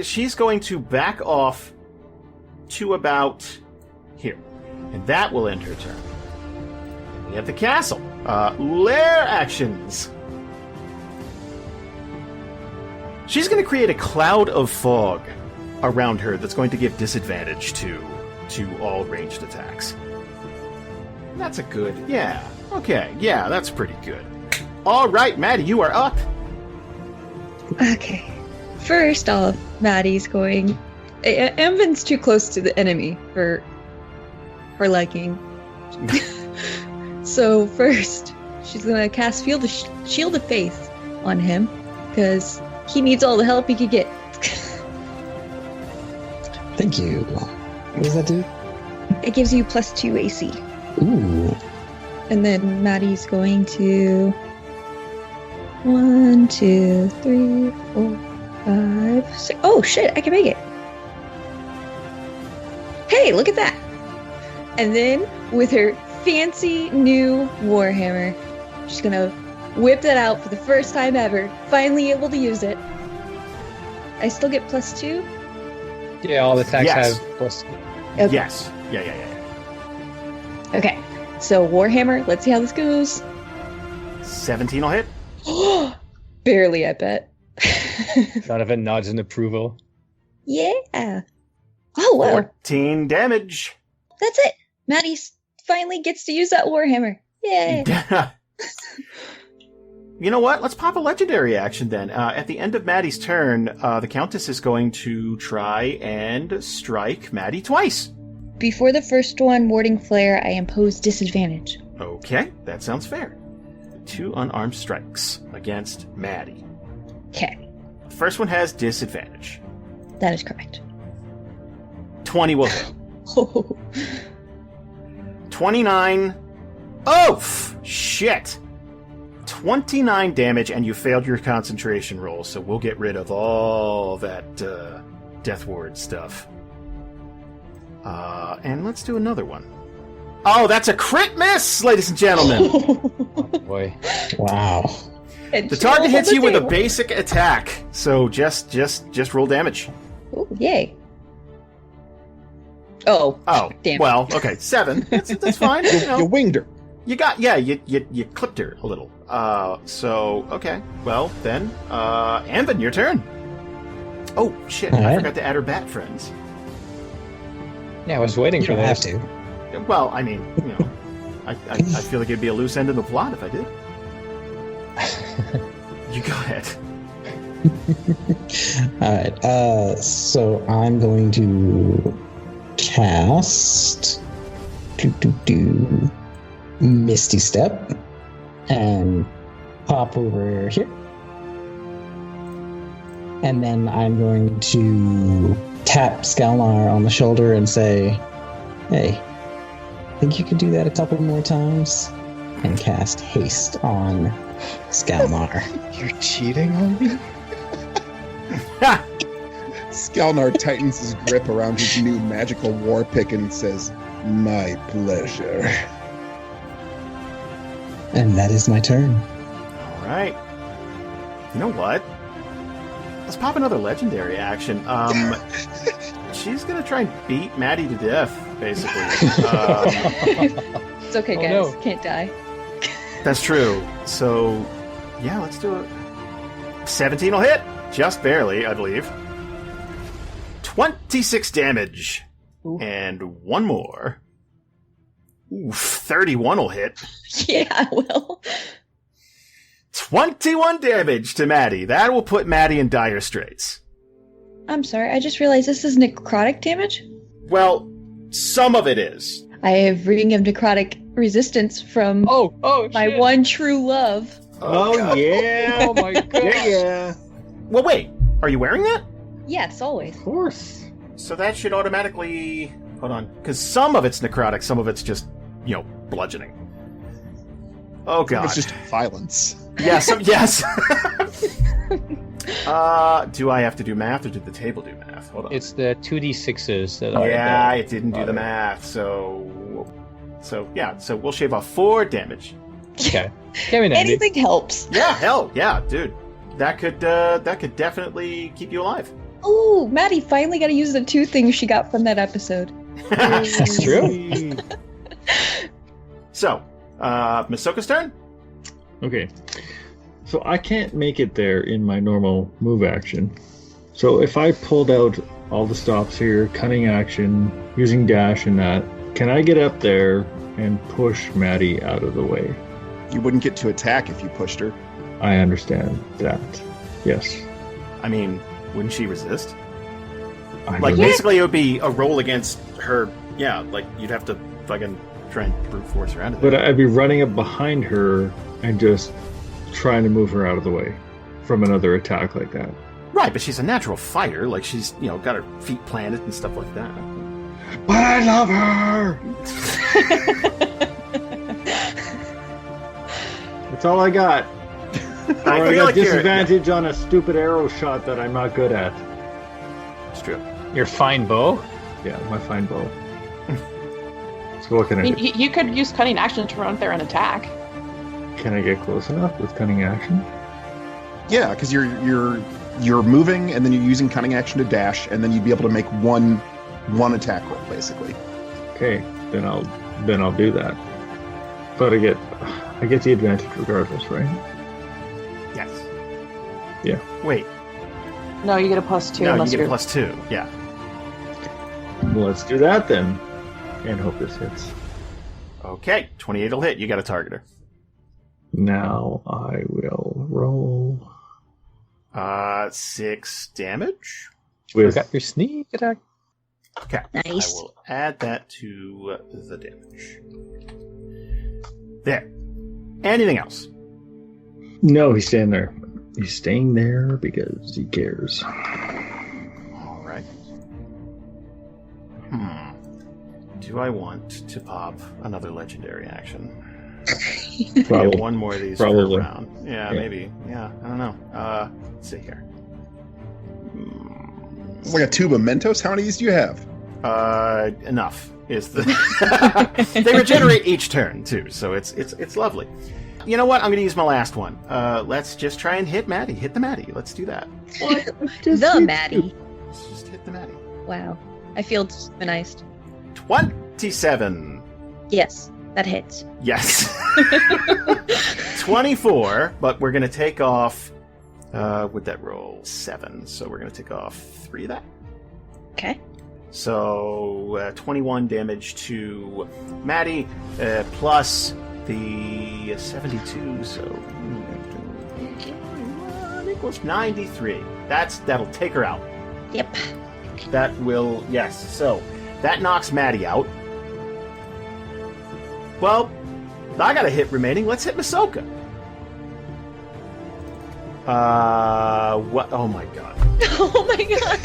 She's going to back off to about here. And that will end her turn. We have the castle. Lair actions. She's going to create a cloud of fog around her that's going to give disadvantage to all ranged attacks. That's a good... Yeah. Okay. Yeah, that's pretty good. All right, Maddy, you are up. Okay. First off, Maddie's going... Amvin's too close to the enemy for her liking. So first, she's gonna cast Shield of Faith on him, because he needs all the help he could get. Thank you. What does that do? It gives you +2 AC. Ooh. And then Maddie's going to... 1, 2, 3, 4, 5, 6... Oh shit, I can make it! Hey, look at that! And then, with her fancy new Warhammer, she's gonna whip that out for the first time ever. Finally able to use it. I still get +2? Yeah, all the attacks Yes. have plus. Okay. Yes. Yeah. Okay, so Warhammer, let's see how this goes. 17 will hit. Barely, I bet. Donovan nods in approval. Yeah. Oh, well, 14 damage. that's it. Maddie finally gets to use that Warhammer. Yay. You know what? Let's pop a legendary action then. At the end of Maddy's turn, the Countess is going to try and strike Maddy twice. Before the first one, Warding Flare, I impose disadvantage. Okay, that sounds fair. 2 unarmed strikes against Maddy. Okay, The first one has disadvantage. that is correct. 20 will hit. 29. Oh, shit. 29 damage, and you failed your concentration roll, so we'll get rid of all that Death Ward stuff. And let's do another one. Oh, that's a crit miss, ladies and gentlemen! Boy. Wow. The target hits you with a basic attack, so just roll damage. Ooh, yay. Oh, Oh, damn. well, okay, 7. That's fine. You know. You winged her. You clipped her a little. So, okay. Well, then, Amvin, your turn. Oh, shit, All I right. forgot to add her bat friends. Yeah, I was waiting You for don't have this. to. Well, I mean, I feel like it'd be a loose end in the plot if I did. You go ahead. Alright, so I'm going to cast Misty Step and pop over here. And then I'm going to tap Skalnar on the shoulder and say, hey, think you could do that a couple more times? And cast Haste on Skalnar. You're cheating on me? Skalnar tightens his grip around his new magical war pick and says, "My pleasure." And that is my turn. All right. You know what? Let's pop another legendary action. She's gonna try and beat Maddy to death, basically. It's okay, Oh, guys. no. Can't die. That's true. So, yeah, let's do it. 17 will hit. Just barely, I believe. 26 damage. Ooh. And one more. Oof, 31 will hit. Yeah, I will. 21 damage to Maddy. That will put Maddy in dire straits. I'm sorry, I just realized this is necrotic damage. Well, some of it is. I have Ring of Necrotic Resistance from Oh, my shit. one true love. Oh, yeah. Oh my god. Yeah. Well, wait. Are you wearing that? Yes, always. Of course. So that should automatically... Hold on. Because some of it's necrotic, some of it's just, bludgeoning. Oh, God. It's just violence. Yes, yes. Do I have to do math, or did the table do math? Hold on. It's the 2d6s that are. Yeah, it didn't do the math, so yeah, so we'll shave off 4 damage. Okay. Give me an Andy. Anything helps. Yeah, hell, yeah, dude. That could definitely keep you alive. Ooh, Maddy finally got to use the 2 things she got from that episode. That's true. So, Masoka's turn? Okay. So I can't make it there in my normal move action. So if I pulled out all the stops here, cunning action, using dash and that, can I get up there and push Maddy out of the way? You wouldn't get to attack if you pushed her. I understand that. Yes. I mean, wouldn't she resist? I Like, don't know. basically it would be a roll against her, yeah, like, you'd have to fucking try and brute force her out of there. But I'd be running up behind her and just trying to move her out of the way from another attack like that. Right, but she's a natural fighter, like, she's, got her feet planted and stuff like that. But I love her! That's all I got. I Or I feel got like you're- disadvantage on a stupid arrow shot that I'm not good at. It's true. Your fine bow? Yeah, my fine bow. So what can I I mean, do? you could use cunning action to run up there and attack. Can I get close enough with cunning action? Yeah, because you're moving and then you're using cunning action to dash, and then you'd be able to make one attack roll basically. Okay, then I'll do that. But I get the advantage regardless, right? Yes. Yeah. Wait, No, you get a +2 no, you unless get a you're. +2, yeah. Well, let's do that then, and hope this hits. Okay, 28 will hit. You got to target her. Now I will roll 6 damage. with Forgot your sneak attack. Okay. Nice. I will add that to the damage. There. Anything else? No, he's staying there. He's staying there because he cares. All right. Do I want to pop another legendary action? Probably. Get one more of these Probably. per round. Yeah, Yeah. maybe. Yeah, I don't know. Let's see here. It's like a tube of Mentos. How many of these do you have? Enough is the. They regenerate each turn too, so it's lovely. You know what? I'm going to use my last one. Let's just try and hit Maddy. Hit the Maddy. Let's do that. The Maddy. Let's just hit the Maddy. Wow. I feel divinized. 27. Yes, that hits. Yes. 24, but we're going to take off... would that roll 7? So we're going to take off 3 of that. Okay. So 21 damage to Maddy, plus the 72, so equals 93. That'll take her out. Yep. That will, yes. So that knocks Maddy out. Well, I got a hit remaining. Let's hit Masoka. What? Oh my god. Oh my god.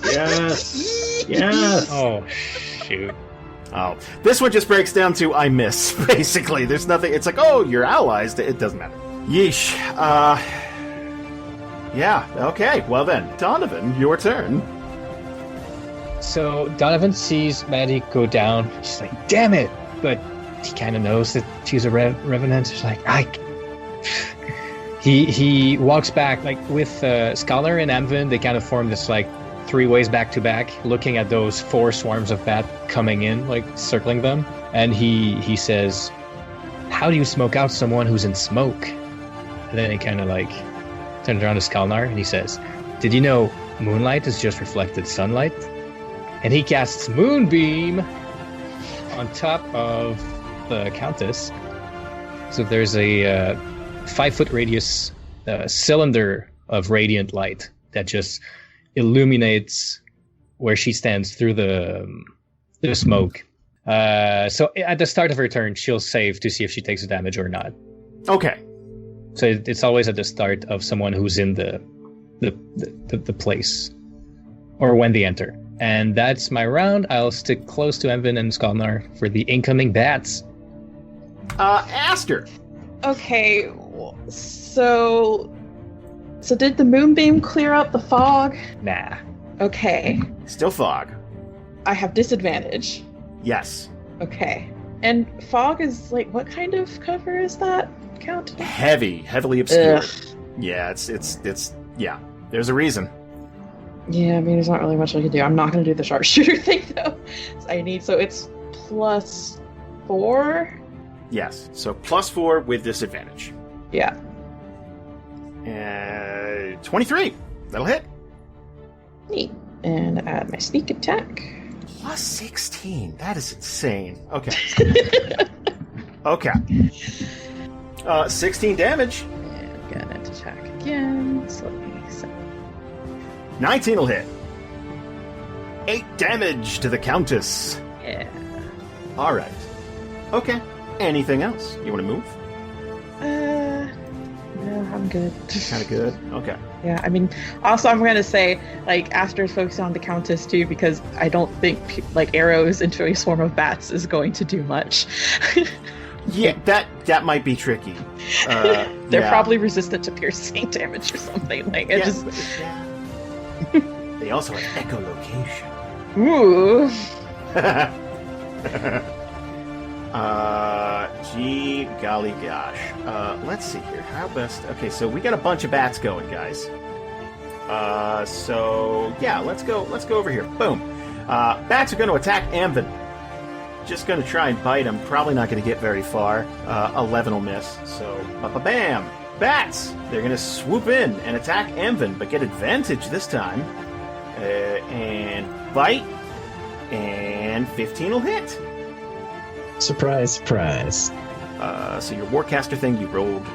Yes. Yes. Oh, shoot. Oh, this one just breaks down to I miss, basically. There's nothing, it's like, oh, you're allies. It doesn't matter. Yeesh. Yeah, okay. Well then, Donovan, your turn. So Donovan sees Maddy go down. She's like, damn it! But he kind of knows that she's a revenant. She's like, He walks back, like, with Skalnar and Amvin. They kind of form this, like, 3 ways back to back, looking at those 4 swarms of bat coming in, like, circling them. And he says, how do you smoke out someone who's in smoke? And then he kind of, like, turns around to Skalnar and he says, did you know moonlight is just reflected sunlight? And he casts Moonbeam on top of the Countess. So there's a 5-foot radius cylinder of radiant light that just illuminates where she stands through the smoke. So at the start of her turn, she'll save to see if she takes the damage or not. Okay. So it's always at the start of someone who's in the place, or when they enter. And that's my round. I'll stick close to Amvin and Skalnar for the incoming bats. Aster. Okay, so did the moonbeam clear out the fog? Nah. Okay, Still fog. I have disadvantage. Yes. Okay, and fog is like, what kind of cover is that? Count? Heavily obscured. Ugh. Yeah, it's yeah. There's a reason. Yeah, I mean, there's not really much I can do. I'm not going to do the sharpshooter thing though. So it's +4. Yes. So +4 with disadvantage. Yeah. 23. That'll hit. Neat. And add my sneak attack. +16. That is insane. Okay. Okay. 16 damage. And gonna attack again. So 19 will hit. 8 damage to the Countess. yeah. All right. Okay. Anything else? You want to move? No, I'm good. Kind of good. Okay. Yeah, I mean, also I'm gonna say, like, Aster's focused on the Countess too, because I don't think like arrows into a swarm of bats is going to do much. Yeah, that might be tricky. They're probably resistant to piercing damage or something. Like, it just. Yeah. They also have echolocation. Ooh. Gee golly gosh. Let's see here. How best? Okay, so we got a bunch of bats going, guys. So yeah, let's go over here. Boom. Bats are going to attack Amvin. Just going to try and bite him. Probably not going to get very far. 11 will miss. So bam. Bats. They're going to swoop in and attack Amvin, but get advantage this time. And bite. And 15 will hit. Surprise, surprise. So your Warcaster thing, you rolled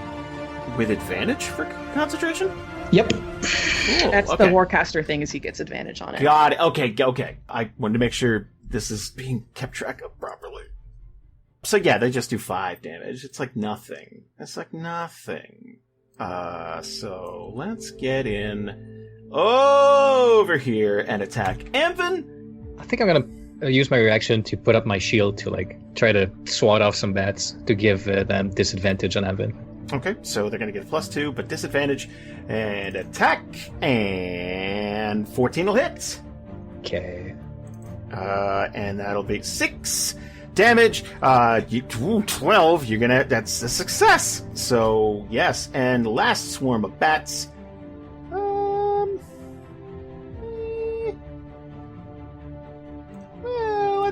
with advantage for concentration? Yep. Cool. That's Okay. the Warcaster thing, is he gets advantage on it. Got it. Okay. I wanted to make sure this is being kept track of properly. So yeah, they just do 5 damage. It's like nothing. It's like nothing. So let's get in over here and attack Amvin. I think I'm gonna use my reaction to put up my shield to, like, try to swat off some bats to give them disadvantage on Amvin. Okay, so they're going to get +2, but disadvantage. And attack. And 14 will hit. Okay. And that'll be 6 damage. 12. That's a success. So, yes. And last swarm of bats.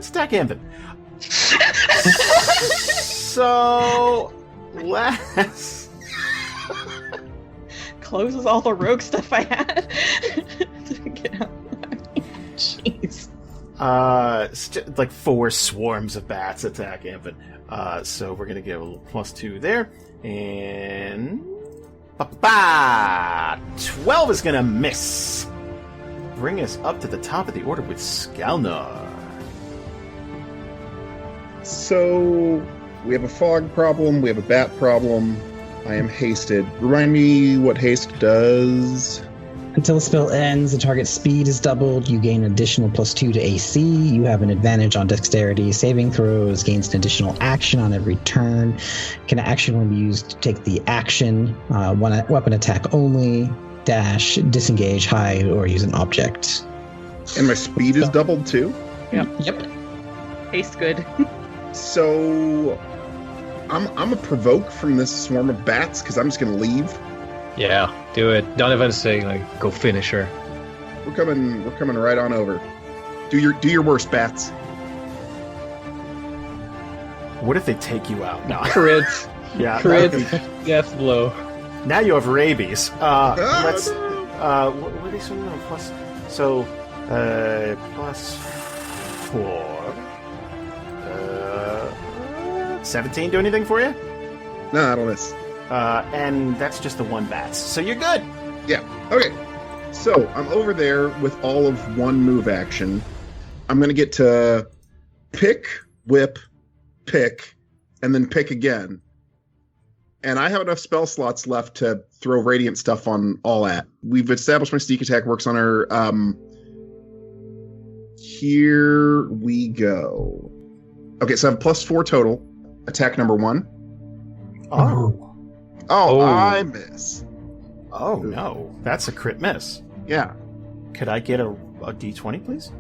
let's attack Amvin. So, let's... Closes all the rogue stuff I had. To get out. Jeez. Like 4 swarms of bats attack Amvin. So we're gonna give a little +2 there. And... 12 is gonna miss. Bring us up to the top of the order with Skalnar. So, we have a fog problem, we have a bat problem. I am hasted. Remind me what haste does. Until the spell ends, the target's speed is doubled. You gain an additional +2 to AC. You have an advantage on dexterity saving throws. Gains an additional action on every turn. Can action when used to take the action. One weapon attack only. Dash, disengage, hide, or use an object. And my speed is doubled too? Yep. Tastes good. So, I'm a provoke from this swarm of bats because I'm just going to leave. Yeah, do it. Donovan's saying, like, go finish her. We're coming right on over. Do your worst, bats. What if they take you out? No. Crit. Yeah. Crit. Death blow. Now you have rabies. Let's. No. What are they saying? Plus. So, +4. 17 do anything for you? No, I don't miss. And that's just the 1 bats. So you're good. Yeah. Okay. So I'm over there with all of 1 move action. I'm going to get to pick, whip, pick, and then pick again. And I have enough spell slots left to throw radiant stuff on all at. We've established my sneak attack works on her. Here we go. Okay, so I have +4 total. Attack number 1. Oh. Oh, I miss. Oh, no. That's a crit miss. Yeah. Could I get a d20, please?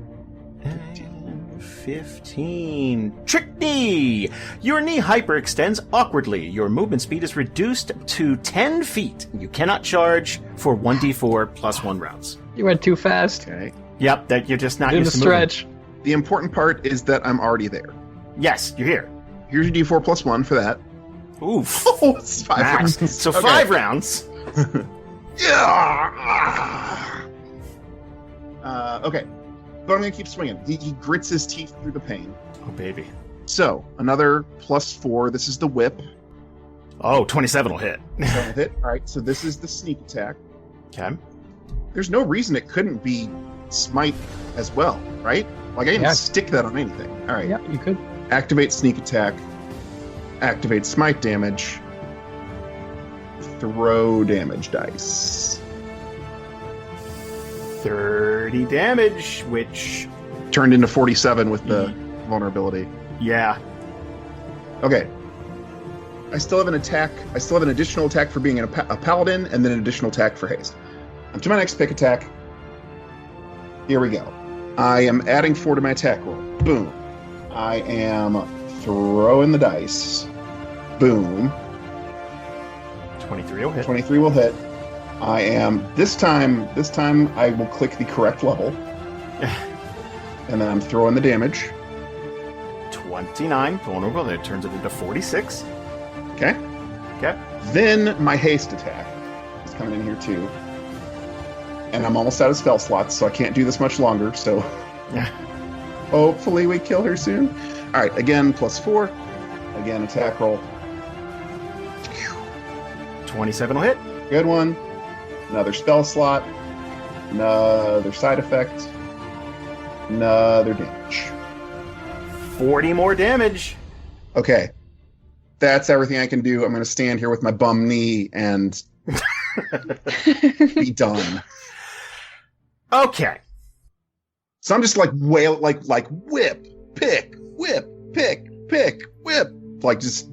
15. Trick knee! Your knee hyperextends awkwardly. Your movement speed is reduced to 10 feet. You cannot charge for 1d4 + 1 rounds. You went too fast. Okay. Yep, that you're just not In the used to moving. stretch. The important part is that I'm already there. Yes, you're here. Here's your d4 + 1 for that. Oof. Oh, it's 5 Max. rounds. So Okay. 5 rounds. Yeah. Okay. But I'm going to keep swinging. He grits his teeth through the pain. Oh, baby. So, another +4. This is the whip. Oh, 27 will hit. That'll hit. All right, so this is the sneak attack. Okay. There's no reason it couldn't be smite as well, right? Like, I didn't stick that on anything. All right. Yeah, you could. Activate sneak attack. Activate smite damage. Throw damage dice. 30 damage, which... Turned into 47 with the vulnerability. Yeah. Okay. I still have an attack. I still have an additional attack for being a paladin, and then an additional attack for haste. To my next pick attack. Here we go. I am adding 4 to my attack roll. Boom. I am throwing the dice. Boom. 23 will hit. 23 will hit. I am this time I will click the correct level. And then I'm throwing the damage. 29 vulnerable. That turns it into 46. Okay. Okay. Then my haste attack is coming in here too. And I'm almost out of spell slots, so I can't do this much longer, so hopefully we kill her soon. Alright, again, +4. Again, attack roll. 27 will hit. Good one. Another spell slot. Another side effect. Another damage. 40 more damage. Okay. That's everything I can do. I'm going to stand here with my bum knee and be done. Okay. So I'm just like whip, pick, whip, pick, whip. Like just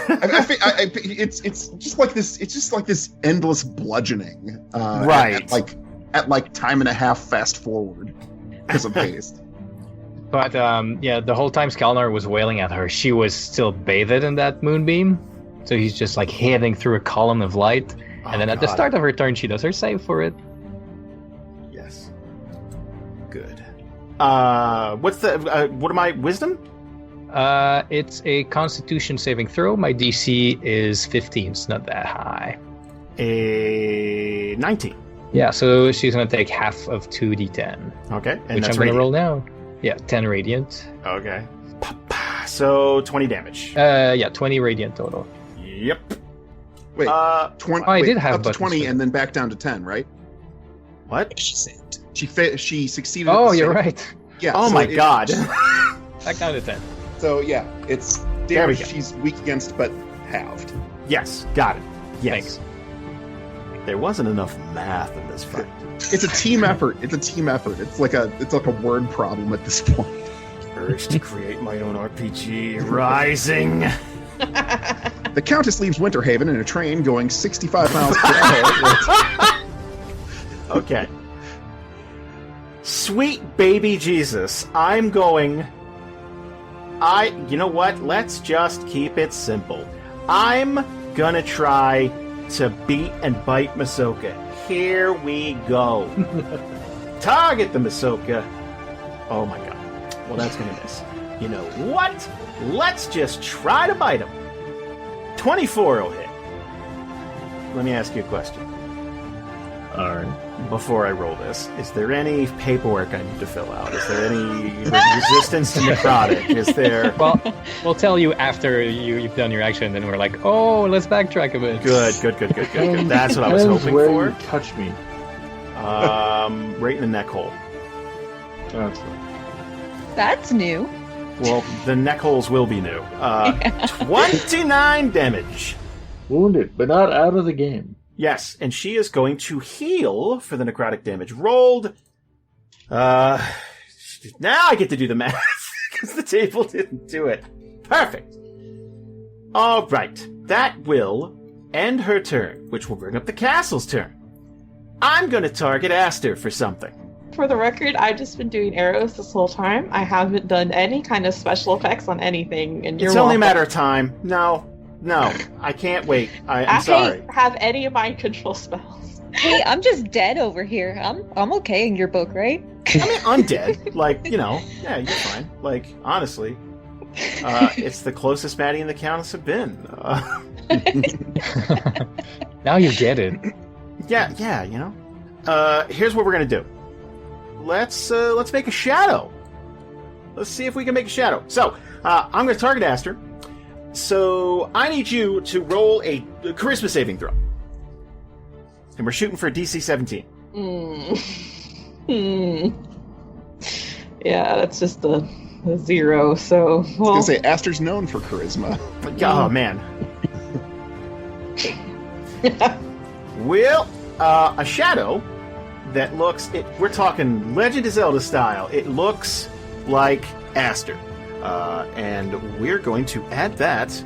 it's just like this. It's just like this endless bludgeoning, right? At time and a half fast forward because of haste. But the whole time Skalnar was wailing at her, she was still bathed in that moonbeam. So he's just like hitting through a column of light, and then at the start of her turn, she does her save for it. Yes. Good. What's the what am I? Wisdom? It's a Constitution saving throw. My DC is 15. It's not that high. A 19. Yeah, so she's gonna take half of 2d10. Okay, and which that's I'm gonna radiant. roll now. Yeah, 10 radiant. Okay. So 20 damage. Yeah, 20 radiant total. Yep. Wait, 20. I did have up to buttons 20 for and then back down to 10, right? What? She saved. She succeeded. Oh, at the you're save. right. Yeah. Oh so my god. Back down to 10. So yeah, it's There we damage go. she's weak against, but halved. Yes, got it. Yes. Thanks. There wasn't enough math in this fight. It's a team effort. It's a team effort. It's like a word problem at this point. Urge to create my own RPG rising. The Countess leaves Winterhaven in a train going 65 miles per hour. Okay. Sweet baby Jesus, I'm going... You know what? Let's just keep it simple. I'm gonna try to beat and bite Masoka. Here we go. Target the Masoka. Oh my god. Well, that's gonna miss. You know what? Let's just try to bite him. 24 will hit. Let me ask you a question. All right. Before I roll this, is there any paperwork I need to fill out? Is there any resistance to necrotic? Is there... Well, we'll tell you after you've done your action, and then we're like, oh, let's backtrack a bit. Good. That's what I was hoping where for. You touch me. Right in the neck hole. That's That's new. Well, the neck holes will be new. 29 damage. wounded, but not out of the game. Yes, and she is going to heal for the necrotic damage rolled. Now I get to do the math, because the table didn't do it. Perfect. All right, that will end her turn, which will bring up the castle's turn. I'm going to target Aster for something. For the record, I've just been doing arrows this whole time. I haven't done any kind of special effects on anything, and you're It's only a welcome. matter of time. No, I can't wait. I'm I sorry. can't have any of my control spells. Hey, I'm just dead over here. I'm okay in your book, right? I mean, undead. Like, yeah, you're fine. Like, honestly, it's the closest Maddy and the Countess have been. Now you get it. Yeah, here's what we're gonna do. Let's make a shadow. Let's see if we can make a shadow. So, I'm gonna target Aster. So, I need you to roll a charisma saving throw. And we're shooting for a DC 17. Yeah, that's just a 0, so... I was gonna say, Aster's known for charisma. Oh, man. Well, a shadow that looks... we're talking Legend of Zelda style. It looks like Aster. And we're going to add that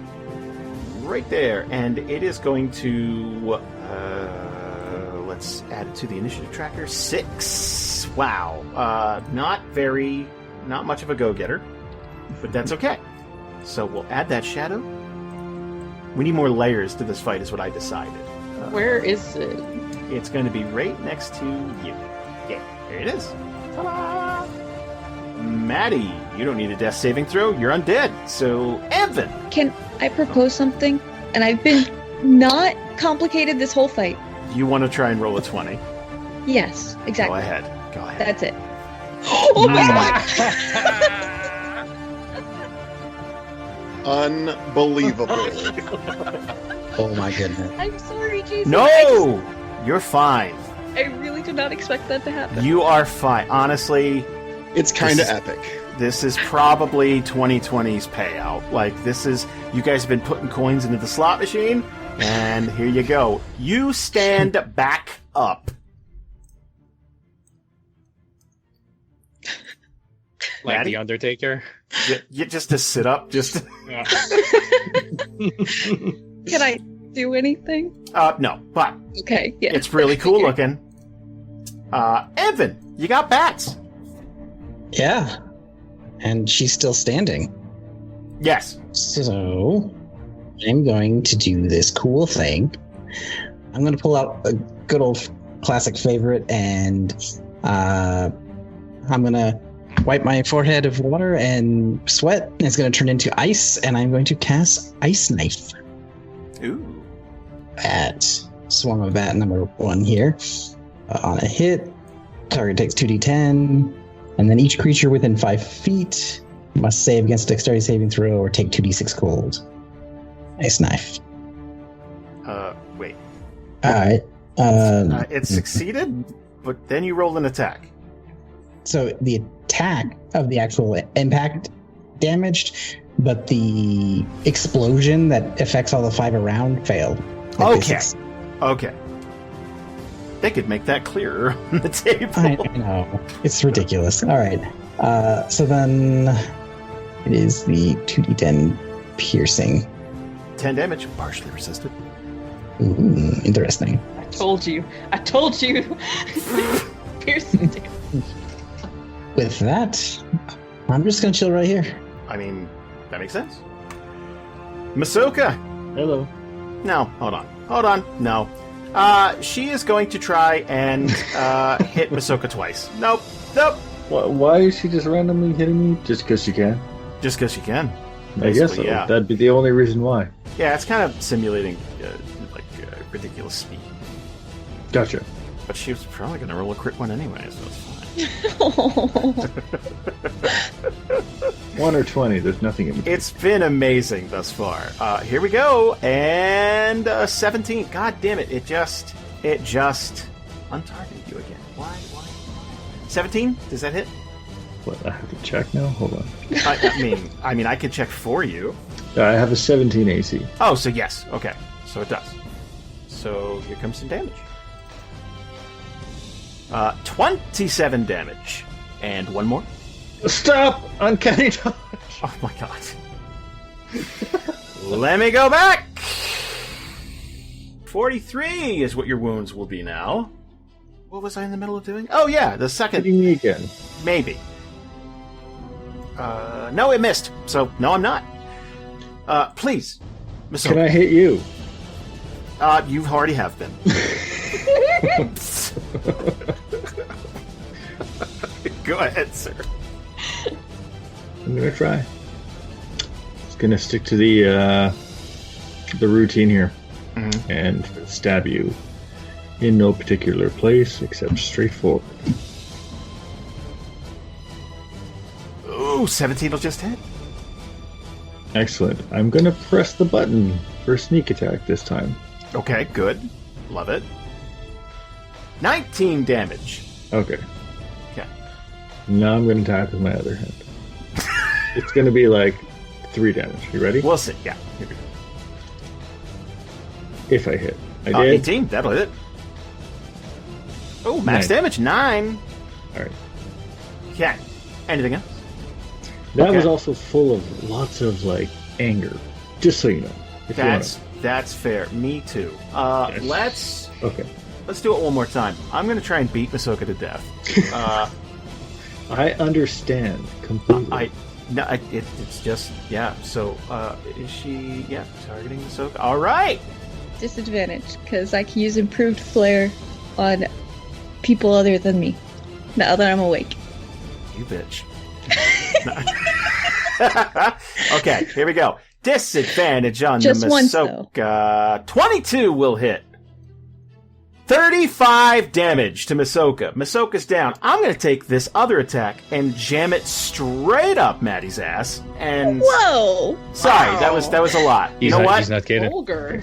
right there. And it is going to... let's add it to the initiative tracker. 6. Wow. Not much of a go-getter. But that's okay. So we'll add that shadow. We need more layers to this fight is what I decided. Where is it? It's going to be right next to you. Yeah, there it is. Ta-da! Maddy, you don't need a death saving throw. You're undead. So, Amvin. Can I propose something? And I've been not complicated this whole fight. You want to try and roll a 20. Yes, exactly. Go ahead. That's it. Oh my Unbelievable. Oh my goodness. I'm sorry, Jesus. No! You're fine. I really did not expect that to happen. You are fine. Honestly, It's kind of This is- epic. this is probably 2020's payout. Like, you guys have been putting coins into the slot machine, and here you go. You stand back up. Like Maddy? the Undertaker. You just to sit up, just... Can I do anything? No, but Okay, yeah. it's really cool looking. Amvin, you got bats. Yeah. And she's still standing. Yes. So I'm going to do this cool thing. I'm going to pull out a good old classic favorite, and I'm going to wipe my forehead of water and sweat. And it's going to turn into ice, and I'm going to cast Ice Knife Ooh. at Swarm of Bat number 1 here. On a hit, target takes 2d10, and then each creature within 5 feet must save against a dexterity saving throw or take 2d6 cold. Ice Knife. Wait. Alright. It succeeded, but then you rolled an attack. So the attack of the actual impact damaged, but the explosion that affects all the 5 around failed. Okay. They could make that clearer on the table. I know. It's ridiculous. All right. So then it is the 2d10 piercing. 10 damage, partially resisted. Ooh, interesting. I told you. Piercing damage. With that, I'm just going to chill right here. I mean, that makes sense. Masoka! Hello. No, hold on. No. She is going to try and hit Masoka twice. Nope. Why is she just randomly hitting me? Just because she can? Just because she can. I guess so. Yeah. That'd be the only reason why. Yeah, it's kind of simulating ridiculous speed. Gotcha. But she was probably going to roll a crit one anyway, so it's fine. 1 or 20, there's nothing in between. It's been amazing thus far. Here we go, and 17. God damn it! It just untargeted you again. Why? 17? Does that hit? What, I have to check now? Hold on. I mean, I can check for you. I have a 17 AC. Oh, so yes. Okay, so it does. So here comes some damage. 27 damage. And one more. Stop! Uncanny dodge! Oh my god. Let me go back! 43 is what your wounds will be now. What was I in the middle of doing? Oh yeah, the second. Hitting me again. Maybe. No, it missed. So, no, I'm not. Please. Masoka. Can I hit you? You already have been. Go ahead, sir. I'm gonna try. Just gonna stick to the routine here, and stab you in no particular place except straightforward. Ooh, 17 will just hit. Excellent. I'm gonna press the button for sneak attack this time. Okay, good. Love it. 19 damage. Okay. Okay. Now I'm gonna attack with my other hand. It's gonna be like 3 damage. You ready? We'll see. Yeah. Here we go. If I hit. I did. 18. That'll hit. Oh, max damage 9. Alright. Okay. Anything else? That Okay. was also full of lots of like anger. Just so you know. If you That's fair. Me too. Yes. Let's do it one more time. I'm going to try and beat Masoka to death. I understand completely. It's just, yeah. So, is she, targeting Masoka? All right. Disadvantage, because I can use improved flare on people other than me. Now that I'm awake. You bitch. Okay, here we go. Disadvantage on Just the once, Masoka. 22 will hit. 35 damage to Masoka. Masoka's down. I'm going to take this other attack and jam it straight up Maddy's ass. And Whoa! sorry, Wow. that was a lot. You know what? He's not kidding. Vulgar.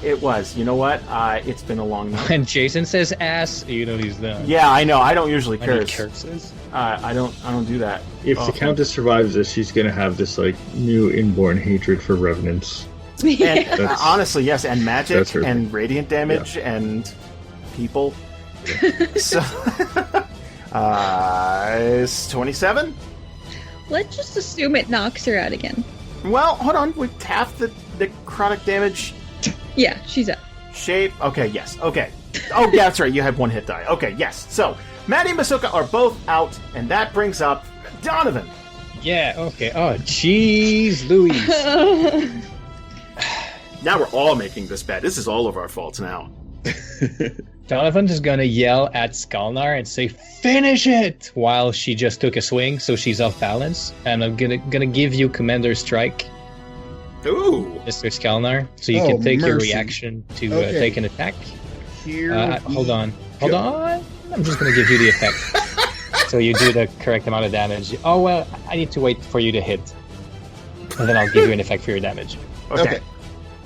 It was. You know what? It's been a long night. When Jason says ass, you know he's done. Yeah, I know. I don't usually When he curse. curses. I don't do that. If the Countess survives this, she's gonna have this like new inborn hatred for revenants. And honestly, yes, and magic that's her and thing. radiant damage and people. So, it's 27. Let's just assume it knocks her out again. Well, hold on. With half the necrotic damage, Yeah, she's up. shape. Okay, yes. Okay. Oh, yeah, that's right. You had one hit die. Okay, yes. So, Maddy and Masoka are both out, and that brings up Donovan. Yeah, okay. Oh, jeez, Louise. Now we're all making this bad. This is all of our faults now. Donovan's just gonna yell at Skalnar and say, "Finish it!" while she just took a swing, so she's off balance. And I'm gonna give you Commander Strike, Ooh. Mr. Skalnar, so you can take your mercy. reaction to Okay. take an attack. Here. Hold on. I'm just gonna give you the effect. So you do the correct amount of damage. Oh well, I need to wait for you to hit, and then I'll give you an effect for your damage. Okay.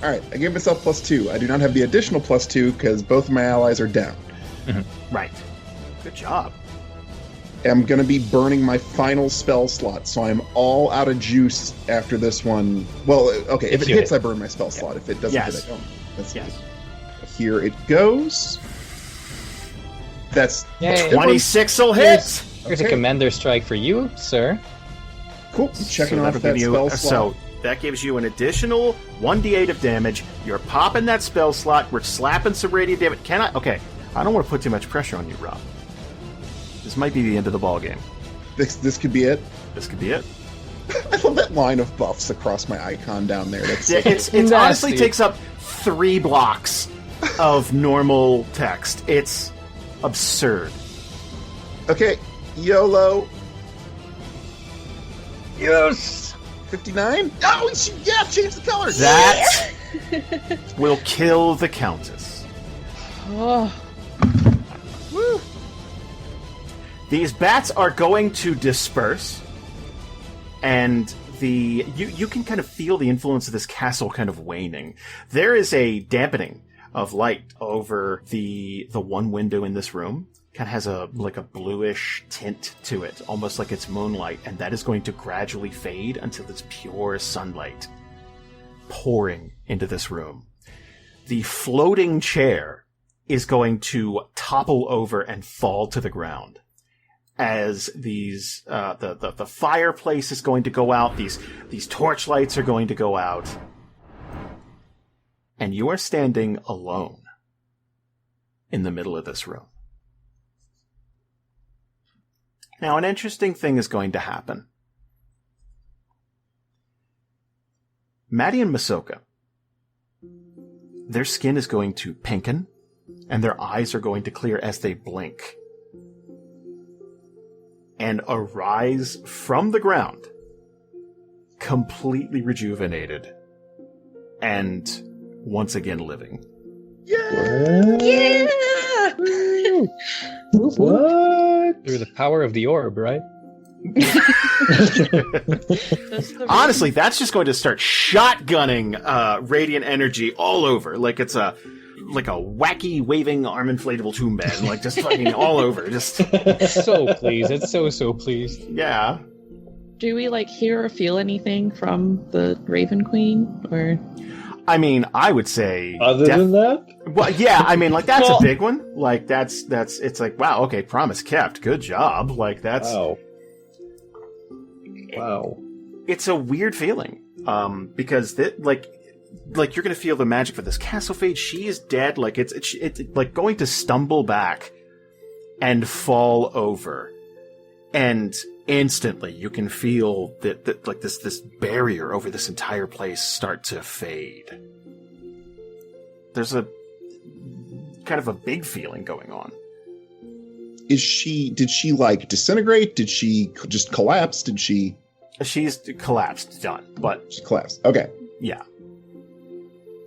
All right. I gave myself +2. I do not have the additional +2 because both of my allies are down. Right. Good job. I'm going to be burning my final spell slot, so I'm all out of juice after this one. Well, okay, if it you hits, hit. I burn my spell slot. If it doesn't Yes. hit, I don't. That's Yes. Here it goes. That's Yay. 26 will hit. Here's a Okay. Commander Strike for you, sir. Cool. I'm checking So off that'll that give you- spell slot. So that gives you an additional 1d8 of damage. You're popping that spell slot. We're slapping some radiant damage. Okay. I don't want to put too much pressure on you, Rob. This might be the end of the ball game. This could be it. This could be it. I love that line of buffs across my icon down there. That's It Nasty. honestly takes up 3 blocks of normal text. It's absurd. okay. YOLO. Yes! 59. Oh, yeah! Change the colors. That will kill the Countess. Oh, Woo. These bats are going to disperse, and you can kind of feel the influence of this castle kind of waning. There is a dampening of light over the one window in this room. Kind of has a bluish tint to it, almost like it's moonlight, and that is going to gradually fade until it's pure sunlight pouring into this room. The floating chair is going to topple over and fall to the ground as these the fireplace is going to go out. These torch lights are going to go out, and you are standing alone in the middle of this room. Now, an interesting thing is going to happen. Maddy and Masoka, their skin is going to pinken, and their eyes are going to clear as they blink and arise from the ground, completely rejuvenated and once again living. Yeah! What? Through the power of the orb, right? that's the Honestly, that's just going to start shotgunning radiant energy all over, like it's a wacky waving arm inflatable tomb bed, like just fucking all over. Just So pleased. It's so pleased. yeah. Do we hear or feel anything from the Raven Queen, or? I mean, I would say Other than that? well, yeah. I mean, that's Well- a big one. Like that's it's like wow, okay, promise kept, good job. Like that's Wow. it's a weird feeling because like you're gonna feel the magic for this castle fade. She is dead. Like it's like going to stumble back and fall over, and instantly you can feel that like this barrier over this entire place start to fade. There's a kind of a big feeling going on. Did she disintegrate? Did she just collapse? Did she She's collapsed, done. But collapse? Okay. yeah,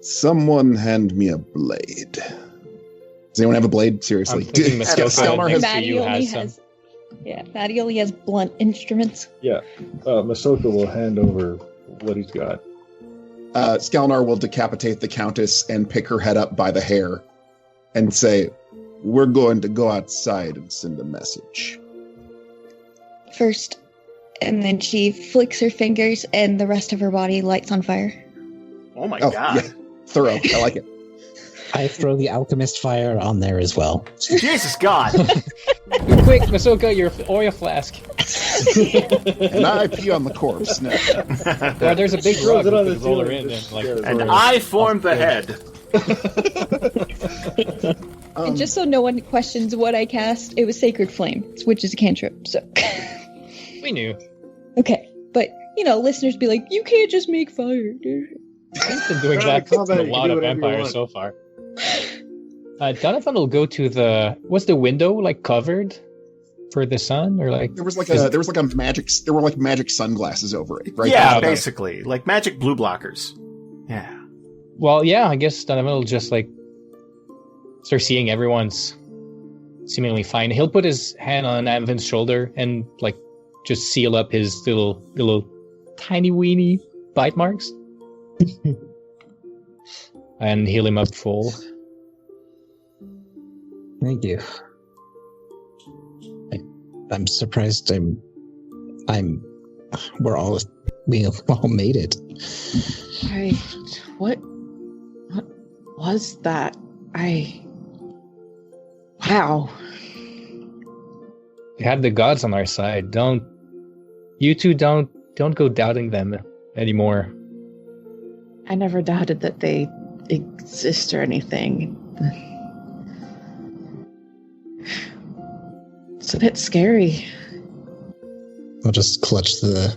Someone hand me a blade. Does anyone have a blade? Seriously. I'm thinking Masoka Skalnar has next to you has some. Maddie only has blunt instruments. Yeah. Masoka will hand over what he's got. Skalnar will decapitate the Countess and pick her head up by the hair and say, "We're going to go outside and send a message." First, and then she flicks her fingers and the rest of her body lights on fire. oh my Oh, god, yeah. Thorough. I like it. I throw the alchemist fire on there as well. Jesus God. Quick, Masoka, your oil flask. And I pee on the corpse. No. Well, there's a big Throws rug it on you the could roll her ceiling. in and And Yeah, I formed the head. And just so no one questions what I cast, it was Sacred Flame, which is a cantrip, so... we knew. Okay, but, listeners be like, you can't just make fire, dude. I've been doing Well, that combat, to a you lot do of whatever you vampires want. so far. Donovan will go to was the window like covered for the sun or like there was like magic sunglasses over it, right? Yeah, basically. Like magic blue blockers. Yeah. Well, yeah, I guess Donovan will just like start seeing everyone's seemingly fine. He'll put his hand on Amvin's shoulder and like just seal up his little tiny weeny bite marks. And heal him up full. Thank you. I'm surprised we all made it. What was that? Wow. We had the gods on our side. You two don't go doubting them anymore. I never doubted that they exist or anything. It's a bit scary. I'll just clutch the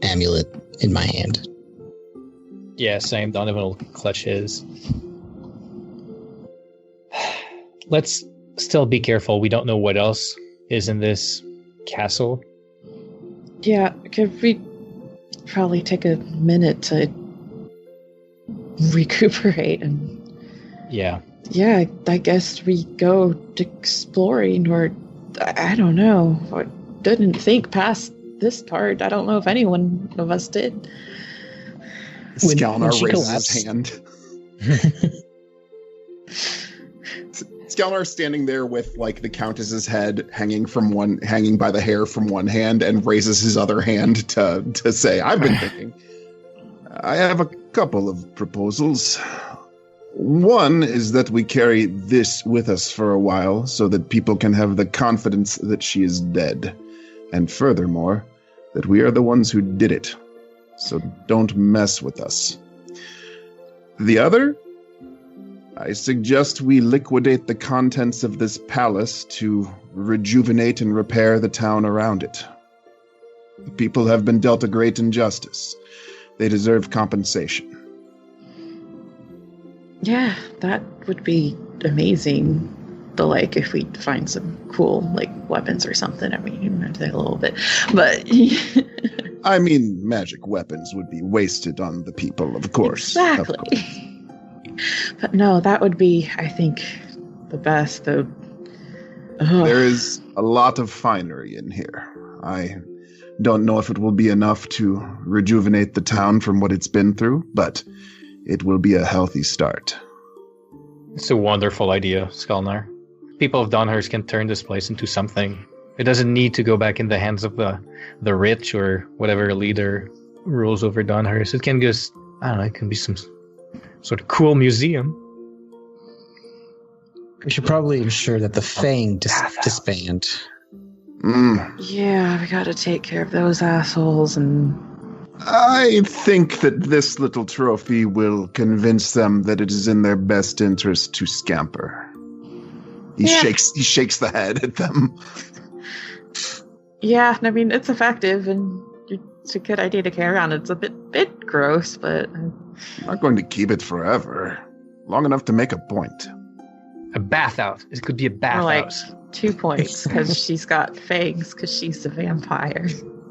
amulet in my hand. Yeah, same. Donovan will clutch his. Let's still be careful. We don't know what else is in this castle. Yeah, could we probably take a minute to recuperate and... Yeah. Yeah, I guess we go exploring, or I don't know. I didn't think past this part. I don't know if anyone of us did. Skalnar raises his hand. Skalnar standing there with like the Countess's head hanging by the hair from one hand, and raises his other hand to say, "I've been thinking. I have a couple of proposals. One is that we carry this with us for a while so that people can have the confidence that she is dead. And furthermore, that we are the ones who did it. So don't mess with us. The other? I suggest we liquidate the contents of this palace to rejuvenate and repair the town around it. The people have been dealt a great injustice. They deserve compensation." Yeah, that would be amazing. If we find some cool, weapons or something. I mean, you mentioned a little bit, but... I mean, magic weapons would be wasted on the people, of course. Exactly. Of course. But no, that would be, I think, the best. There is a lot of finery in here. I don't know if it will be enough to rejuvenate the town from what it's been through, but it will be a healthy start. It's a wonderful idea, Skalnar. People of Donhurst can turn this place into something. It doesn't need to go back in the hands of the rich or whatever leader rules over Donhurst. It can just, I don't know, it can be some sort of cool museum. We should probably ensure that the Fang disband. Yeah, we gotta take care of those assholes. And I think that this little trophy will convince them that it is in their best interest to scamper. He shakes the head at them. Yeah, I mean, it's effective, and it's a good idea to carry around. It's a bit gross, but... I'm not going to keep it forever. Long enough to make a point. A bathhouse. It could be a bathhouse. 2 points, because she's got fangs, because she's a vampire.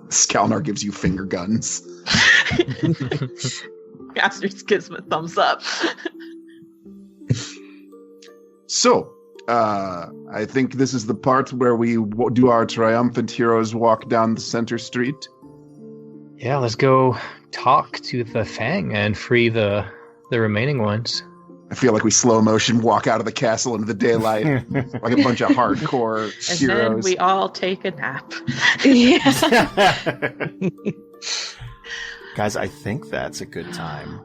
Skalnar gives you finger guns. Aster gives him a thumbs up. So, I think this is the part where we do our triumphant heroes walk down the center street. Yeah, let's go talk to the Fang and free the remaining ones. I feel like we slow motion walk out of the castle into the daylight like a bunch of hardcore and heroes. Then we all take a nap. Guys, I think that's a good time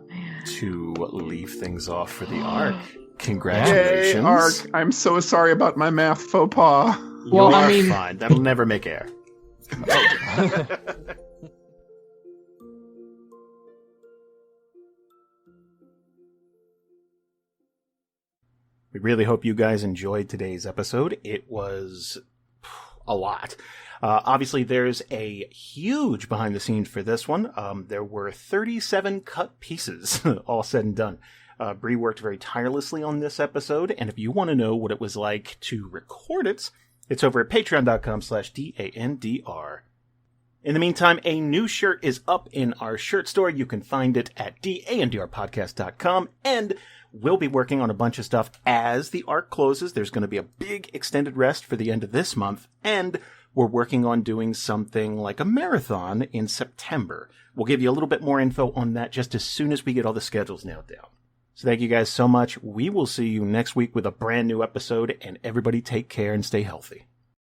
to leave things off for the arc. Congratulations. Yay, Arc. I'm so sorry about my math faux pas. Well, I mean, fine. That'll never make air. We really hope you guys enjoyed today's episode. It was a lot. Obviously, there's a huge behind the scenes for this one. There were 37 cut pieces, all said and done. Bree worked very tirelessly on this episode, and if you want to know what it was like to record it, it's over at patreon.com/DANDR. In the meantime, a new shirt is up in our shirt store. You can find it at dandrpodcast.com, and we'll be working on a bunch of stuff as the arc closes. There's going to be a big extended rest for the end of this month, and we're working on doing something like a marathon in September. We'll give you a little bit more info on that just as soon as we get all the schedules nailed down. So thank you guys so much. We will see you next week with a brand new episode, and everybody take care and stay healthy.